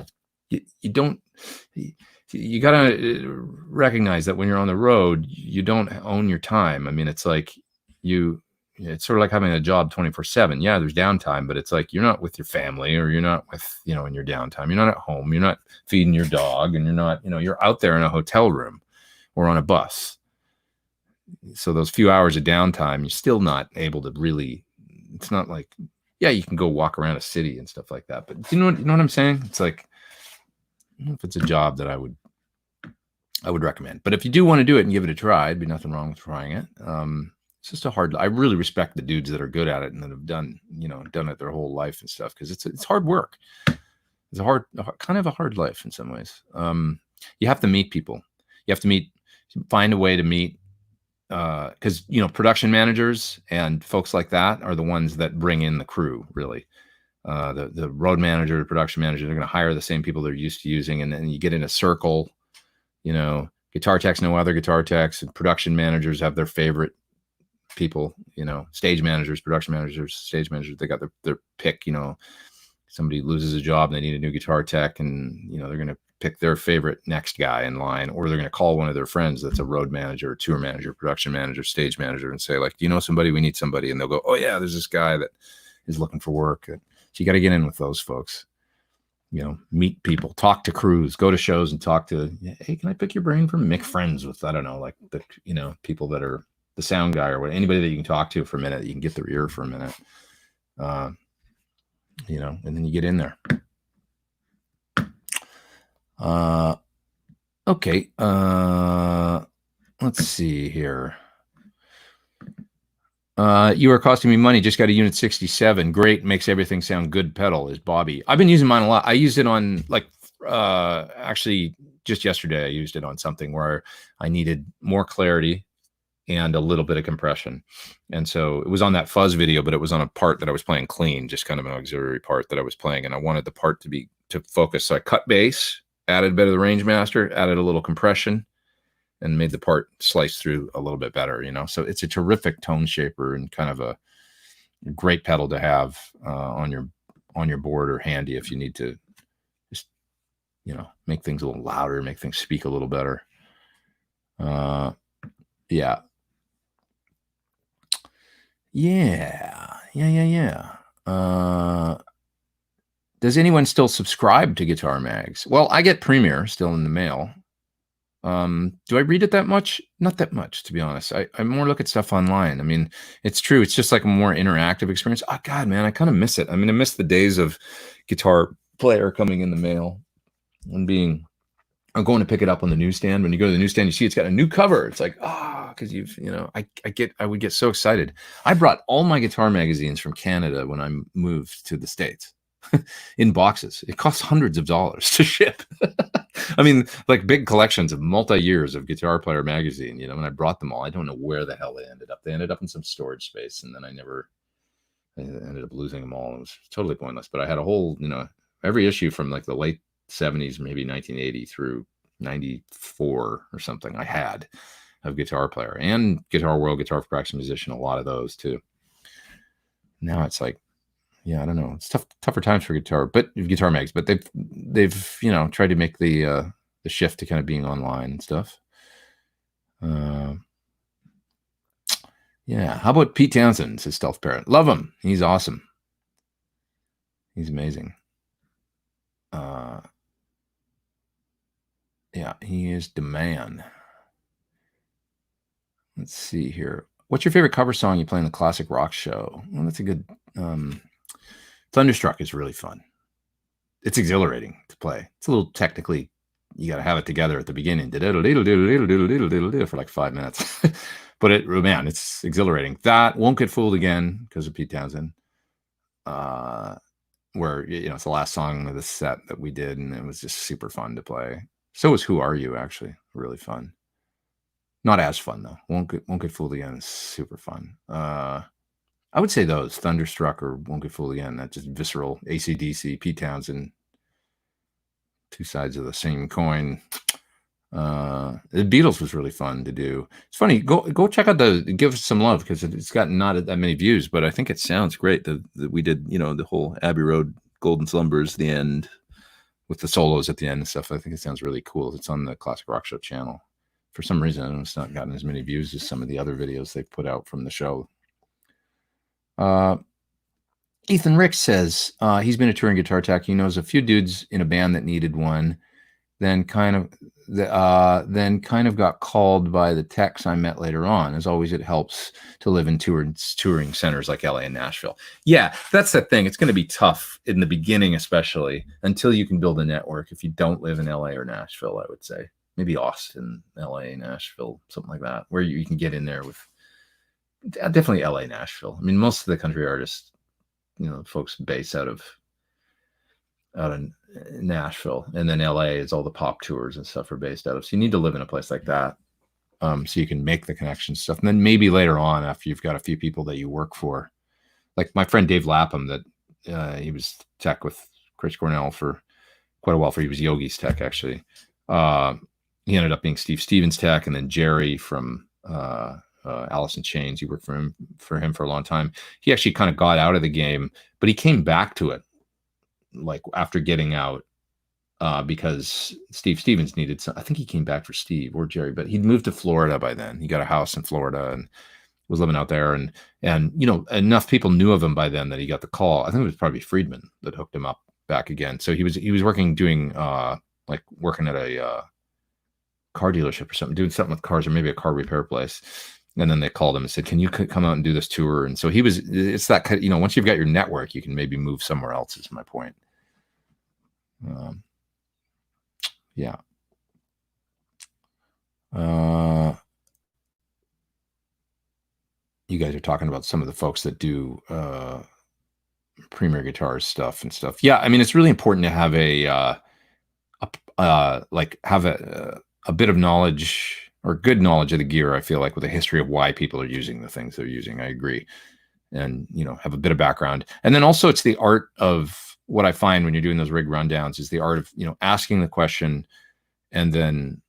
got to recognize that when you're on the road, you don't own your time. I mean, it's like it's sort of like having a job 24/7. Yeah, there's downtime, but it's like, you're not with your family, or you're not with, in your downtime. You're not at home. You're not feeding your dog, and you're not, you're out there in a hotel room or on a bus. So those few hours of downtime, you're still not able to really, it's not like, yeah, you can go walk around a city and stuff like that. But you know what I'm saying? It's like, I don't know if it's a job that I would recommend. But if you do want to do it and give it a try, it'd be nothing wrong with trying it. It's just I really respect the dudes that are good at it and that have done it their whole life and stuff, because it's hard work. It's kind of a hard life in some ways. You have to meet people. You have to find a way to meet, because production managers and folks like that are the ones that bring in the crew, really. The road manager, the production manager, they're going to hire the same people they're used to using, and then you get in a circle. Guitar techs know other guitar techs, and production managers have their favorite people. Stage managers, production managers, stage managers, they got their pick. Somebody loses a job and they need a new guitar tech, and they're going to pick their favorite next guy in line, or they're going to call one of their friends that's a road manager, tour manager, production manager, stage manager, and say, like, do you know somebody? We need somebody. And they'll go, oh yeah, there's this guy that is looking for work. So you got to get in with those folks. Meet people, talk to crews, go to shows and talk to, hey, can I pick your brain make friends with, I don't know, like the, people that are the sound guy or anybody that you can talk to for a minute, you can get their ear for a minute. you know, and then you get in there. Okay. Let's see here. You are costing me money. Just got a Unit 67. Great. Makes everything sound good pedal is Bobby. I've been using mine a lot. I used it on like, actually just yesterday, I used it on something where I needed more clarity and a little bit of compression. And so it was on that fuzz video, but it was on a part that I was playing clean, just kind of an auxiliary part that I was playing. And I wanted the part to focus. So I cut bass, added a bit of the range master, added a little compression, and made the part slice through a little bit better, you know? So it's a terrific tone shaper and kind of a great pedal to have on your board or handy if you need to just, you know, make things a little louder, make things speak a little better. Yeah. Does anyone still subscribe to Guitar Mags? Well, I get Premiere still in the mail. Do I read it that much? Not that much, to be honest. I more look at stuff online. I mean, it's true. It's just like a more interactive experience. Oh God, man, I kind of miss it. I mean, I miss the days of Guitar Player coming in the mail and I'm going to pick it up on the newsstand. When you go to the newsstand, you see it's got a new cover. It's like, because I would get so excited. I brought all my guitar magazines from Canada when I moved to the States in boxes. It costs hundreds of dollars to ship. I mean, like big collections of multi-years of Guitar Player magazine, you know, and I brought them all. I don't know where the hell they ended up. They ended up in some storage space, and then I ended up losing them all. It was totally pointless. But I had a whole, you know, every issue from like the late 70s, maybe 1980 through 94 or something I had of Guitar Player and Guitar World, Guitar for Practice Musician, a lot of those too. Now it's like, yeah, I don't know. It's tougher times for Guitar Mags, but they've you know, tried to make the shift to kind of being online and stuff. Yeah. How about Pete Townsend, says Stealth Parrot? Love him. He's awesome. He's amazing. Yeah, he is the man. Let's see here. What's your favorite cover song you play in the classic rock show? Well, that's a good. Thunderstruck is really fun. It's exhilarating to play. It's a little technically, you got to have it together at the beginning for like 5 minutes. But man, it's exhilarating. That Won't Get Fooled Again because of Pete Townsend. Where, you know, it's the last song of the set that we did, and it was just super fun to play. So was Who Are You, actually. Really fun. Not as fun, though. Won't Get Fooled Again is super fun. I would say those, Thunderstruck or Won't Get Fooled Again. That's just visceral. AC/DC, Pete Townsend. Two sides of the same coin. The Beatles was really fun to do. It's funny. Go check out give us some love, because it's got not that many views, but I think it sounds great. We did, you know, the whole Abbey Road Golden Slumbers, the end with the solos at the end and stuff. I think it sounds really cool. It's on the Classic Rock Show channel. For some reason, I don't know, it's not gotten as many views as some of the other videos they've put out from the show. Ethan Rick says he's been a touring guitar tech. He knows a few dudes in a band that needed one. Then kind of got called by the techs I met later on. As always, it helps to live in touring centers like LA and Nashville. Yeah, that's the thing. It's going to be tough in the beginning, especially until you can build a network. If you don't live in LA or Nashville, I would say maybe Austin, LA, Nashville, something like that, where you can get in there with definitely LA, Nashville. I mean, most of the country artists, you know, folks based out of Nashville, and then LA is all the pop tours and stuff are based out of. So you need to live in a place like that, so you can make the connection stuff. And then maybe later on, after you've got a few people that you work for, like my friend Dave Lapham, that he was tech with Chris Cornell for quite a while. He was Yogi's tech, actually. He ended up being Steve Stevens' tech, and then Jerry from Alice in Chains. He worked for him for a long time. He actually kind of got out of the game, but he came back to it, like after getting out, because Steve Stevens needed some. I think he came back for Steve or Jerry, but he'd moved to Florida by then. He got a house in Florida and was living out there, and you know, enough people knew of him by then that he got the call. I think it was probably Friedman that hooked him up back again. So he was doing working at a car dealership or something, doing something with cars, or maybe a car repair place. And then they called him and said, can you come out and do this tour? And so it's that, once you've got your network, you can maybe move somewhere else, is my point. Yeah. You guys are talking about some of the folks that do Premier Guitars stuff and stuff. Yeah, I mean, it's really important to have a bit of knowledge or good knowledge of the gear. I feel like with a history of why people are using the things they're using. I agree, and have a bit of background. And then also, it's the art of what I find when you're doing those rig rundowns is the art of asking the question and then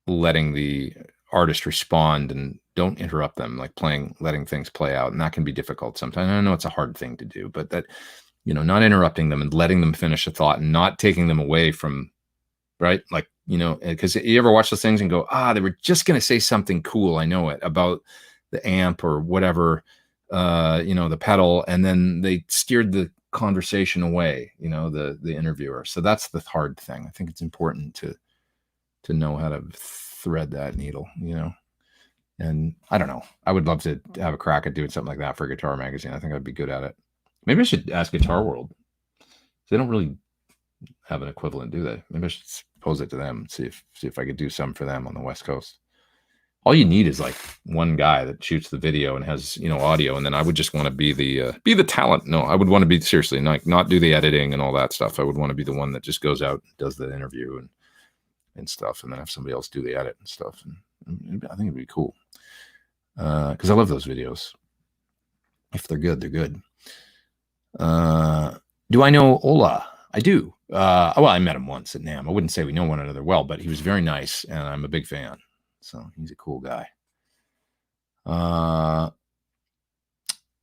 letting the artist respond and don't interrupt them, like letting things play out. And that can be difficult sometimes. I know it's a hard thing to do, but that, not interrupting them and letting them finish a thought and not taking them away from, right? Like, because you ever watch those things and go, they were just going to say something cool. I know it about the amp or whatever, the pedal. And then they steered the conversation away, the interviewer. So that's the hard thing. I think it's important to know how to thread that needle, and I don't know. I would love to have a crack at doing something like that for a guitar magazine. I think I'd be good at it. Maybe I should ask Guitar World. They don't really have an equivalent, do they? Maybe I should pose it to them, see if I could do some for them on the West Coast. All you need is like one guy that shoots the video and has audio, and then I would just want to be the talent. No, I would want to be seriously not do the editing and all that stuff. I would want to be the one that just goes out and does the interview and stuff, and then have somebody else do the edit and stuff. And I think it'd be cool because I love those videos. If they're good, they're good. Do I know Ola? I do. Well, I met him once at NAMM. I wouldn't say we know one another well, but he was very nice, and I'm a big fan. So he's a cool guy.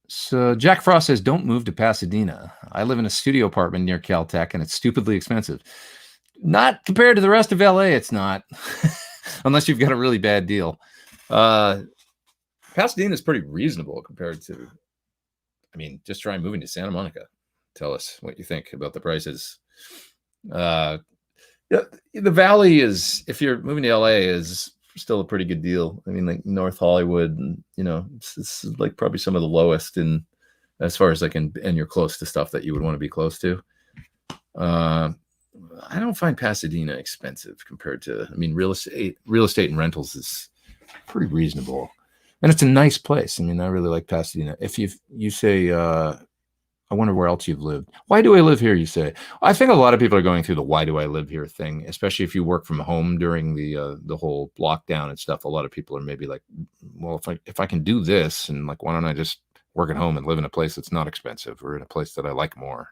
So Jack Frost says, don't move to Pasadena. I live in a studio apartment near Caltech, and it's stupidly expensive. Not compared to the rest of LA, it's not. Unless you've got a really bad deal. Pasadena is pretty reasonable compared to, just try moving to Santa Monica. Tell us what you think about the prices. The Valley is, if you're moving to LA, is still a pretty good deal. Like North Hollywood, and it's like probably some of the lowest in as far as and you're close to stuff that you would want to be close to. I don't find Pasadena expensive compared to, real estate and rentals is pretty reasonable, and it's a nice place. I really like Pasadena. If you say, I wonder where else you've lived. Why do I live here? You say. I think a lot of people are going through the "why do I live here" thing, especially if you work from home during the whole lockdown and stuff. A lot of people are maybe like, well, if I can do this, and why don't I just work at home and live in a place that's not expensive or in a place that I like more?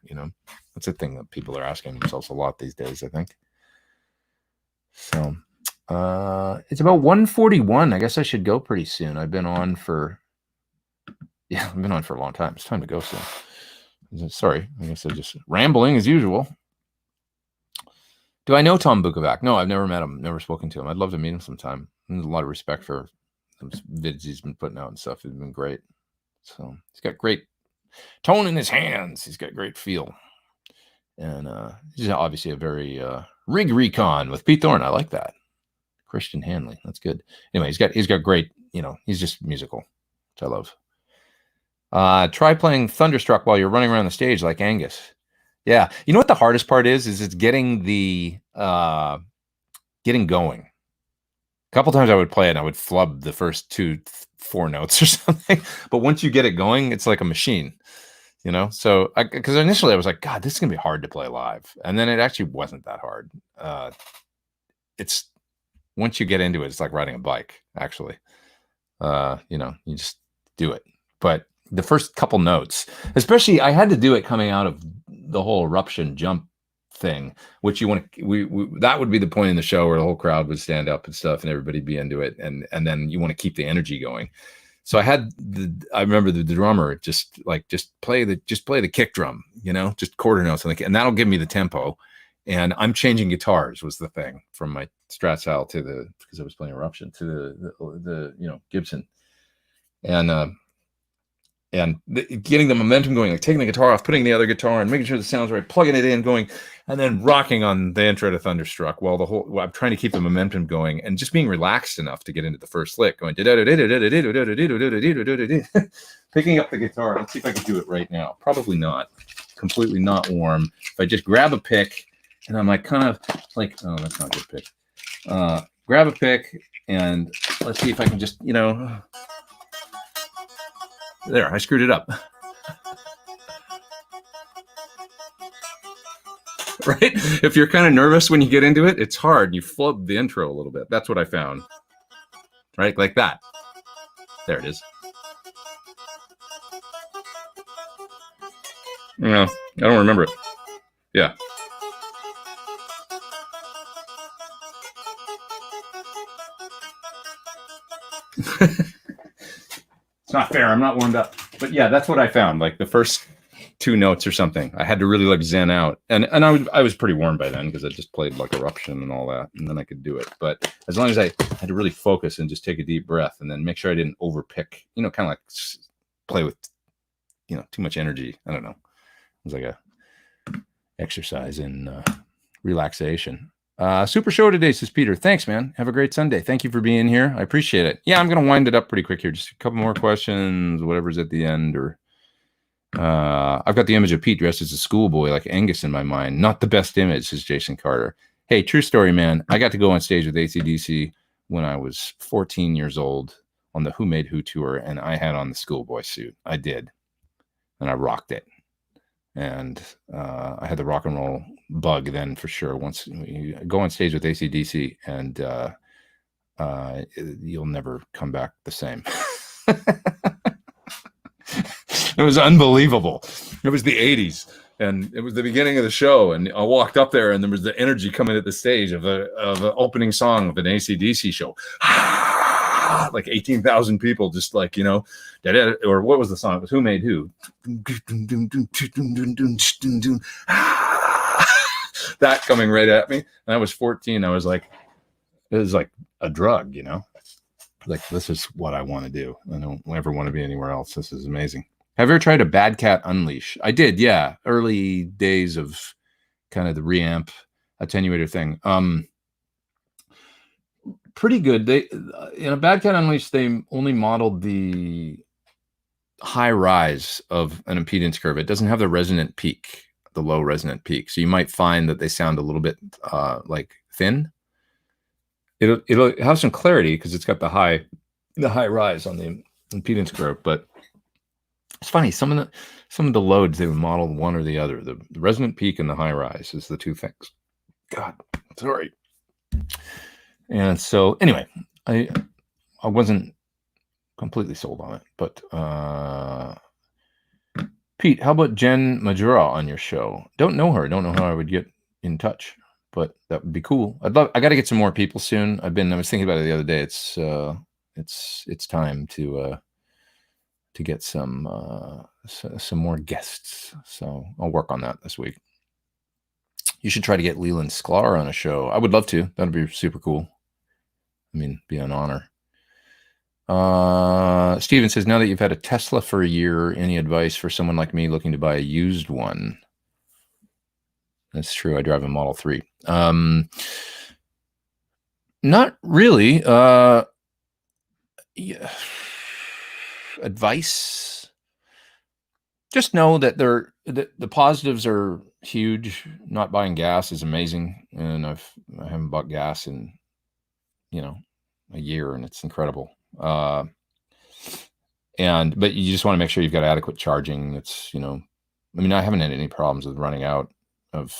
That's a thing that people are asking themselves a lot these days, I think. So it's about 1:41. I guess I should go pretty soon. I've been on for a long time. It's time to go soon. Sorry, I guess I'm just rambling as usual. Do I know Tom Bukovac? No, I've never met him, never spoken to him. I'd love to meet him sometime. There's a lot of respect for those vids he's been putting out and stuff. It's been great. So he's got great tone in his hands. He's got great feel. And he's obviously a very rig recon with Pete Thorn. I like that. Christian Hanley. That's good. Anyway, he's got great, he's just musical, which I love. Try playing Thunderstruck while you're running around the stage like Angus. Yeah. You know what the hardest part is it's getting getting going. A couple times I would play it and I would flub the first 4 notes or something. But once you get it going, it's like a machine, So, because initially I was like, God, this is going to be hard to play live. And then it actually wasn't that hard. It's once you get into it, it's like riding a bike, actually. You just do it. But the first couple notes, especially I had to do it coming out of the whole eruption jump thing, which you want to, that would be the point in the show where the whole crowd would stand up and stuff and everybody be into it. And then you want to keep the energy going. So I remember the drummer just play the kick drum, just quarter notes and that'll give me the tempo. And I'm changing guitars was the thing from my Strat style because I was playing Eruption to the Gibson. And and getting the momentum going, like taking the guitar off, putting the other guitar on, making sure the sound's right, plugging it in, going, and then rocking on the intro to Thunderstruck while I'm trying to keep the momentum going and just being relaxed enough to get into the first lick, going picking up the guitar. Let's see if I can do it right now. Probably not. Completely not warm. If I just grab a pick and I'm like kind of like, oh, that's not a good pick. Grab a pick and let's see if I can just, there, I screwed it up. Right? If you're kind of nervous when you get into it, it's hard. You flub the intro a little bit. That's what I found. Right? Like that. There it is. No, I don't remember it. Yeah. It's not fair. I'm not warmed up. But yeah, that's what I found. Like the first 2 notes or something, I had to really like zen out. And I was pretty warm by then because I just played like Eruption and all that. And then I could do it. But as long as I had to really focus and just take a deep breath and then make sure I didn't overpick, kind of like play with, too much energy. I don't know. It was like a exercise in relaxation. Super show today, says Peter. Thanks, man. Have a great Sunday. Thank you for being here. I appreciate it. Yeah, I'm going to wind it up pretty quick here. Just a couple more questions, whatever's at the end. Or I've got the image of Pete dressed as a schoolboy like Angus in my mind. Not the best image, says Jason Carter. Hey, true story, man. I got to go on stage with AC/DC when I was 14 years old on the Who Made Who tour, and I had on the schoolboy suit. I did. And I rocked it. And I had the rock and roll bug then for sure. Once you go on stage with AC/DC, and you'll never come back the same. It was unbelievable. It was the 80s, and it was the beginning of the show. And I walked up there, and there was the energy coming at the stage of an opening song of an AC/DC show. Like 18,000 people, just like, or what was the song? It was Who Made Who. That coming right at me. And I was 14. I was like, it was like a drug, like, this is what I want to do. I don't ever want to be anywhere else. This is amazing. Have you ever tried a Bad Cat Unleash? I did. Yeah. Early days of kind of the reamp attenuator thing. Pretty good. They in a Bad Cat Unleashed, they only modeled the high rise of an impedance curve. It doesn't have the resonant peak, the low resonant peak. So you might find that they sound a little bit like thin. It'll have some clarity because it's got the high rise on the impedance curve. But it's funny, some of the loads, they would model one or the other. The resonant peak and the high rise is the two things. God, sorry. And so anyway, I wasn't completely sold on it, but Pete, how about Jen Majura on your show? Don't know her. Don't know how I would get in touch, but that would be cool. I got to get some more people soon. I was thinking about it the other day. It's time to get some more guests. So I'll work on that this week. You should try to get Leland Sklar on a show. I would love to. That'd be super cool. I mean, be an honor. Steven says, now that you've had a Tesla for a year, any advice for someone like me looking to buy a used one? That's true. I drive a Model 3. Not really. Yeah. Advice. Just know that the positives are huge. Not buying gas is amazing. And I haven't bought gas in, a year, and it's incredible. But you just want to make sure you've got adequate charging. It's, I haven't had any problems with running out of,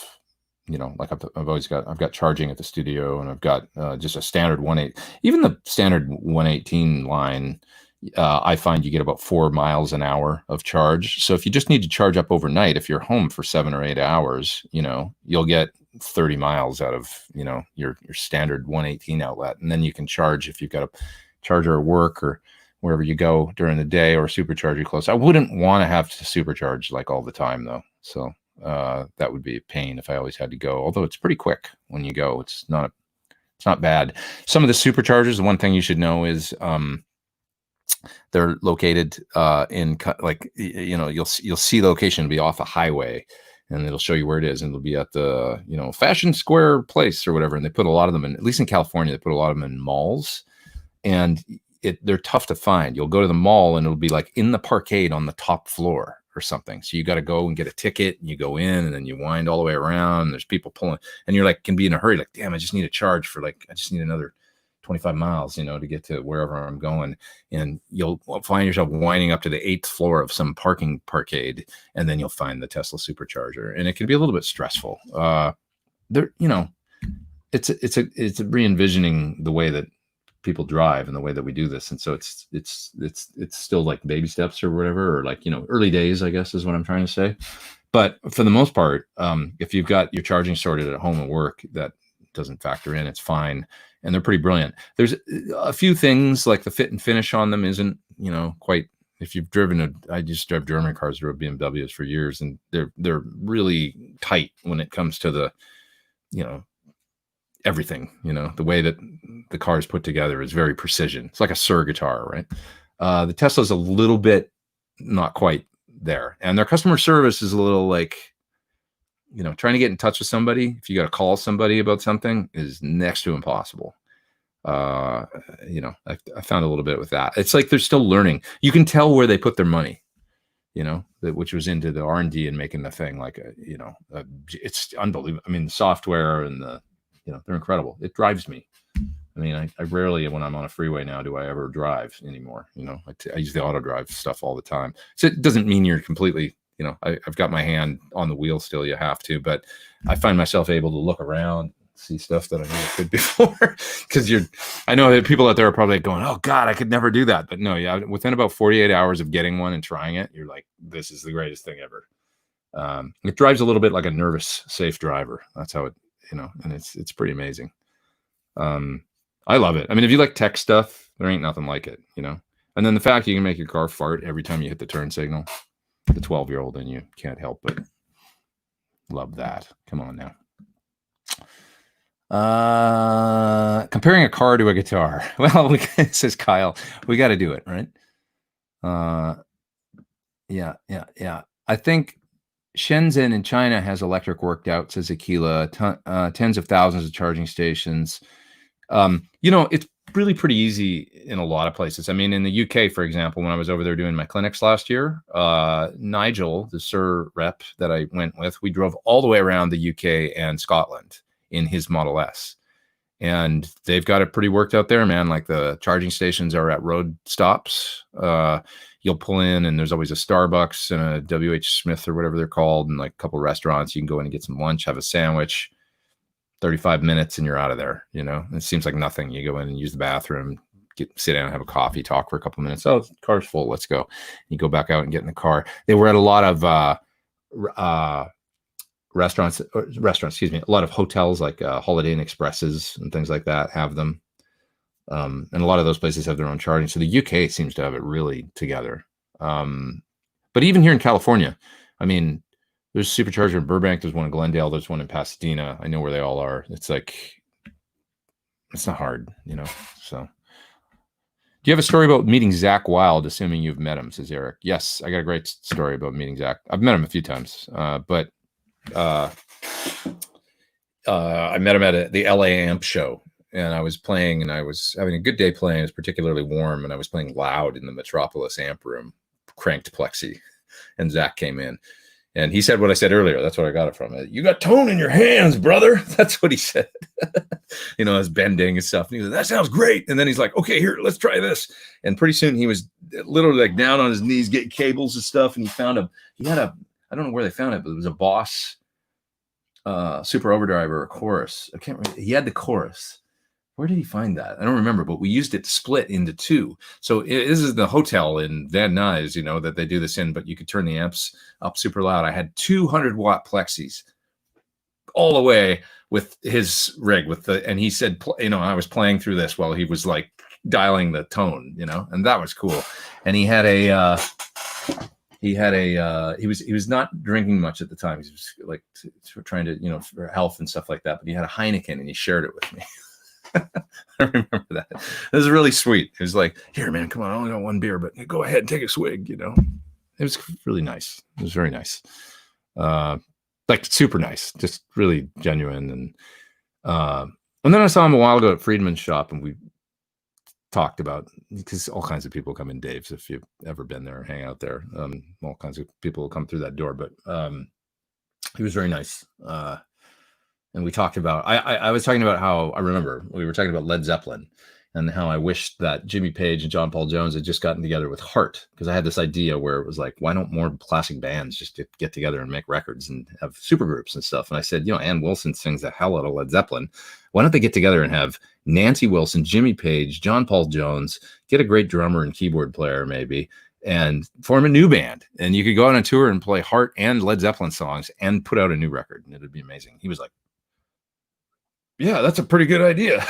like I've got charging at the studio, and I've got just a standard 1.8, even the standard 118 line. I find you get about 4 miles an hour of charge. So if you just need to charge up overnight, if you're home for 7 or 8 hours, you'll get 30 miles out of, your standard 118 outlet. And then you can charge if you've got a charger at work or wherever you go during the day, or supercharger close. I wouldn't want to have to supercharge like all the time though. So that would be a pain if I always had to go, although it's pretty quick when you go. It's not bad. Some of the superchargers, the one thing you should know is, They're located in like, you know, you'll see the location be off a highway, and it'll show you where it is, and it'll be at the, you know, Fashion Square place or whatever. And they put a lot of them in, at least in California, they put a lot of them in malls, and they're tough to find. You'll go to the mall and it'll be like in the parkade on the top floor or something. So you got to go and get a ticket, and you go in, and then you wind all the way around. And there's people pulling, and you're like, can be in a hurry. Like, damn, I just need a charge for like, I just need another 25 miles, you know, to get to wherever I'm going. And you'll find yourself winding up to the 8th floor of some parkade, and then you'll find the Tesla supercharger. And it can be a little bit stressful. There, you know, it's re-envisioning the way that people drive and the way that we do this. And so it's still like baby steps or whatever, or like, you know, early days, I guess is what I'm trying to say. But for the most part, if you've got your charging sorted at home and work, that doesn't factor in, it's fine. And they're pretty brilliant. There's a few things like the fit and finish on them isn't, you know, quite, if you've driven I just drive German cars, drove BMWs for years, and they're really tight when it comes to the, you know, everything, you know, the way that the car is put together is very precision. It's like a Sur guitar, right? The Tesla's a little bit not quite there, and their customer service is a little like, you know, trying to get in touch with somebody, if you got to call somebody about something, is next to impossible. You know, I found a little bit with that. It's like they're still learning. You can tell where they put their money, you know, which was into the R&D and making the thing like you know, it's unbelievable. I mean, the software and the, you know, they're incredible. It drives me. I mean, I rarely, when I'm on a freeway now, do I ever drive anymore. You know, I use the auto drive stuff all the time. So it doesn't mean you're completely, you know, I've got my hand on the wheel still. You have to, but I find myself able to look around, see stuff that I never could before. Because I know that people out there are probably going, "Oh God, I could never do that." But no, yeah, within about 48 hours of getting one and trying it, you're like, "This is the greatest thing ever." It drives a little bit like a nervous, safe driver. That's how it, you know, and it's pretty amazing. I love it. I mean, if you like tech stuff, there ain't nothing like it, you know. And then the fact you can make your car fart every time you hit the turn signal. The 12-year-old in you can't help but love that. Come on now. Comparing a car to a guitar. Well, says Kyle, we got to do it, right? Yeah. I think Shenzhen in China has electric worked out, says Aquila. Tens of thousands of charging stations. You know, it's really pretty easy in a lot of places. I mean, in the UK, for example, when I was over there doing my clinics last year, Nigel, the Sur rep that I went with, we drove all the way around the UK and Scotland in his Model S. And they've got it pretty worked out there, man. Like the charging stations are at road stops. You'll pull in and there's always a Starbucks and a WH Smith or whatever they're called, and like a couple of restaurants. You can go in and get some lunch, have a sandwich. 35 minutes and you're out of there, you know. It seems like nothing. You go in and use the bathroom, sit down, have a coffee, talk for a couple of minutes. Oh, the car's full, let's go. You go back out and get in the car. They were at a lot of restaurants, excuse me, a lot of hotels like Holiday Inn Expresses and things like that have them. And a lot of those places have their own charging. So the UK seems to have it really together. But even here in California, I mean, there's a supercharger in Burbank. There's one in Glendale. There's one in Pasadena. I know where they all are. It's like, it's not hard, you know. So, do you have a story about meeting Zach Wilde, assuming you've met him, says Eric? Yes, I got a great story about meeting Zach. I've met him a few times, but I met him at the LA Amp show, and I was playing, and I was having a good day playing. It was particularly warm, and I was playing loud in the Metropolis amp room, cranked plexi, and Zach came in. And he said what I said earlier. That's where I got it from. You got tone in your hands, brother. That's what he said. You know, his bending and stuff. And he said, that sounds great. And then he's like, okay, here, let's try this. And pretty soon he was literally like down on his knees, getting cables and stuff. And he found I don't know where they found it, but it was a Boss Super Overdrive or a chorus. I can't remember. He had the chorus. Where did he find that? I don't remember, but we used it to split into two. So this is the hotel in Van Nuys, you know, that they do this in, but you could turn the amps up super loud. I had 200-watt plexis all the way with his rig and he said, you know, I was playing through this while he was like dialing the tone, you know, and that was cool. And he was not drinking much at the time. He was like trying to, you know, for health and stuff like that, but he had a Heineken and he shared it with me. I remember that. It was really sweet. It was like, here, man, come on, I only got one beer, but go ahead and take a swig, you know. It was really nice. It was very nice. Like super nice, just really genuine. And then I saw him a while ago at Friedman's shop, and we talked about, because all kinds of people come in, Dave's, if you've ever been there or hang out there. All kinds of people will come through that door, but he was very nice. And we talked about, I was talking about how, I remember we were talking about Led Zeppelin and how I wished that Jimmy Page and John Paul Jones had just gotten together with Heart, because I had this idea where it was like, why don't more classic bands just get together and make records and have supergroups and stuff? And I said, Ann Wilson sings the hell out of Led Zeppelin. Why don't they get together and have Nancy Wilson, Jimmy Page, John Paul Jones, get a great drummer and keyboard player maybe, and form a new band? And you could go on a tour and play Heart and Led Zeppelin songs and put out a new record, and it'd be amazing. He was like, yeah, that's a pretty good idea.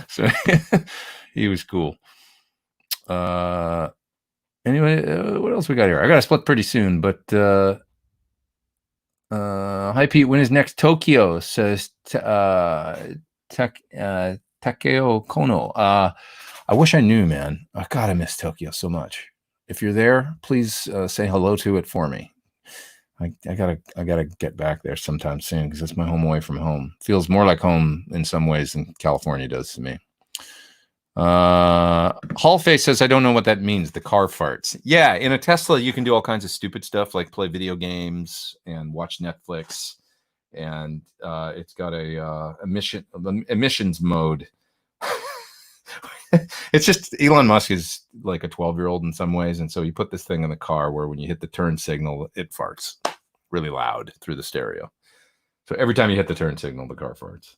So he was cool. Anyway, what else we got here? I got to split pretty soon, but hi Pete, when is next Tokyo? Says Takeo Kono. I wish I knew, man. God, I miss Tokyo so much. If you're there, please say hello to it for me. I gotta get back there sometime soon, because it's my home away from home. Feels more like home in some ways than California does to me. Hallface says, I don't know what that means. The car farts. Yeah, in a Tesla, you can do all kinds of stupid stuff like play video games and watch Netflix, and it's got a emissions mode. It's just Elon Musk is like a 12-year-old in some ways, and so you put this thing in the car where when you hit the turn signal, it farts really loud through the stereo. So every time you hit the turn signal, the car farts.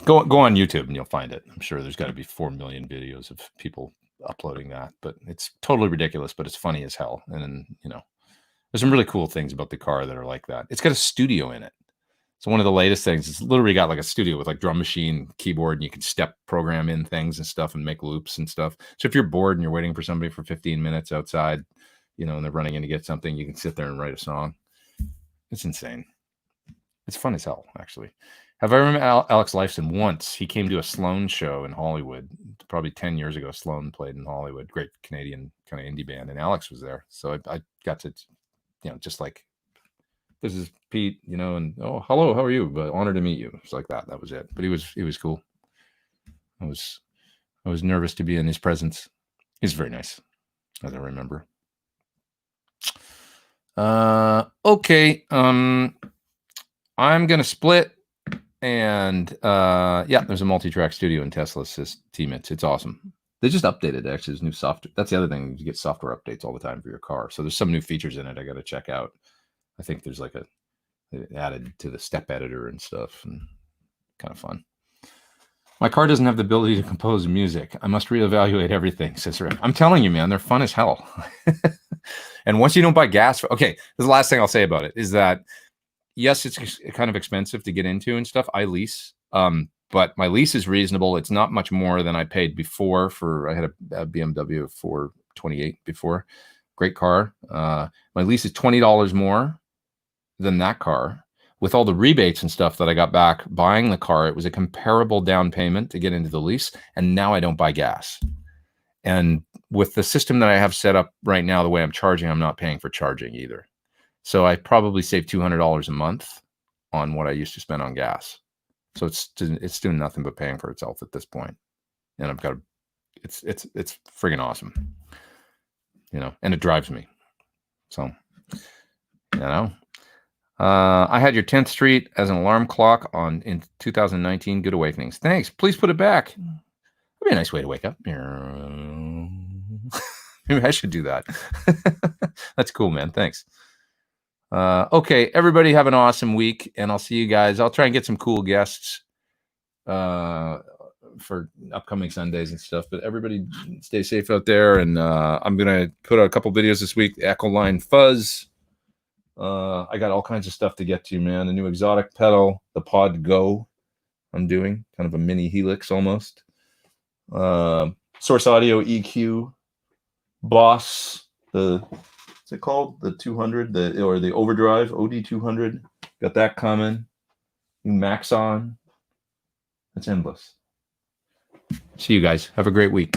Go on YouTube and you'll find it. I'm sure there's got to be 4 million videos of people uploading that, but it's totally ridiculous, but it's funny as hell. And there's some really cool things about the car that are like that. It's got a studio in it. So one of the latest things, it's literally got like a studio with like drum machine, keyboard, and you can step program in things and stuff and make loops and stuff. So if you're bored and you're waiting for somebody for 15 minutes outside, and they're running in to get something, you can sit there and write a song. It's insane. It's fun as hell, actually. Have I remember Alex Lifeson once? He came to a Sloan show in Hollywood, probably 10 years ago. Sloan played in Hollywood, great Canadian kind of indie band, and Alex was there. So I got to, just like, this is Pete, and oh, hello, how are you? But honored to meet you. It's like that. That was it. But he was cool. I was nervous to be in his presence. He's very nice, as I remember. Okay. I'm gonna split, and there's a multi-track studio in Tesla, says T-Mits. It's awesome. They just updated actually. There's new software. That's the other thing. You get software updates all the time for your car. So there's some new features in it I got to check out. I think there's like added to the step editor and stuff, and kind of fun. My car doesn't have the ability to compose music. I must reevaluate everything, says Rick. I'm telling you, man, they're fun as hell. And once you don't buy gas, okay, the last thing I'll say about it is that, yes, it's kind of expensive to get into and stuff. I lease, but my lease is reasonable. It's not much more than I paid before I had a BMW 428 before. Great car. My lease is $20 more than that car. With all the rebates and stuff that I got back buying the car, it was a comparable down payment to get into the lease. And now I don't buy gas. And with the system that I have set up right now, the way I'm charging, I'm not paying for charging either. So I probably save $200 a month on what I used to spend on gas. So it's doing nothing but paying for itself at this point. And I've got it's friggin' awesome, and it drives me. So, I had your 10th Street as an alarm clock in 2019. Good awakenings. Thanks. Please put it back. That'd be a nice way to wake up. Maybe I should do that. That's cool, man. Thanks. Okay, everybody have an awesome week, and I'll see you guys. I'll try and get some cool guests for upcoming Sundays and stuff, but everybody stay safe out there, and I'm going to put out a couple videos this week. The Echo Line Fuzz. I got all kinds of stuff to get to, man. The new exotic pedal, the Pod Go I'm doing, kind of a mini Helix almost. Source Audio EQ, Boss, what's it called? The 200, the Overdrive, OD200. Got that coming. you max on. It's endless. See you guys. Have a great week.